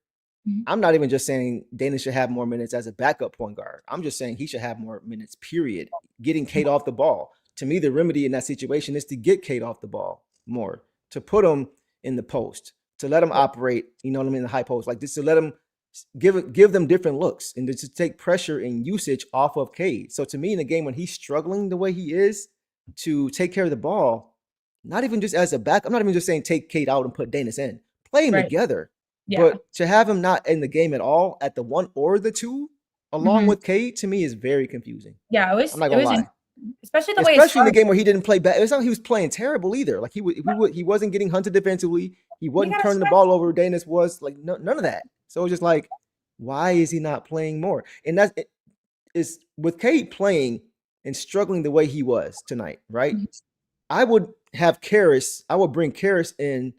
I'm not even just saying Daniss should have more minutes as a backup point guard. I'm just saying he should have more minutes, period. Getting Cade off the ball. To me, the remedy in that situation is to get Cade off the ball more, to put him in the post, to let him operate, in the high post, like this, to let him give them different looks and to take pressure and usage off of Cade. So to me, in a game when he's struggling the way he is to take care of the ball, not even just as a back, I'm not even just saying take Cade out and put Daniss in, play them together. Yeah. But to have him not in the game at all at the 1 or the 2, along with Cade, to me is very confusing. Yeah, I'm not gonna lie. Especially in the game where he didn't play bad. It's not like he was playing terrible either. Like he wasn't getting hunted defensively. He wasn't turning the ball over. Daniss was like none of that. So it's just like, why is he not playing more? And that is with Cade playing and struggling the way he was tonight, right? I would bring Caris in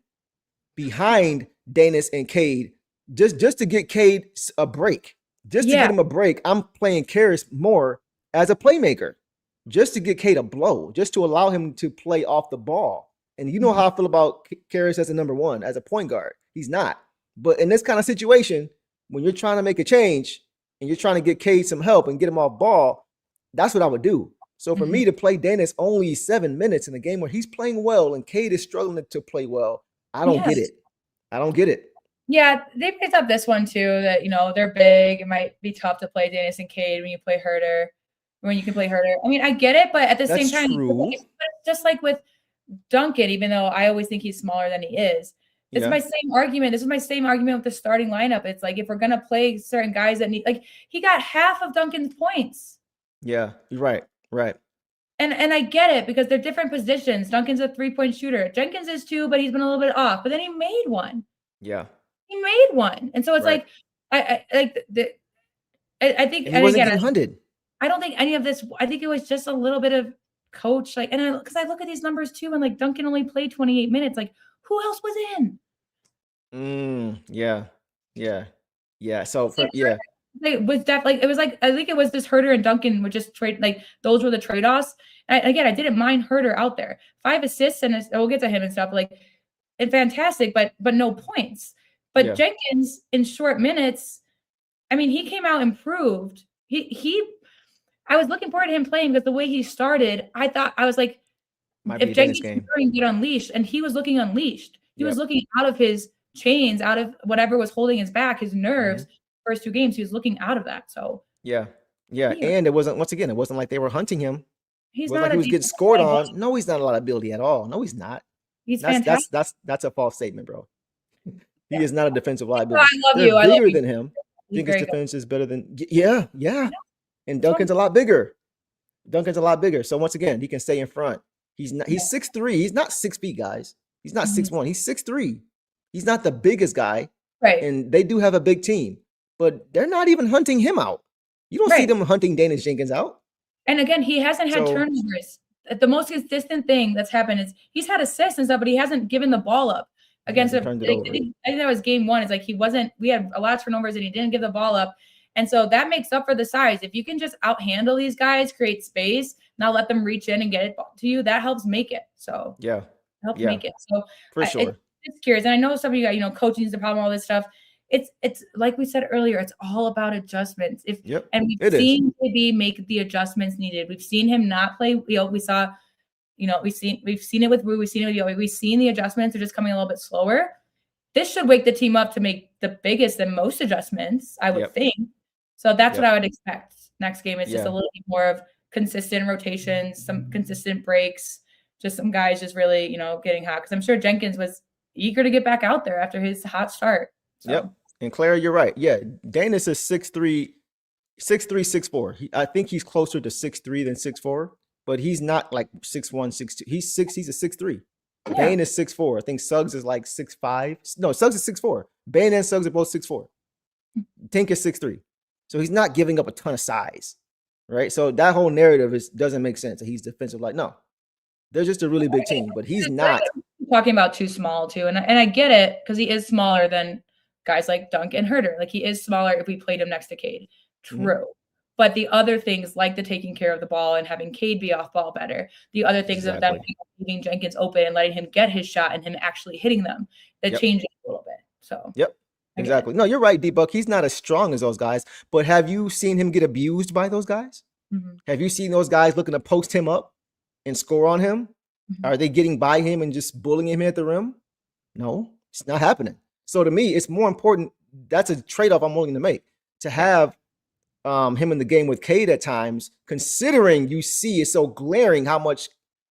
behind Daniss and Cade just to get Cade a break. Just to get him a break, I'm playing Caris more as a playmaker. Just to get Cade a blow, just to allow him to play off the ball. And you know how I feel about Caris as a number 1, as a point guard. He's not. But in this kind of situation, when you're trying to make a change and you're trying to get Cade some help and get him off ball, that's what I would do. So for me to play Daniss only 7 minutes in a game where he's playing well and Cade is struggling to play well, I don't get it. I don't get it. Yeah, they picked up this one too, that, they're big. It might be tough to play Daniss and Cade when you play Huerter. When you can play Huerter. I mean, I get it, but at the same time, just like with Duncan, even though I always think he's smaller than he is, this is my same argument. This is my same argument with the starting lineup. It's like, if we're going to play certain guys that need, like, he got half of Duncan's points. Yeah, you're right. Right. And I get it because they're different positions. Duncan's a 3-point shooter. Jenkins is too, but he's been a little bit off, but then he made one. Yeah. He made one. And so it's like, I think, and he wasn't getting hunted. I don't think any of this, I think it was just a little bit of coach, because I look at these numbers too, and like Duncan only played 28 minutes. Like, who else was in? Yeah. So, it was definitely, it was like, I think it was this Huerter and Duncan would just trade, like, those were the trade-offs. Again, I didn't mind Huerter out there. 5 assists, and we'll get to him and stuff, and fantastic, but no points. But Jenkins, in short minutes, I mean, he came out improved. I was looking forward to him playing because the way he started, I was like, if Jenkins can get unleashed, and he was looking unleashed. He was looking out of his chains, out of whatever was holding his back, his nerves. First 2 games, he was looking out of that. So and it wasn't like they were hunting him. He's not like he was getting scored on. No, he's not a lot of ability at all. No, he's not. That's a false statement, bro. He is not a defensive liability. I love you. I love you. Than him. I think his defense is better than And Duncan's a lot bigger. So once again, he can stay in front. He's 6'3". He's not 6 feet, guys. He's not 6'1". He's 6'3". He's not the biggest guy. Right. And they do have a big team, but they're not even hunting him out. You don't see them hunting Daniss Jenkins out. And again, he hasn't had turnovers. The most consistent thing that's happened is he's had assists and stuff, but he hasn't given the ball up against I think that was game 1. It's like we had a lot of turnovers and he didn't give the ball up. And so that makes up for the size. If you can just outhandle these guys, create space, not let them reach in and get it to you, that helps make it. So helps make it. So for sure. just curious. And I know some of you got, coaching is the problem, all this stuff. It's like we said earlier, it's all about adjustments. And we've seen KB make the adjustments needed. We've seen him not play. We saw, we've seen it with Rue, we've seen it with Yogi. We've seen the adjustments are just coming a little bit slower. This should wake the team up to make the biggest and most adjustments, I would think. So that's what I would expect. Next game is just a little bit more of consistent rotations, some consistent breaks, just some guys just really, getting hot. Because I'm sure Jenkins was eager to get back out there after his hot start. So. And Clara, you're right. Yeah, Daniss is 6'3", 6'4". I think he's closer to 6'3" than 6'4", but he's not like 6'1", 6'2". He's a 6'3". Yeah. Bane is 6'4". I think Suggs is like 6'5". No, Suggs is 6'4". Bane and Suggs are both 6'4". Tink is 6'3". So he's not giving up a ton of size, right? So that whole narrative doesn't make sense. He's defensive. Like, no, they're just a really big team, but he's not. Talking about too small too, and I get it because he is smaller than guys like Duncan and Huerter. Like he is smaller if we played him next to Cade. True. Mm-hmm. But the other things like the taking care of the ball and having Cade be off ball better, the other things of them leaving Jenkins open and letting him get his shot and him actually hitting them, that changes a little bit. So exactly. No, you're right, D-Buck. He's not as strong as those guys, but have you seen him get abused by those guys? Mm-hmm. Have you seen those guys looking to post him up and score on him? Mm-hmm. Are they getting by him and just bullying him at the rim? No, it's not happening. So to me, it's more important. That's a trade-off I'm willing to make, to have him in the game with Cade at times, considering you see it's so glaring how much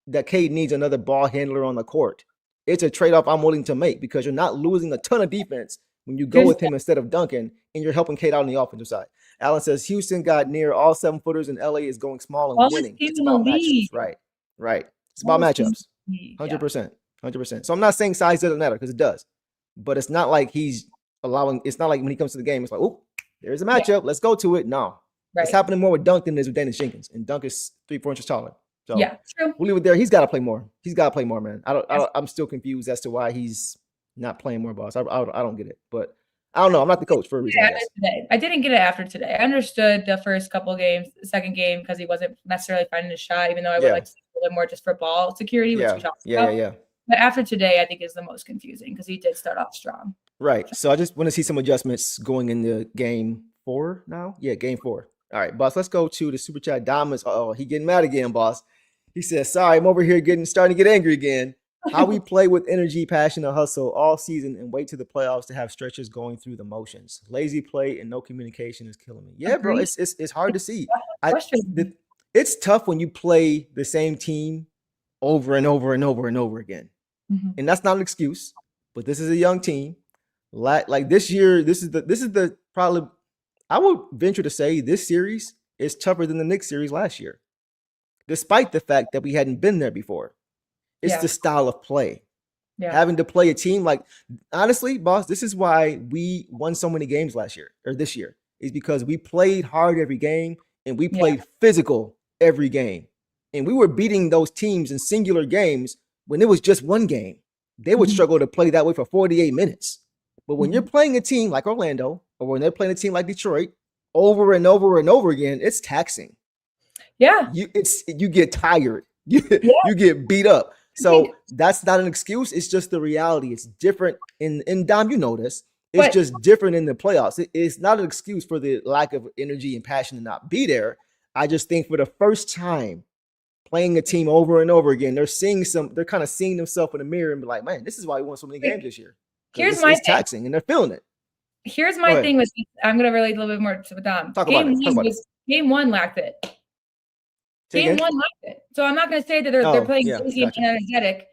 that Cade needs another ball handler on the court. It's a trade-off I'm willing to make because you're not losing a ton of defense when you go with him instead of Duncan, and you're helping Cade out on the offensive side. Alan says Houston got near all 7-footers and LA is going small and winning. It's about matchups. Right. It's about matchups. 100%. So I'm not saying size doesn't matter because it does. But it's not like it's not like when he comes to the game, it's like, oh, there's a matchup. Let's go to it. No. It's happening more with Dunk than it is with Daniss Jenkins. And Dunk is 3-4 inches taller. So true. We'll leave it there. He's got to play more. Man. I'm still confused as to why he's not playing more, boss. I don't get it. But I don't know. I'm not the coach for a reason. I didn't get it after today. I understood the first couple of games, the second game, because he wasn't necessarily finding his shot, even though I would like to see a little bit more just for ball security, which we talked about. But after today, I think is the most confusing because he did start off strong. Right. So I just want to see some adjustments going into game 4 now. Yeah, game 4. All right, boss. Let's go to the super chat. Diamonds. Oh, he getting mad again, boss. He says, "Sorry, I'm over here starting to get angry again. How we play with energy, passion, and hustle all season and wait to the playoffs to have stretchers going through the motions. Lazy play and no communication is killing me." Yeah, bro. It's hard to see. It's tough when you play the same team over and over and over and over again. Mm-hmm. And that's not an excuse, but this is a young team. Like this year, this is the probably, I would venture to say this series is tougher than the Knicks series last year, despite the fact that we hadn't been there before. It's the style of play. Yeah. Having to play a team honestly, boss, this is why we won so many games this year, is because we played hard every game and we played physical every game. And we were beating those teams in singular games when it was just one game. They would struggle to play that way for 48 minutes. But when you're playing a team like Orlando, or when they're playing a team like Detroit over and over and over again, it's taxing. Yeah. You get tired. You get beat up. So that's not an excuse. It's just the reality. It's different in Dom, you know this. It's just different in the playoffs. It's not an excuse for the lack of energy and passion to not be there. I just think for the first time playing a team over and over again, they're kind of seeing themselves in the mirror and be like, man, this is why we won so many games this year. It's taxing and they're feeling it. Here's my thing with I'm going to relate a little bit more to Dom. Game one lacked it. Game one lacked it. So I'm not going to say that they're playing crazy and energetic.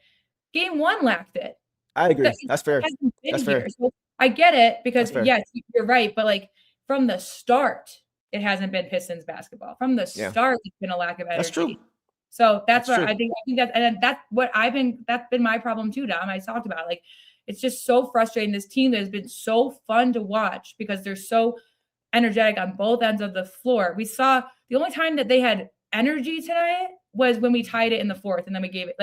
Game one lacked it. I agree. That's fair. That's fair. So I get it because yes, you're right. But from the start, it hasn't been Pistons basketball. From the start, it's been a lack of energy. That's true. So that's what I think that's what that's been my problem too, Dom. I talked about it's just so frustrating. This team that has been so fun to watch because they're so energetic on both ends of the floor. We saw the only time that they had energy tonight was when we tied it in the fourth, and then we gave it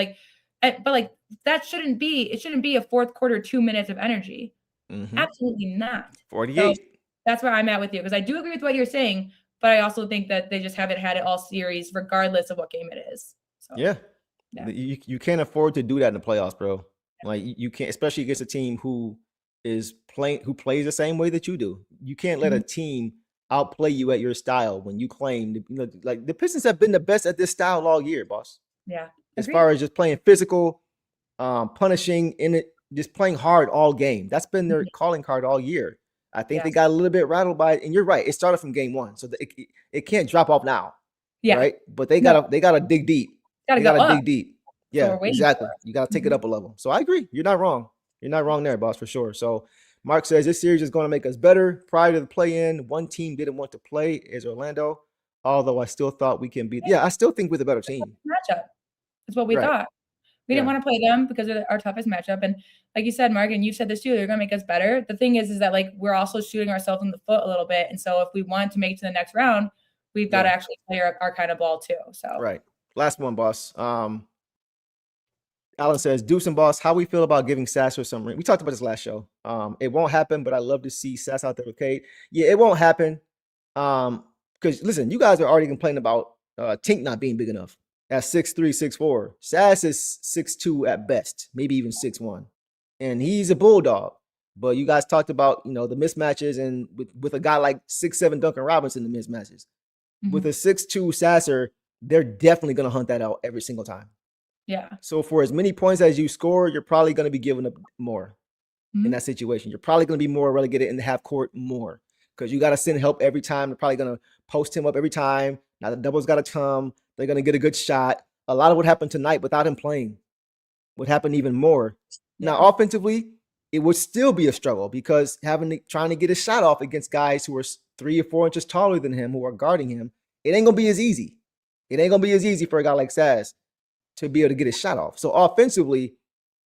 but that shouldn't be. It shouldn't be a fourth quarter 2 minutes of energy. Mm-hmm. Absolutely not. 48. So that's where I'm at with you because I do agree with what you're saying, but I also think that they just haven't had it all series, regardless of what game it is. So, you can't afford to do that in the playoffs, bro. Like you can't, especially against a team who plays the same way that you do. You can't let a team outplay you at your style when you claim, like the Pistons have been the best at this style all year, boss. Yeah. As far as just playing physical, punishing in it, just playing hard all game. That's been their calling card all year. I think they got a little bit rattled by it, and you're right. It started from game one, so it can't drop off now. Yeah. Right. But they gotta dig deep. They gotta dig deep. Yeah, exactly. You gotta take it up a level. So I agree. You're not wrong. You're not wrong there, boss, for sure. So Mark says this series is going to make us better. Prior to the play-in, one team didn't want to play is Orlando, although I still thought we can beat. Yeah, I still think we're the better team. Matchup. That's what we thought. We didn't want to play them because of our toughest matchup. And like you said, Mark, and you've said this too, they're going to make us better. The thing is that like we're also shooting ourselves in the foot a little bit. And so if we want to make it to the next round, we've got to actually play our kind of ball too. So last one, boss. Alan says, Deuce and boss, how we feel about giving Sasser some ring? We talked about this last show. It won't happen, but I love to see Sass out there with Cade. Yeah, it won't happen. Because listen, you guys are already complaining about Tink not being big enough at 6'3", 6'4". Sass is 6'2" at best, maybe even 6'1". And he's a bulldog. But you guys talked about, the mismatches and with a guy like 6'7" Duncan Robinson, the mismatches. With a 6'2" Sasser, they're definitely going to hunt that out every single time. Yeah. So for as many points as you score, you're probably going to be giving up more in that situation. You're probably going to be more relegated in the half court more because you got to send help every time. They're probably going to post him up every time. Now the doubles got to come. They're going to get a good shot. A lot of what happened tonight without him playing would happen even more. Yeah. Now offensively, it would still be a struggle because trying to get a shot off against guys who are 3 or 4 inches taller than him, who are guarding him, it ain't going to be as easy. It ain't going to be as easy for a guy like Sass to be able to get his shot off. So offensively,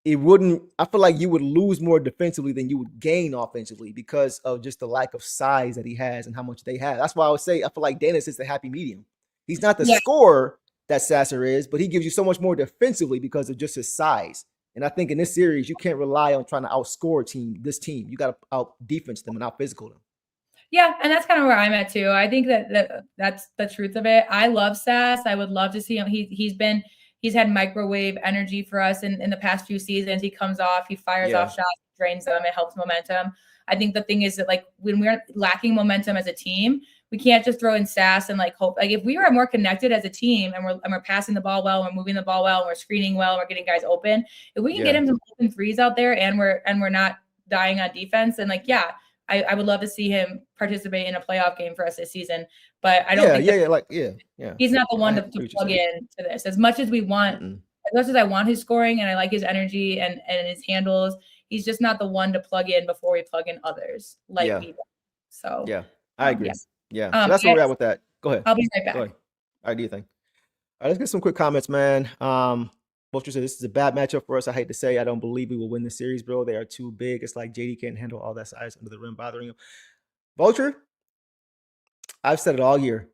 I feel like you would lose more defensively than you would gain offensively because of just the lack of size that he has and how much they have. That's why I would say I feel like Daniss is the happy medium. He's not the scorer that Sasser is, but he gives you so much more defensively because of just his size. And I think in this series, you can't rely on trying to outscore this team. You got to out defense them and out physical them. Yeah, and that's kind of where I'm at too. I think that's the truth of it. I love Sass. I would love to see him. He's had microwave energy for us in the past few seasons. He comes off, he fires off shots, drains them, it helps momentum. I think the thing is that like when we're lacking momentum as a team, we can't just throw in Sass and like hope. Like if we were more connected as a team and we're passing the ball well, we're moving the ball well, and we're screening well, and we're getting guys open. If we can get him some open threes out there and we're not dying on defense, and like I would love to see him participate in a playoff game for us this season, but I don't think he's not the one to plug in to this. As much as we want, as much as I want his scoring and I like his energy and his handles, he's just not the one to plug in before we plug in others we do. So I agree. So that's where we're at with that. Go ahead. I'll be right back. All right, do you think? All right, let's get some quick comments, man. Vulture said, this is a bad matchup for us. I hate to say, I don't believe we will win the series, bro. They are too big. It's like JD can't handle all that size under the rim bothering him. Vulture, I've said it all year.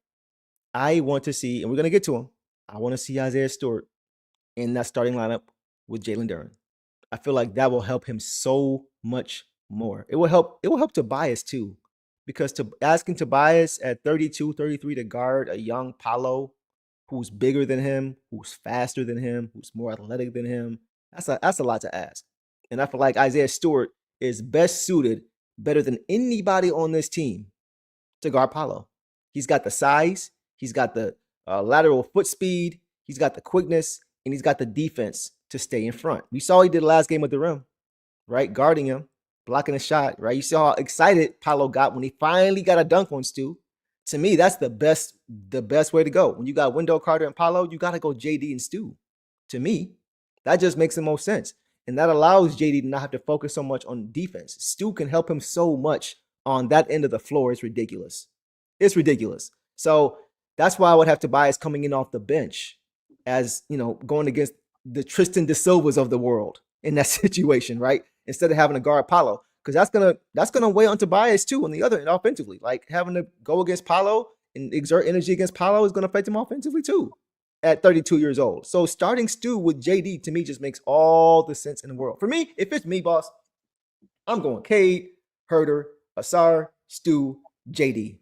I want to see, and we're going to get to him, I want to see Isaiah Stewart in that starting lineup with Jalen Duren. I feel like that will help him so much more. It will help Tobias too, because asking Tobias at 32, 33 to guard a young Paolo who's bigger than him, who's faster than him, who's more athletic than him, that's a lot to ask. And I feel like Isaiah Stewart is best suited, better than anybody on this team, to guard Paolo. He's got the size, he's got the lateral foot speed, he's got the quickness, and he's got the defense to stay in front. We saw he did last game at the rim, right? Guarding him, blocking a shot, right? You saw how excited Paolo got when he finally got a dunk on Stu. To me, that's the best way to go. When you got Wendell Carter and Paolo, you got to go JD and Stu. To me, that just makes the most sense. And that allows JD to not have to focus so much on defense. Stu can help him so much on that end of the floor. It's ridiculous. It's ridiculous. So that's why I would have Tobias coming in off the bench as, going against the Tristan De Silvas of the world in that situation, right? Instead of having to guard Paolo. Because that's gonna weigh on Tobias too on the other end offensively. Like having to go against Paolo and exert energy against Paolo is gonna affect him offensively too at 32 years old. So starting Stu with JD to me just makes all the sense in the world. For me, if it's me, boss, I'm going Cade, Huerter, Ausar, Stu, JD.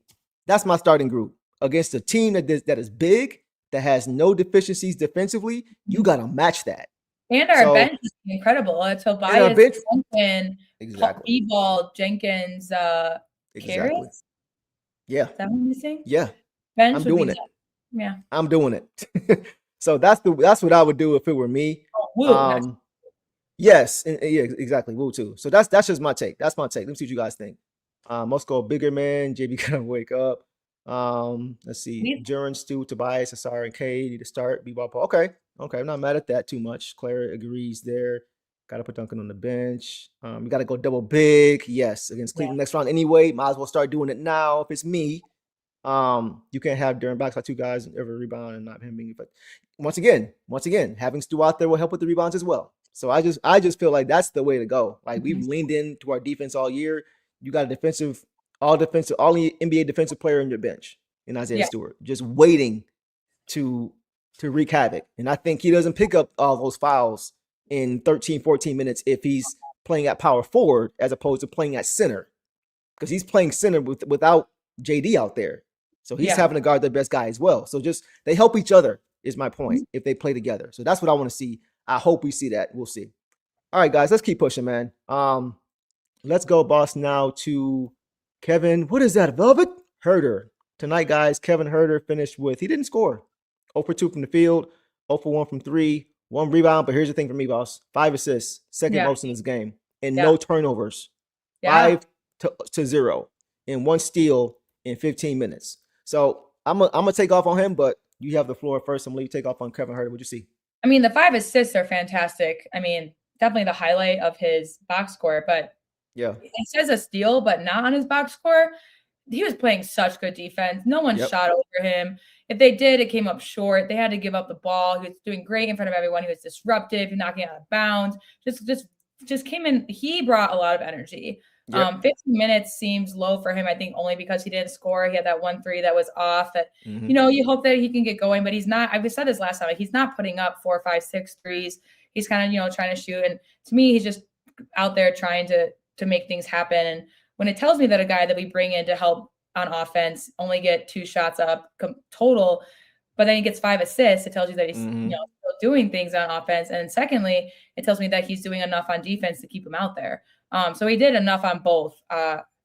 That's my starting group against a team that is big, that has no deficiencies defensively. You gotta match that. And our So bench is incredible. Tobias, bench, Duncan, exactly, B-Ball, Jenkins, exactly. Caris. Yeah, Is that what I'm missing? yeah. Bench I'm would be doing it. nuts. Yeah. I'm doing it. So that's what I would do if it were me. Oh, woo. Yes, and yeah, exactly. Woo too. So that's just my take. That's my take. Let me see what you guys think. Let's go bigger man. JB gotta wake up. Let's see. Duren, Stewart, Tobias, Ausar, and Cade need to start. B-Ball, Paul. Okay. I'm not mad at that too much. Claire agrees there. Got to put Duncan on the bench. You got to go double big. Yes, against Cleveland next round anyway. Might as well start doing it now if it's me. You can't have Duren backs by two guys and every rebound and not him being. But once again, having Stu out there will help with the rebounds as well. So I just feel like that's the way to go. Like we've leaned into our defense all year. You got a all NBA defensive player on your bench in Isaiah Stewart, just waiting to wreak havoc. And I think he doesn't pick up all those fouls in 13, 14 minutes if he's playing at power forward as opposed to playing at center, because he's playing center without JD out there. So he's having to guard their best guy as well. So just they help each other is my point if they play together. So that's what I want to see. I hope we see that. We'll see. All right, guys, let's keep pushing, man. Let's go, boss, now to Kevin. What is that, Velvet? Huerter. Tonight, guys, Kevin Huerter finished with, he didn't score. 0 for 2 from the field, 0 for 1 from 3, 1 rebound. But here's the thing for me, boss. 5 assists, second most in this game, and no turnovers. 5 to 0, and 1 steal in 15 minutes. So I'm gonna take off on him, but you have the floor first. I'm gonna let you take off on Kevin Huerter. What'd you see? I mean, the 5 assists are fantastic. I mean, definitely the highlight of his box score, but it says a steal, but not on his box score. He was playing such good defense. No one shot over him. If they did, it came up short. They had to give up the ball. He was doing great in front of everyone. He was disruptive, knocking out of bounds. Just came in. He brought a lot of energy. 15 minutes seems low for him, I think, only because he didn't score. He had that 1-3 that was off. That you hope that he can get going, but he's not. I said this last time. He's not putting up 4, 5, 6 threes. He's kind of trying to shoot, and to me, he's just out there trying to make things happen. And when it tells me that a guy that we bring in to help on offense only get 2 shots up total, but then he gets 5 assists, it tells you that he's still doing things on offense. And secondly, it tells me that he's doing enough on defense to keep him out there. So he did enough on both.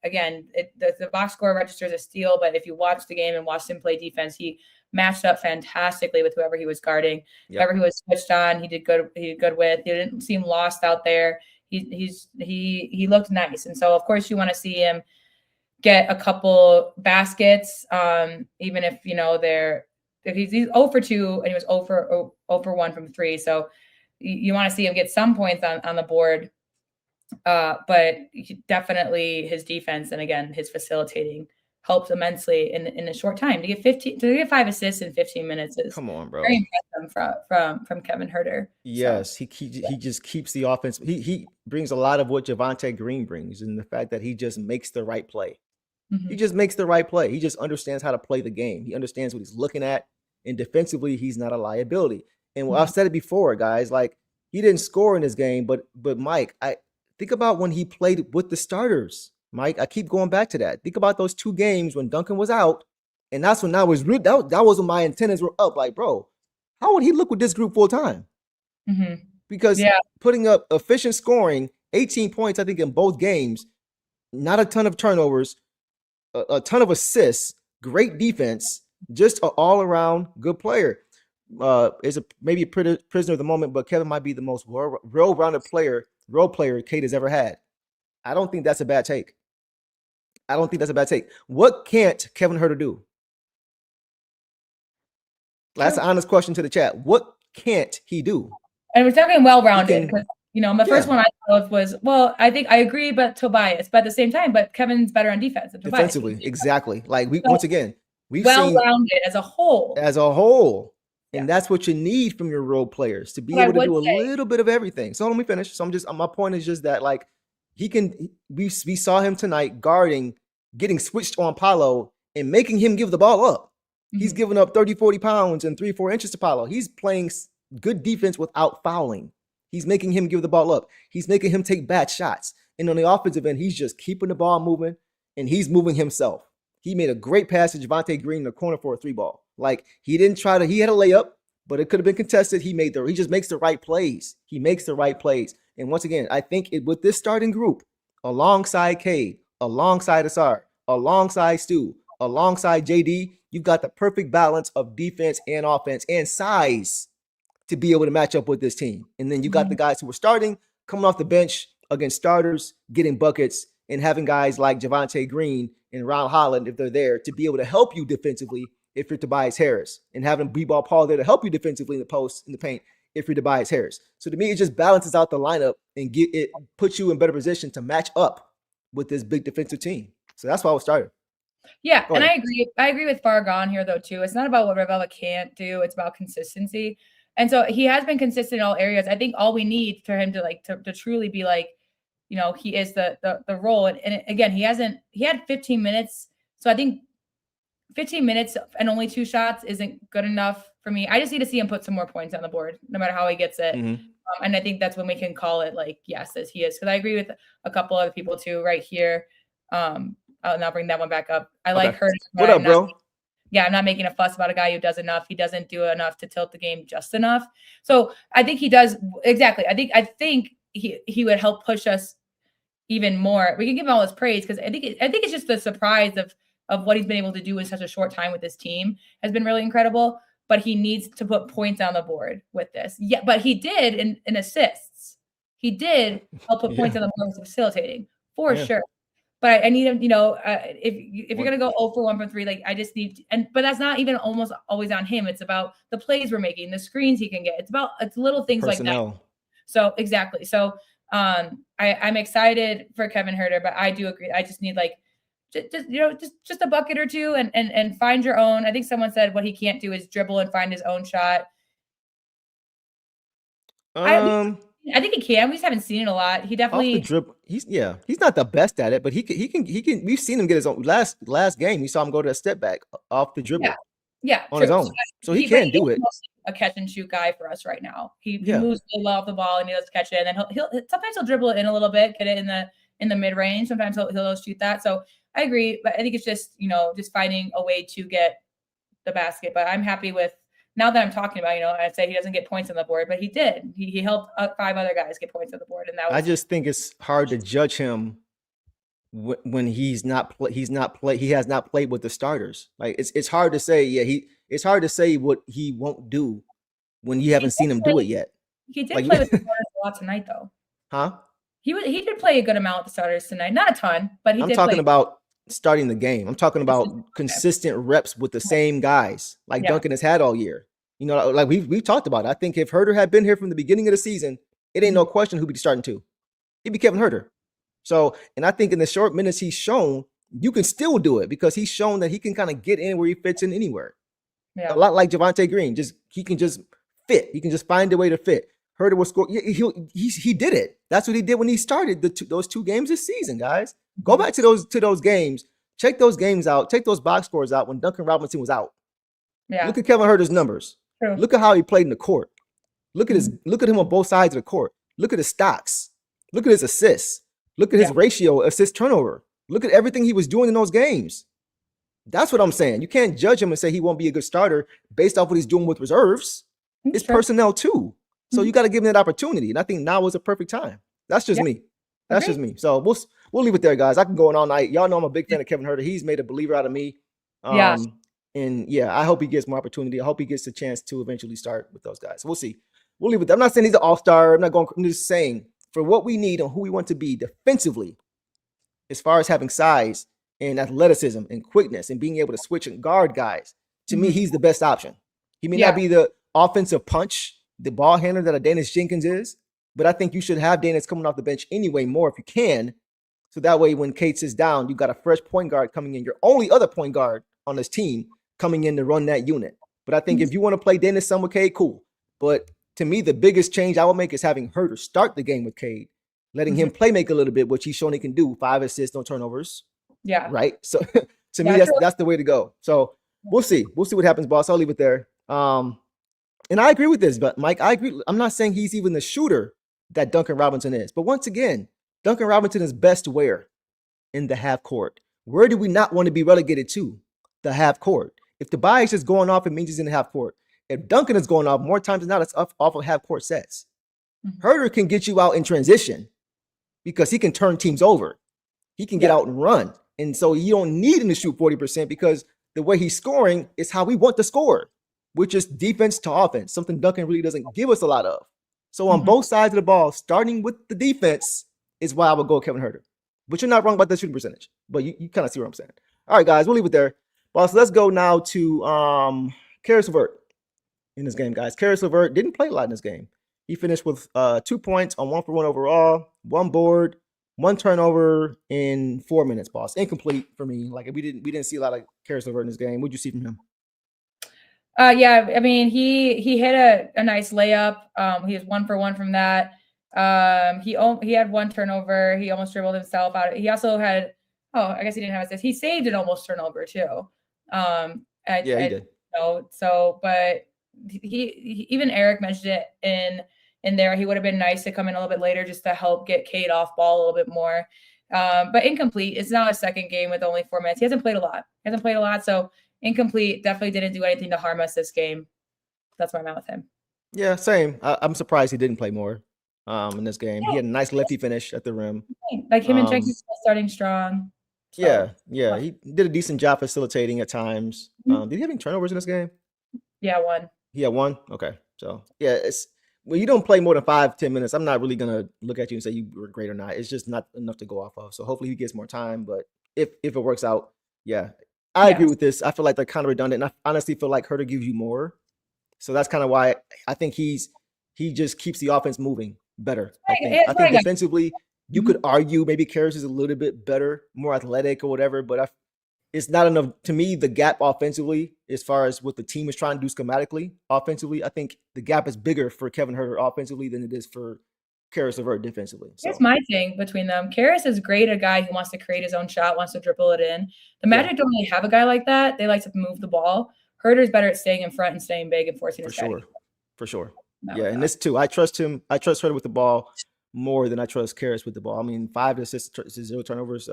Again, the box score registers a steal, but if you watch the game and watch him play defense, he matched up fantastically with whoever he was guarding. Whoever he was switched on, he did good with. He didn't seem lost out there. He looked nice. And so of course you want to see him get a couple baskets, even if if he's 0 for 2 and he was 0 for 1 from 3. So you want to see him get some points on the board. But definitely his defense and again his facilitating helps immensely in a short time. To get 5 assists in 15 minutes is come on, bro. Very impressive from Kevin Huerter. Yes, so. he just keeps the offense. He brings a lot of what Javonte Green brings, and the fact that he just makes the right play. He just makes the right play. He just understands how to play the game. He understands what he's looking at, and defensively, he's not a liability. And I've said it before, guys. Like he didn't score in this game, but Mike, I think about when he played with the starters. Mike, I keep going back to that. Think about those 2 games when Duncan was out, and that's when I was that was when my antennas were up. Like, bro, how would he look with this group full time? Because putting up efficient scoring, 18 points, I think, in both games, not a ton of turnovers, a ton of assists, great defense, just an all-around good player. Is maybe a prisoner of the moment, but Kevin might be the most well-rounded role player Cade has ever had. I don't think that's a bad take. What can't Kevin Huerter do? That's an honest question to the chat. What can't he do? And we're talking well-rounded because the first one I thought was, well, I think I agree, but Tobias, but at the same time, but Kevin's better on defense than Tobias. Defensively, exactly. Like once again, we've well-rounded as a whole. And that's what you need from your role players, to be able to do a little bit of everything. So let me finish. So my point is just that, like, we saw him tonight guarding, getting switched on Paolo and making him give the ball up. He's giving up 30, 40 pounds and 3, 4 inches to Paolo. He's playing good defense without fouling. He's making him give the ball up. He's making him take bad shots. And on the offensive end, he's just keeping the ball moving, and he's moving himself. He made a great pass to Javonte Green in the corner for a 3-ball. Like, he had a layup, but it could have been contested. He just makes the right plays. He makes the right plays. And once again, I think with this starting group, alongside Cade, alongside Ausar, alongside Stu, alongside JD, you've got the perfect balance of defense and offense and size to be able to match up with this team. And then you got the guys who were starting, coming off the bench against starters, getting buckets, and having guys like Javonte Green and Ron Holland, if they're there, to be able to help you defensively if you're Tobias Harris, and having B-ball Paul there to help you defensively in the post, in the paint, if you're Tobias Harris. So to me, it just balances out the lineup and puts you in better position to match up with this big defensive team. So that's why I was started. Yeah, and I agree. I agree with Fargan here, though, too. It's not about what Ravella can't do. It's about consistency. And so he has been consistent in all areas. I think all we need for him to truly be like, you know, he is the role. And again, he had 15 minutes. So I think 15 minutes and only 2 shots isn't good enough for me. I just need to see him put some more points on the board, no matter how he gets it. And I think that's when we can call it like, yes, as he is. Because I agree with a couple other people too, right here. I'll now bring that one back up. I like Huerter. What up, bro? I'm not making a fuss about a guy who does enough. He doesn't do enough to tilt the game just enough. So I think he does exactly. I think he would help push us even more. We can give him all his praise because I think it's just the surprise of what he's been able to do in such a short time with this team has been really incredible. But he needs to put points on the board with this. Yeah, but he did in assists. He did help put points on the board with facilitating for sure. But I need him, you know, if you're gonna go 0 for 1 from 3, like I just need, but that's not even almost always on him. It's about the plays we're making, the screens he can get. It's little things personnel. Like that. So exactly. So I'm excited for Kevin Huerter, but I do agree. I just need like just a bucket or two and find your own. I think someone said what he can't do is dribble and find his own shot. I think he can. We just haven't seen it a lot. He definitely dribble. He's not the best at it, but he can. We've seen him get his own last game. We saw him go to a step back off the dribble. Yeah, on his own. So he can do it. A catch and shoot guy for us right now. He moves really well off the ball and he does catch it. And then he'll sometimes he'll dribble it in a little bit, get it in the mid range. Sometimes he'll shoot that. So I agree, but I think it's just just finding a way to get the basket. But I'm happy with. Now that I'm talking about, I'd say he doesn't get points on the board, but he did. He helped 5 other guys get points on the board, and that was. I just think it's hard to judge him when he has not played with the starters. Like it's hard to say. It's hard to say what he won't do when you haven't seen him do it yet. He did play with the starters a lot tonight, though. Huh? He did play a good amount with the starters tonight. Not a ton, but I'm talking about starting the game. I'm talking about consistent reps with the same guys like Duncan has had all year. Like we've talked about it. I think if Huerter had been here from the beginning of the season, it ain't no question who'd be starting to. It'd be Kevin Huerter. So, and I think in the short minutes he's shown, you can still do it because he's shown that he can kind of get in where he fits in anywhere. Yeah. A lot like Javonte Green. He can just fit. He can just find a way to fit. Huerter will score. He did it. That's what he did when he started those 2 games this season, guys. Go back to those games. Check those games out. Take those box scores out when Duncan Robinson was out. Yeah. Look at Kevin Huerter's numbers. True. Look at how he played in the court. Look at him on both sides of the court. Look at his stocks. Look at his assists. Look at his ratio, assist turnover. Look at everything he was doing in those games. That's what I'm saying. You can't judge him and say he won't be a good starter based off what he's doing with reserves. It's personnel too. So you got to give him that opportunity. And I think now is a perfect time. That's just me. That's just me. So we'll leave it there, guys. I can go on all night. Y'all know I'm a big fan of Kevin Huerter. He's made a believer out of me. And I hope he gets more opportunity. I hope he gets a chance to eventually start with those guys. So we'll see. We'll leave it there. I'm not saying he's an all-star. I'm just saying for what we need and who we want to be defensively, as far as having size and athleticism and quickness and being able to switch and guard guys, to me, he's the best option. He may not be the offensive punch, the ball handler that a Daniss Jenkins is, but I think you should have Daniss coming off the bench anyway more if you can. So that way when Cade sits down, you got a fresh point guard coming in, your only other point guard on this team coming in to run that unit. But I think if you want to play Daniss some with Cade, cool. But to me, the biggest change I would make is having Huerter start the game with Cade, letting him play make a little bit, which he's shown he can do. 5 assists, no turnovers. Yeah. Right. So to me, that's the way to go. So we'll see. We'll see what happens, boss. I'll leave it there. And I agree with this, but Mike, I agree. I'm not saying he's even the shooter that Duncan Robinson is. But once again, Duncan Robinson is best where? In the half court. Where do we not want to be relegated to? The half court. If Tobias is going off, it means he's in the half court. If Duncan is going off more times than not, it's off of half-court sets. Mhm. Huerter can get you out in transition because he can turn teams over. He can get out and run. And so you don't need him to shoot 40% because the way he's scoring is how we want to score, which is defense to offense, something Duncan really doesn't give us a lot of. So on both sides of the ball, starting with the defense is why I would go Kevin Huerter. But you're not wrong about the shooting percentage. But you kind of see what I'm saying. All right, guys, we'll leave it there. Boss, let's go now to Caris LeVert in this game, guys. Caris LeVert didn't play a lot in this game. He finished with 2 points on 1-for-1 overall, 1 board, 1 turnover in 4 minutes, boss. Incomplete for me. Like we didn't see a lot of Caris LeVert in this game. What'd you see from him? Yeah, I mean, he hit a nice layup. He was 1-for-1 from that. He had 1 turnover. He almost dribbled himself out. He also had, I guess he didn't have assist. He saved an almost turnover too. He did. But he even Eric mentioned it in there. He would have been nice to come in a little bit later just to help get Cade off ball a little bit more. But incomplete. It's now his second game with only 4 minutes. He hasn't played a lot. So incomplete. Definitely didn't do anything to harm us this game. That's where I'm at with him. Yeah, same. I'm surprised he didn't play more in this game. He had a nice lefty finish at the rim. Like him and Jenkins starting strong. So, yeah. He did a decent job facilitating at times. Did he have any turnovers in this game? Yeah, 1. He had 1? Okay. So, yeah, it's when you don't play more than 5-10 minutes, I'm not really going to look at you and say you were great or not. It's just not enough to go off of. So, hopefully he gets more time. But if it works out, I agree with this. I feel like they're kind of redundant. And I honestly feel like Huerter gives you more. So, that's kind of why I think he just keeps the offense moving better. I think defensively, you could argue maybe Caris is a little bit better, more athletic or whatever, but it's not enough. To me, the gap offensively, as far as what the team is trying to do schematically, offensively, I think the gap is bigger for Kevin Huerter offensively than it is for Caris LeVert defensively. So. Here's my thing between them. Caris is great, a guy who wants to create his own shot, wants to dribble it in. The Magic don't really have a guy like that. They like to move the ball. Huerter's better at staying in front and staying big and forcing his guy. For sure. And this too. I trust him. I trust Huerter with the ball more than I trust Caris with the ball. I mean, 5 assists, 0 turnovers.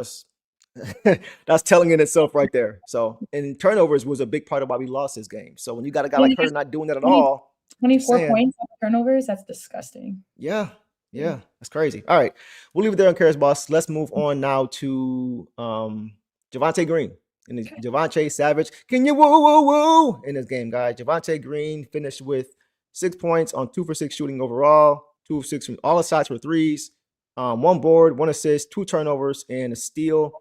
That's telling in itself right there. So, and turnovers was a big part of why we lost this game. So when you got a guy like Huerter not doing that at all, 24 points on turnovers, that's disgusting. Yeah, that's crazy. All right, we'll leave it there on Caris, boss. Let's move on now to Javonte Green and Javonte Savage. Can you woo in this game, guys? Javonte Green finished with 6 points on 2 for 6 shooting overall, 2 of 6 from all his shots were threes, 1 board, 1 assist, 2 turnovers, and a steal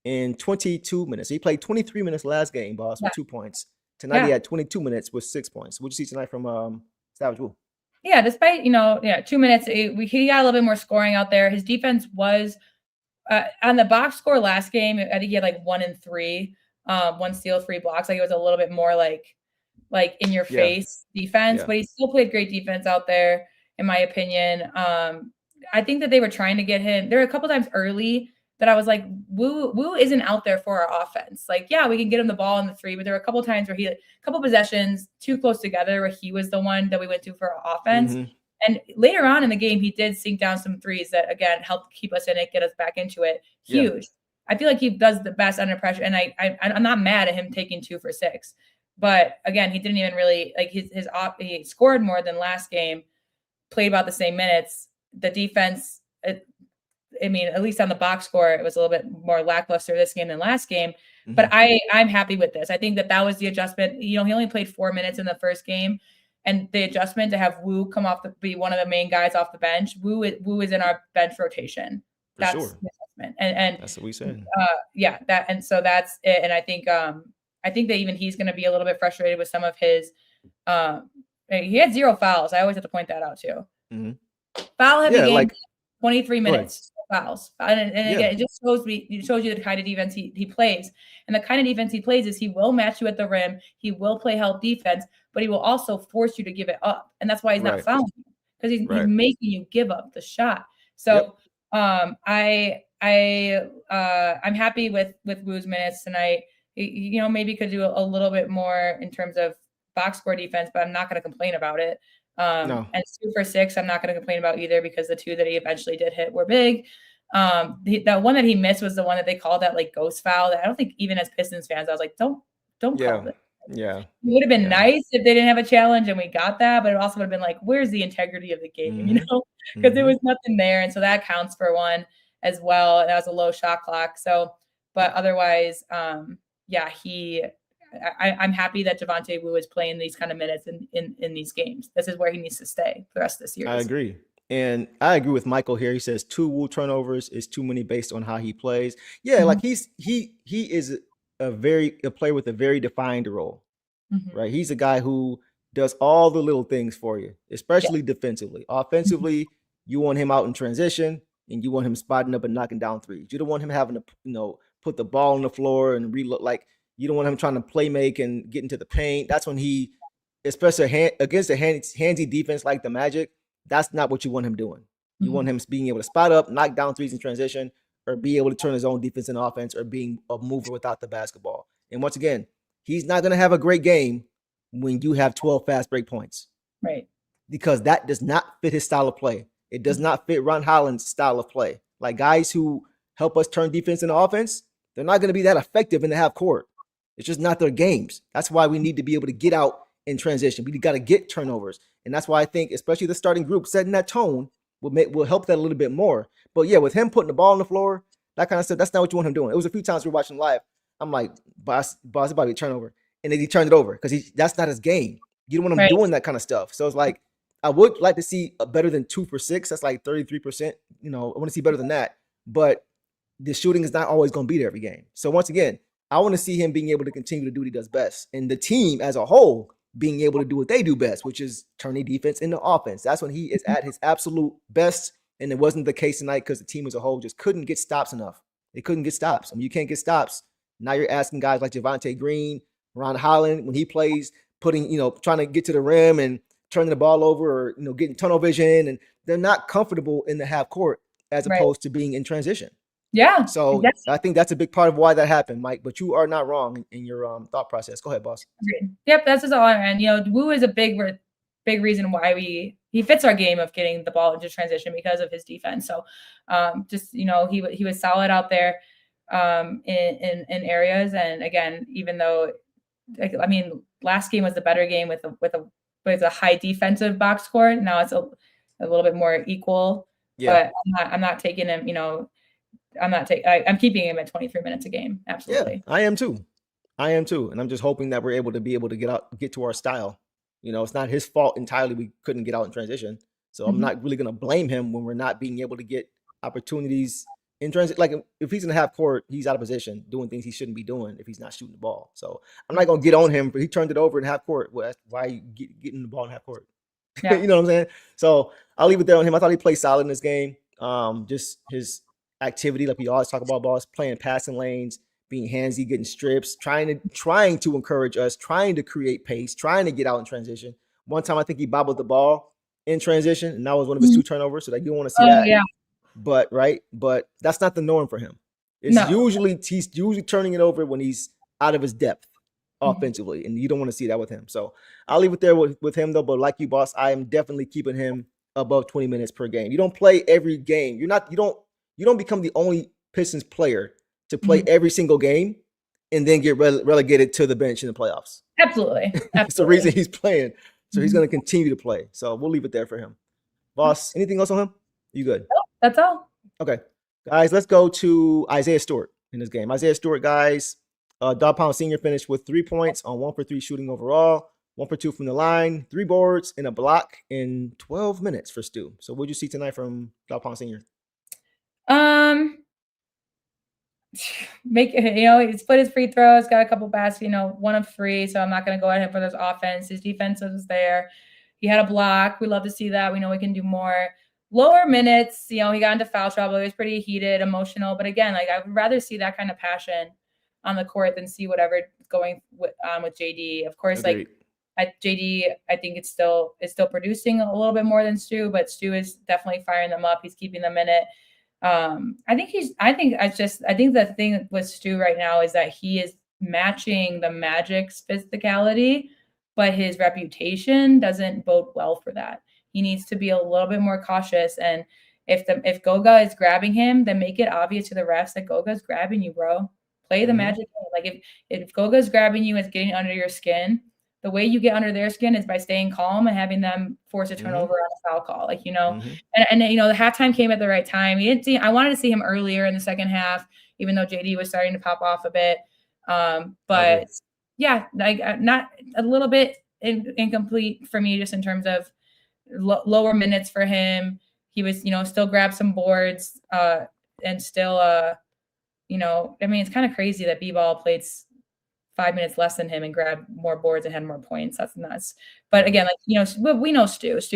in 22 minutes. He played 23 minutes last game, boss, with 2 points. Tonight he had 22 minutes with 6 points. What'd you see tonight from Savage Woo? Yeah, despite 2 minutes, he got a little bit more scoring out there. His defense was on the box score last game. I think he had like 1 and 3, 1 steal, 3 blocks. Like it was a little bit more like in your face defense, but he still played great defense out there, in my opinion. I think that they were trying to get him. There were a couple times early that I was like, Woo isn't out there for our offense. Like, yeah, we can get him the ball in the 3, but there were a couple times where a couple possessions too close together where he was the one that we went to for our offense. And later on in the game, he did sink down some threes that, again, helped keep us in it, get us back into it. Huge. I feel like he does the best under pressure, and I'm not mad at him taking 2 for 6. But again, he didn't even really he scored more than last game, played about the same minutes. The defense, at least on the box score, it was a little bit more lackluster this game than last game. But I'm happy with this. I think that was the adjustment. He only played 4 minutes in the first game, and the adjustment to have Woo come off be one of the main guys off the bench. Woo is in our bench rotation. That's the adjustment, and that's what we said. So that's it. And I think that even he's going to be a little bit frustrated with some of his. He had 0 fouls. I always have to point that out too. Foul heavy game, 23 minutes fouls, and again, it just shows you the kind of defense he plays. And the kind of defense he plays is he will match you at the rim, he will play help defense, but he will also force you to give it up, and that's why he's not fouling you, because he's making you give up the shot. So I'm happy with Woo's minutes tonight. Maybe could do a little bit more in terms of box score defense, but I'm not going to complain about it. And 2 for 6, I'm not going to complain about either, because the 2 that he eventually did hit were big. The one that he missed was the one that they called that like ghost foul that I don't think even as Pistons fans, I was like, don't call it. Yeah. It would have been Yeah. nice if they didn't have a challenge and we got that, but it also would have been like, where's the integrity of the game, you Mhm. know? Because there Mhm. was nothing there. And so that counts for one as well. And that was a low shot clock. So, but otherwise, yeah, I'm happy that Javonte Wu is playing these kind of minutes in these games. This is where he needs to stay the rest of the series. I agree. And I agree with Michael here. He says 2 Wu turnovers is too many based on how he plays. Yeah, like he is a player with a very defined role. Mhm. Right? He's a guy who does all the little things for you, especially defensively. Offensively, you want him out in transition and you want him spotting up and knocking down threes. You don't want him having to, put the ball on the floor and reload. Like, you don't want him trying to play make and get into the paint. That's when he, especially against a handsy defense like the Magic, that's not what you want him doing. You want him being able to spot up, knock down threes in transition, or be able to turn his own defense into offense, or being a mover without the basketball. And once again, he's not going to have a great game when you have 12 fast break points. Right. Because that does not fit his style of play. It does not fit Ron Holland's style of play. Like, guys who help us turn defense into offense, they're not going to be that effective in the half court. It's just not their games. That's why we need to be able to get out in transition. We got to get turnovers. And that's why I think, especially the starting group, setting that tone will help that a little bit more. But yeah, with him putting the ball on the floor, that kind of stuff, that's not what you want him doing. It was a few times we were watching live. I'm like, boss, it's about to be a turnover. And then he turned it over because that's not his game. You don't want him doing that kind of stuff. So it's like, I would like to see a better than 2 for 6. That's like 33%. I want to see better than that. But the shooting is not always going to be there every game. So once again, I want to see him being able to continue to do what he does best. And the team as a whole being able to do what they do best, which is turning defense into offense. That's when he is at his absolute best. And it wasn't the case tonight because the team as a whole just couldn't get stops enough. They couldn't get stops. I mean, you can't get stops. Now you're asking guys like Javonte Green, Ron Holland, when he plays, trying to get to the rim and turning the ball over, or, getting tunnel vision, and they're not comfortable in the half court as opposed to being in transition. Yeah. So I think that's a big part of why that happened, Mike, but you are not wrong in your thought process. Go ahead, boss. Yep. That's just all. And, Wu is a big reason why he fits our game of getting the ball into transition because of his defense. So he was solid out there in areas. And again, even though, last game was the better game with a high defensive box score. Now it's a little bit more equal, but I'm not taking him, I'm keeping him at 23 minutes a game. Absolutely. Yeah, I am too. And I'm just hoping that we're able to get to our style. It's not his fault entirely. We couldn't get out in transition. So I'm not really going to blame him when we're not being able to get opportunities in transition. Like, if he's in the half court, he's out of position doing things he shouldn't be doing if he's not shooting the ball. So I'm not going to get on him, but he turned it over in half court. Well, that's why you getting the ball in half court. Yeah. You know what I'm saying? So I'll leave it there on him. I thought he played solid in this game. Just his activity, like we always talk about, boss, playing passing lanes, being handsy, getting strips, trying to encourage us, trying to create pace, trying to get out in transition. One time I think he bobbled the ball in transition, and that was one of his 2 turnovers. So you don't want to see that. Yeah. But that's not the norm for him. He's usually turning it over when he's out of his depth offensively, and you don't want to see that with him. So I'll leave it there with him though. But like you, boss, I am definitely keeping him above 20 minutes per game. You don't play every game. You don't become the only Pistons player to play every single game and then get relegated to the bench in the playoffs. Absolutely. That's the reason he's playing. So he's going to continue to play. So we'll leave it there for him. Boss, anything else on him? You good? Nope, that's all. Okay. Guys, let's go to Isaiah Stewart in this game. Isaiah Stewart, guys, Dog Pound Sr. finished with 3 points on 1 for 3 shooting overall, 1 for 2 from the line, 3 boards, and a block in 12 minutes for Stu. So what did you see tonight from Dog Pound Sr.? He split his free throws, got a couple baskets, 1 of 3. So I'm not going to go at him for this offense. His defense was there. He had a block. We love to see that. We know we can do more. Lower minutes, he got into foul trouble. He was pretty heated, emotional. But again, I would rather see that kind of passion on the court than see whatever going with JD. Of course, Agreed. at JD, I think it's still producing a little bit more than Stu, but Stu is definitely firing them up. He's keeping them in it. I think the thing with Stu right now is that he is matching the Magic's physicality, but his reputation doesn't bode well for that. He needs to be a little bit more cautious. And if Goga is grabbing him, then make it obvious to the refs that Goga is grabbing you, bro. Play the Magic game. Like if Goga's grabbing you, it's getting under your skin. The way you get under their skin is by staying calm and having them force a turnover on a foul call. Like, and the halftime came at the right time. I wanted to see him earlier in the second half, even though JD was starting to pop off a bit. But yeah, like not a little bit incomplete for me, just in terms of lower minutes for him. He was, still grabbed some boards and still, I mean, it's kind of crazy that B-Ball played 5 minutes less than him and grabbed more boards and had more points. That's nuts. But again, like, we know Stu's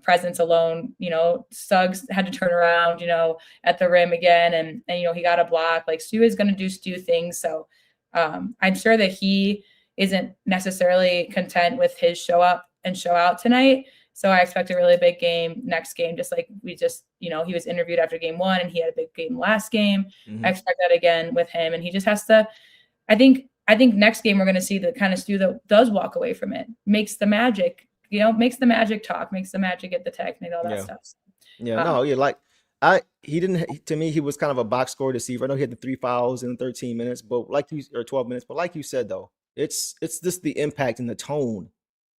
presence alone, Suggs had to turn around, at the rim again. And he got a block. Like, Stu is going to do Stu things. So I'm sure that he isn't necessarily content with his show up and show out tonight. So I expect a really big game next game, just like he was interviewed after game 1 and he had a big game last game. I expect that again with him. And he just has to, I think next game we're going to see the kind of Stu that does walk away from it, makes the magic, makes the magic talk, makes the magic get the technique, all that stuff. To me, he was kind of a box score deceiver. I know he had the 3 fouls in 13 minutes, or 12 minutes. But like you said, though, it's just the impact and the tone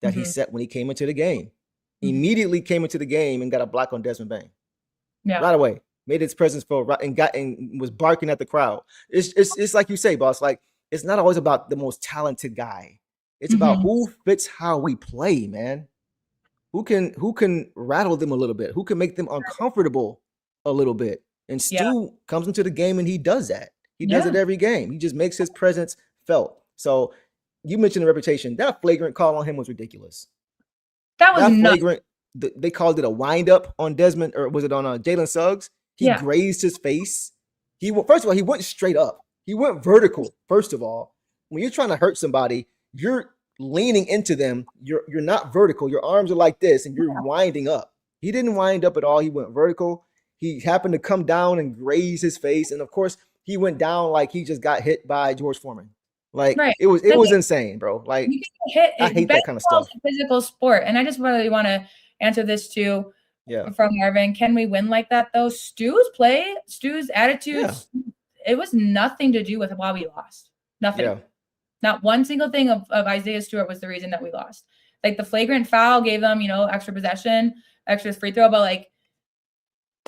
that he set when he came into the game. Immediately came into the game and got a block on Desmond Bane. Yeah. Right away. Made his presence felt right and was barking at the crowd. It's like you say, boss, like it's not always about the most talented guy. It's about who fits how we play, man. Who can rattle them a little bit, who can make them uncomfortable a little bit. And Stu comes into the game and he does that. He does it every game. He just makes his presence felt. So you mentioned the reputation. That flagrant call on him was ridiculous. That was flagrant. They called it a wind up on Desmond, or was it on Jalen Suggs? He grazed his face. First of all, he went straight up. He went vertical. First of all, when you're trying to hurt somebody, you're leaning into them. You're not vertical. Your arms are like this, and you're winding up. He didn't wind up at all. He went vertical. He happened to come down and graze his face, and of course, he went down like he just got hit by George Foreman. Like it was insane, bro. Like I hate that kind of stuff. Physical sport, and I just really want to answer this too. From Marvin, can we win like that though? Stu's attitude, it was nothing to do with why we lost. Nothing. Not one single thing of Isaiah Stewart was the reason that we lost. Like the flagrant foul gave them, extra possession, extra free throw, but like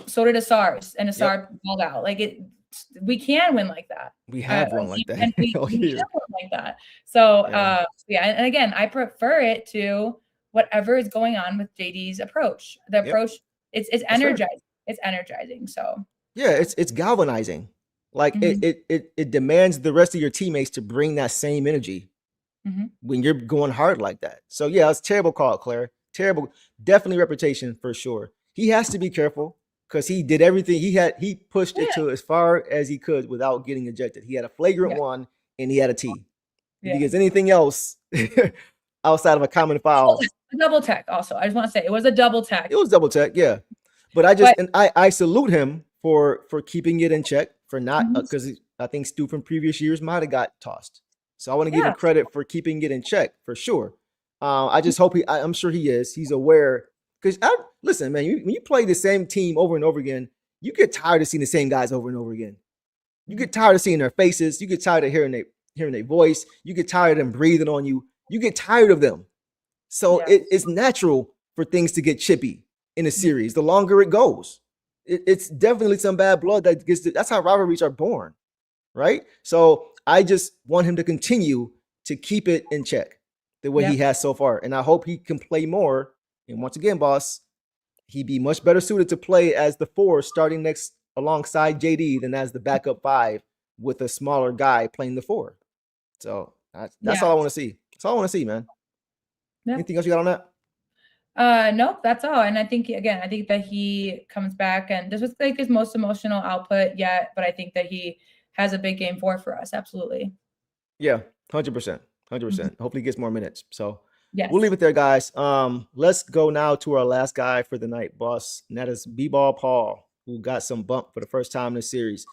so did Ausar's, and Ausar pulled out. Like we can win like that. We have won like that. We can win like that. So and again, I prefer it to whatever is going on with JD's approach. The approach, it's energizing. It's energizing. So it's galvanizing. Like it demands the rest of your teammates to bring that same energy when you're going hard like that. So it's a terrible call, Claire. Terrible. Definitely reputation for sure. He has to be careful because he did everything. He pushed it to as far as he could without getting ejected. He had a flagrant one and he had a T. Because anything else outside of a common foul. A double tech also. I just want to say it was a double tech. It was double tech, yeah. But I salute him for keeping it in check, for not because I think Stu from previous years might have got tossed. So I want to give him credit for keeping it in check for sure. I just hope I'm sure he is. He's aware. Because listen, man, when you play the same team over and over again, you get tired of seeing the same guys over and over again. You get tired of seeing their faces. You get tired of hearing their voice. You get tired of them breathing on you. You get tired of them. So it's natural for things to get chippy in a series. The longer it goes, it's definitely some bad blood that gets. That's how rivalries are born, right? So I just want him to continue to keep it in check the way he has so far, and I hope he can play more. And once again, boss, he'd be much better suited to play as the 4 starting next alongside JD than as the backup 5 with a smaller guy playing the 4. So that's all I want to see. That's all I want to see, man. Yeah. Anything else you got on that? Nope, that's all. And I think that he comes back, and this was like his most emotional output yet, but I think that he has a big game for us. Absolutely. Yeah, 100%. Hopefully he gets more minutes. So we'll leave it there, guys. Let's go now to our last guy for the night, boss. And that is B-Ball Paul, who got some bump for the first time in the series.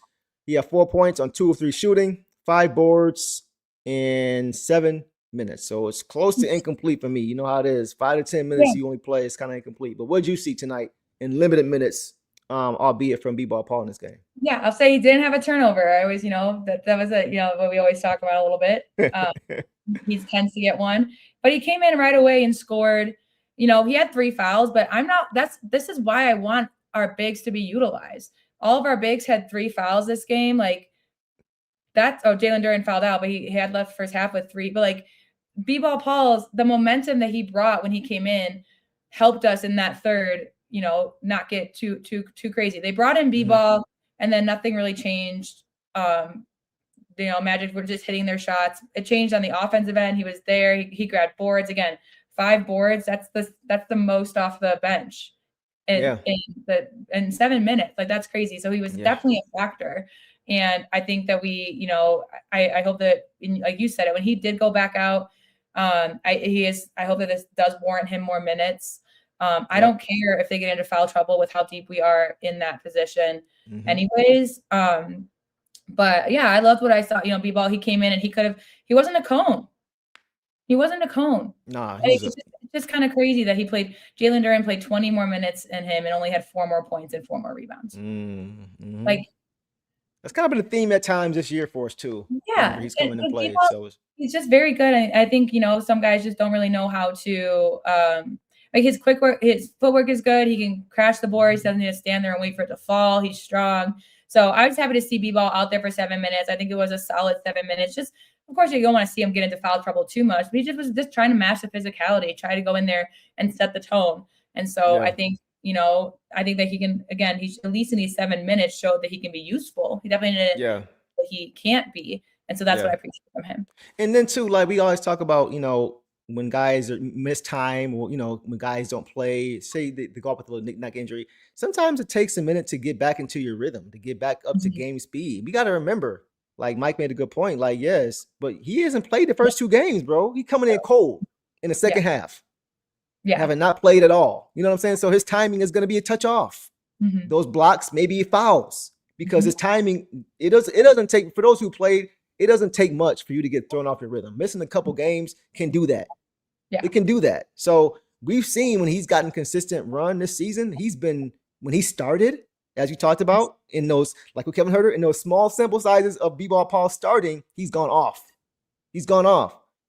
He had 4 points on 2 of 3 shooting, 5 boards in 7 minutes. So it's close to incomplete for me. You know how it is. 5 to 10 minutes you only play, it's kind of incomplete. But what did you see tonight in limited minutes albeit from B-Ball Paul in this game. Yeah, I'll say he didn't have a turnover. I always, that was what we always talk about a little bit. He tends to get one, but he came in right away and scored. He had 3 fouls, but this is why I want our bigs to be utilized. All of our bigs had 3 fouls this game. Jalen Duren fouled out, but he had left first half with 3. But B-Ball Paul's, the momentum that he brought when he came in helped us in that third, not get too crazy. They brought in B-Ball and then nothing really changed. Magic were just hitting their shots. It changed on the offensive end. He was there. He grabbed boards again, 5 boards. That's the most off the bench in 7 minutes. That's crazy. So he was definitely a factor. And I think that we, I hope that, like you said it, when he did go back out, I hope that this does warrant him more minutes. I don't care if they get into foul trouble with how deep we are in that position anyways. But yeah, I loved what I saw. B-Ball, he came in and he wasn't a cone. He wasn't a cone. Nah, it's just kind of crazy that Jalen Duren played 20 more minutes in him and only had 4 more points and 4 more rebounds. That's kind of been a theme at times this year for us too. Yeah, he's coming and played. So he's just very good. I think some guys just don't really know how to. His footwork is good. He can crash the boards. He doesn't need to stand there and wait for it to fall. He's strong. So I was happy to see B-Ball out there for 7 minutes. I think it was a solid 7 minutes. Just, of course, you don't want to see him get into foul trouble too much, but he was just trying to match the physicality, try to go in there and set the tone. And so I think, I think that he can, again, he's at least in these 7 minutes showed that he can be useful. He definitely didn't, but he can't be. And so that's what I appreciate from him. And then too, we always talk about, when guys miss time or, when guys don't play, say they go up with a little neck injury, sometimes it takes a minute to get back into your rhythm, to get back up to game speed. We got to remember, Mike made a good point, yes, but he hasn't played the first 2 games, bro. He coming in cold in the second half. Yeah. Having not played at all. You know what I'm saying? So his timing is going to be a touch off. Those blocks, maybe fouls, because his timing, it doesn't take, for those who played, it doesn't take much for you to get thrown off your rhythm. Missing a couple games can do that. Yeah. It can do that. So we've seen when he's gotten consistent run this season, when he started, as you talked about, in those, like with Kevin Huerter, in those small sample sizes of B-Ball Paul starting, he's gone off.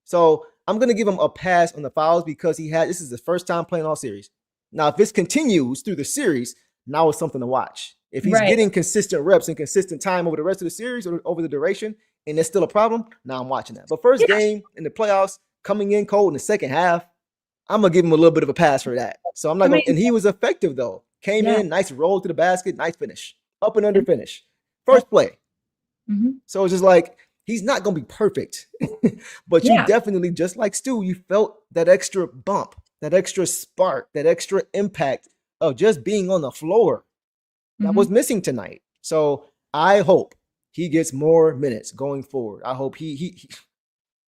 So I'm going to give him a pass on the fouls because this is his first time playing all series. Now, if this continues through the series, now it's something to watch. If he's getting consistent reps and consistent time over the rest of the series or over the duration, and there's still a problem, now I'm watching that. But first game in the playoffs, coming in cold in the second half, I'm going to give him a little bit of a pass for that. So I'm not going to, and he was effective though. Came in, nice roll to the basket, nice finish. Up and under finish. First play. So it's just he's not going to be perfect. But you definitely, just like Stu, you felt that extra bump, that extra spark, that extra impact of just being on the floor. That was missing tonight. So I hope he gets more minutes going forward. I hope I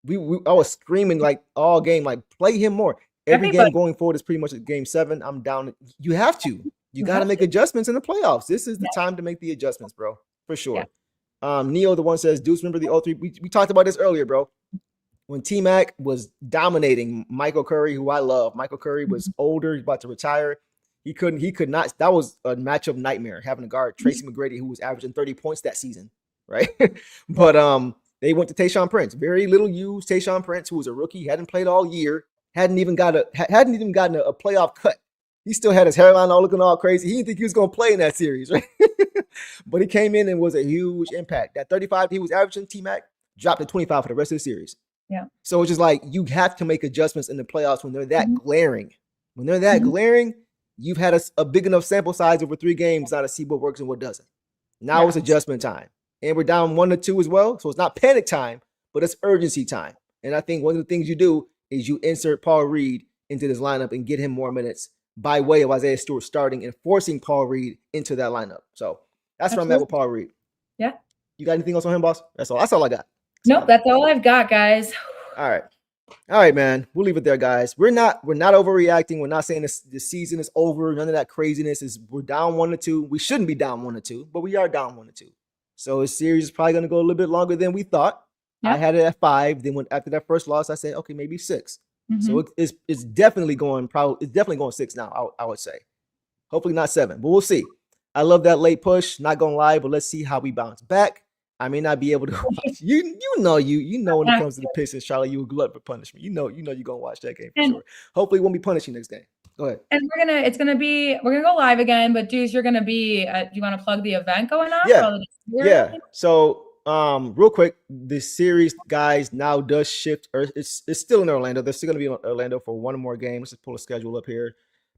was screaming all game, play him more. Every game going forward is pretty much at game 7. I'm down. You have to. You got to make adjustments in the playoffs. This is the time to make the adjustments, bro, for sure. Neo, the one says, Deuce, remember the 0-3? We talked about this earlier, bro. When T-Mac was dominating Michael Curry, who I love. Michael Curry was older. He's about to retire. He could not. That was a matchup nightmare, having to guard Tracy McGrady, who was averaging 30 points that season, right? But they went to Tayshaun Prince. Very little used Tayshaun Prince, who was a rookie, hadn't played all year, hadn't even gotten a playoff cut. He still had his hairline all looking all crazy. He didn't think he was going to play in that series, right? But he came in and was a huge impact. That 35 he was averaging, T-Mac, dropped to 25 for the rest of the series. Yeah. So it's just you have to make adjustments in the playoffs when they're that glaring. When they're that glaring, you've had a big enough sample size over 3 games now to see what works and what doesn't. Now it's adjustment time. And we're down 1-2 as well. So it's not panic time, but it's urgency time. And I think one of the things you do is you insert Paul Reed into this lineup and get him more minutes by way of Isaiah Stewart starting and forcing Paul Reed into that lineup. So that's where I'm at with Paul Reed. Yeah. You got anything else on him, boss? That's all I got. Nope, that's all I've got, guys. All right, man. We'll leave it there, guys. We're not overreacting. We're not saying this season is over. None of that craziness. We're down 1-2. We shouldn't be down 1-2, but we are down 1-2. So this series is probably going to go a little bit longer than we thought. Yep. I had it at 5. Then after that first loss, I said, okay, maybe 6. So it's definitely going 6 now. I would say, hopefully not 7, but we'll see. I love that late push. Not gonna lie, but let's see how we bounce back. I may not be able to watch. You know when it comes to the Pistons, Charlie, you a glutton for punishment. You know you're gonna watch that game for sure. Hopefully, we won't be punishing next game. Go ahead. And we're gonna go live again. But Deuce, you're gonna be. Do you want to plug the event going on? Yeah. So, real quick, the series, guys, now does shift. Or it's still in Orlando. They're still gonna be in Orlando for one more game. Let's just pull a schedule up here.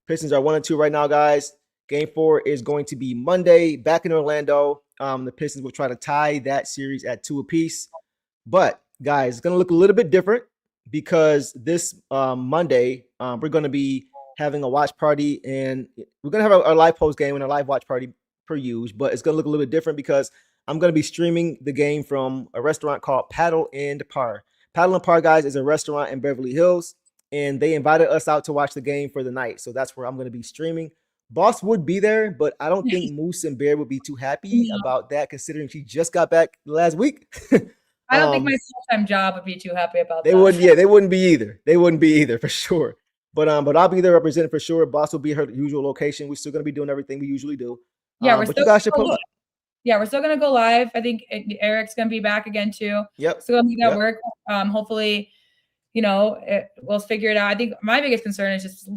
Pistons are 1-2 right now, guys. Game 4 is going to be Monday, back in Orlando. The Pistons will try to tie that series at 2 apiece. But, guys, it's going to look a little bit different because this Monday, we're going to be having a watch party. And we're going to have our live post game and a live watch party per usual. But it's going to look a little bit different because I'm going to be streaming the game from a restaurant called Paddle and Par. Paddle and Par, guys, is a restaurant in Beverly Hills. And they invited us out to watch the game for the night. So that's where I'm going to be streaming. Boss would be there, but I don't think Moose and Bear would be too happy about that, considering she just got back last week. I don't think my full-time job would be too happy about that. They wouldn't be either. They wouldn't be either for sure. But I'll be there representing for sure. Boss will be her usual location. We're still gonna be doing everything we usually do. Yeah, but you guys should pull up. Yeah, we're still gonna go live. I think Eric's gonna be back again too. Yep. Still gonna make that work. Hopefully, we'll figure it out. I think my biggest concern is just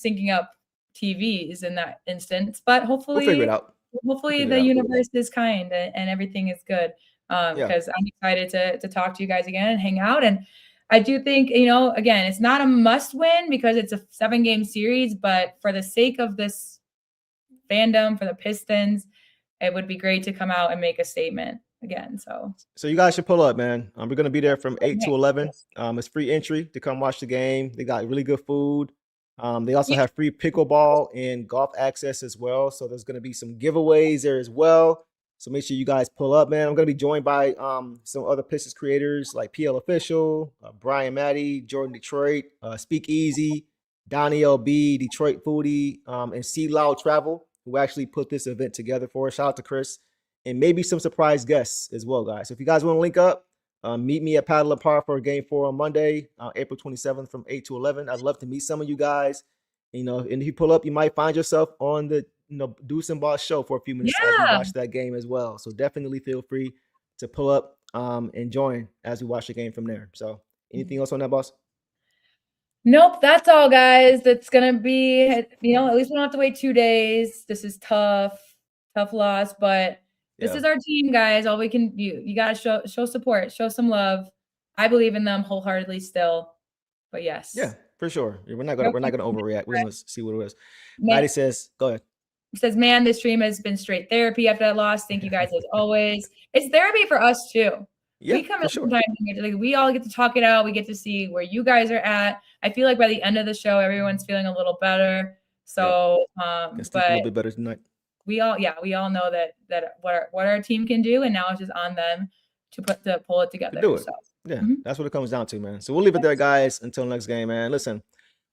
syncing up TVs in that instance, but hopefully we'll figure it out. Hopefully the universe is kind and everything is good. Because I'm excited to talk to you guys again and hang out. And I do think, again, it's not a must win because it's a 7-game series, but for the sake of this fandom, for the Pistons, it would be great to come out and make a statement again. So you guys should pull up, man. We're going to be there from 8 to 11. It's free entry to come watch the game. They got really good food. They also have free pickleball and golf access as well. So there's going to be some giveaways there as well. So make sure you guys pull up, man. I'm going to be joined by some other Pistons creators like PL Official, Brian Matty, Jordan Detroit, Speak Easy, Donnie LB, Detroit Foodie, and C Loud Travel, who actually put this event together for us. Shout out to Chris. And maybe some surprise guests as well, guys. So if you guys want to link up, meet me at Paddle and Par for Game 4 on Monday, April 27th from 8 to 11. I'd love to meet some of you guys. And if you pull up, you might find yourself on the Deuce and Boss show for a few minutes as we watch that game as well. So definitely feel free to pull up and join as we watch the game from there. So anything else on that, Boss? Nope, that's all, guys. That's going to be, at least we don't have to wait 2 days. This is tough loss, but this is our team, guys. All we can do. You got to show support, show some love. I believe in them wholeheartedly still. But yes. Yeah, for sure. We're not gonna overreact. We're gonna see what it is. Maddie says, go ahead. He says, man, this stream has been straight therapy after that loss. Thank you guys as always. It's therapy for us too. Yeah, we come in sometimes we all get to talk it out. We get to see where you guys are at. I feel like by the end of the show, everyone's feeling a little better. So but a little bit better tonight. We all know that what our team can do, and now it's just on them to pull it together. Do it. So. Yeah, that's what it comes down to, man. So we'll leave it there, guys, until next game, man. Listen,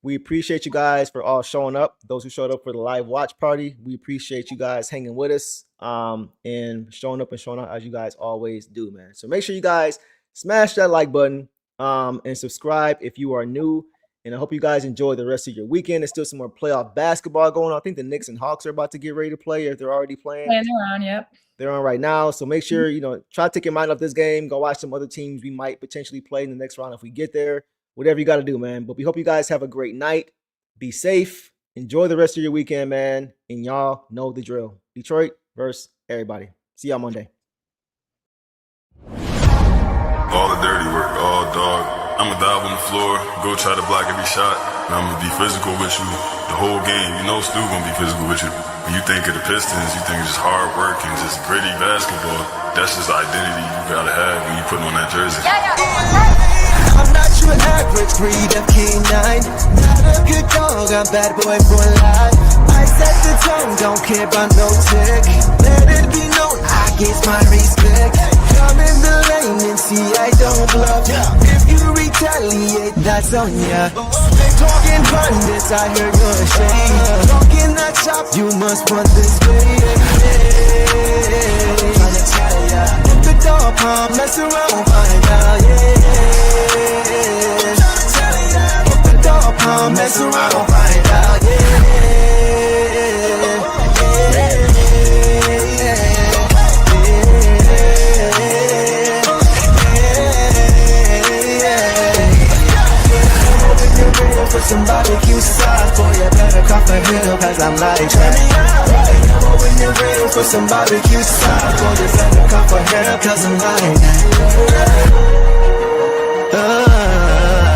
we appreciate you guys for all showing up. Those who showed up for the live watch party, we appreciate you guys hanging with us and showing up and showing out as you guys always do, man. So make sure you guys smash that like button and subscribe if you are new. And I hope you guys enjoy the rest of your weekend. There's still some more playoff basketball going on. I think the Knicks and Hawks are about to get ready to play, if they're already playing. They're on, yep. They're on right now. So make sure, try to take your mind off this game. Go watch some other teams we might potentially play in the next round if we get there. Whatever you got to do, man. But we hope you guys have a great night. Be safe. Enjoy the rest of your weekend, man. And y'all know the drill. Detroit versus everybody. See y'all Monday. All the dirty work, all dog. I'ma dive on the floor, go try to block every shot, and I'ma be physical with you the whole game. Stu gonna be physical with you. When you think of the Pistons, you think of just hard work and just gritty basketball. That's just the identity you gotta have when you put on that jersey. I'm not your average breed of canine. Not a good dog, I'm bad boy for life. I set the tone, don't care about no tick. Let it be known, I get my respect. Come in the lane and see I don't bluff. If you retaliate, that's on ya. Talking pundits, I hear you're ashamed. Talking that chop, you must want this way. Tryna tell ya, if the dog palm, mess around, find out, Tryna tell ya, if the dog palm, mess around, find out, cause I'm like that. When you're waiting for some barbecue sauce, won't you send a cup of hair, cause I'm like that.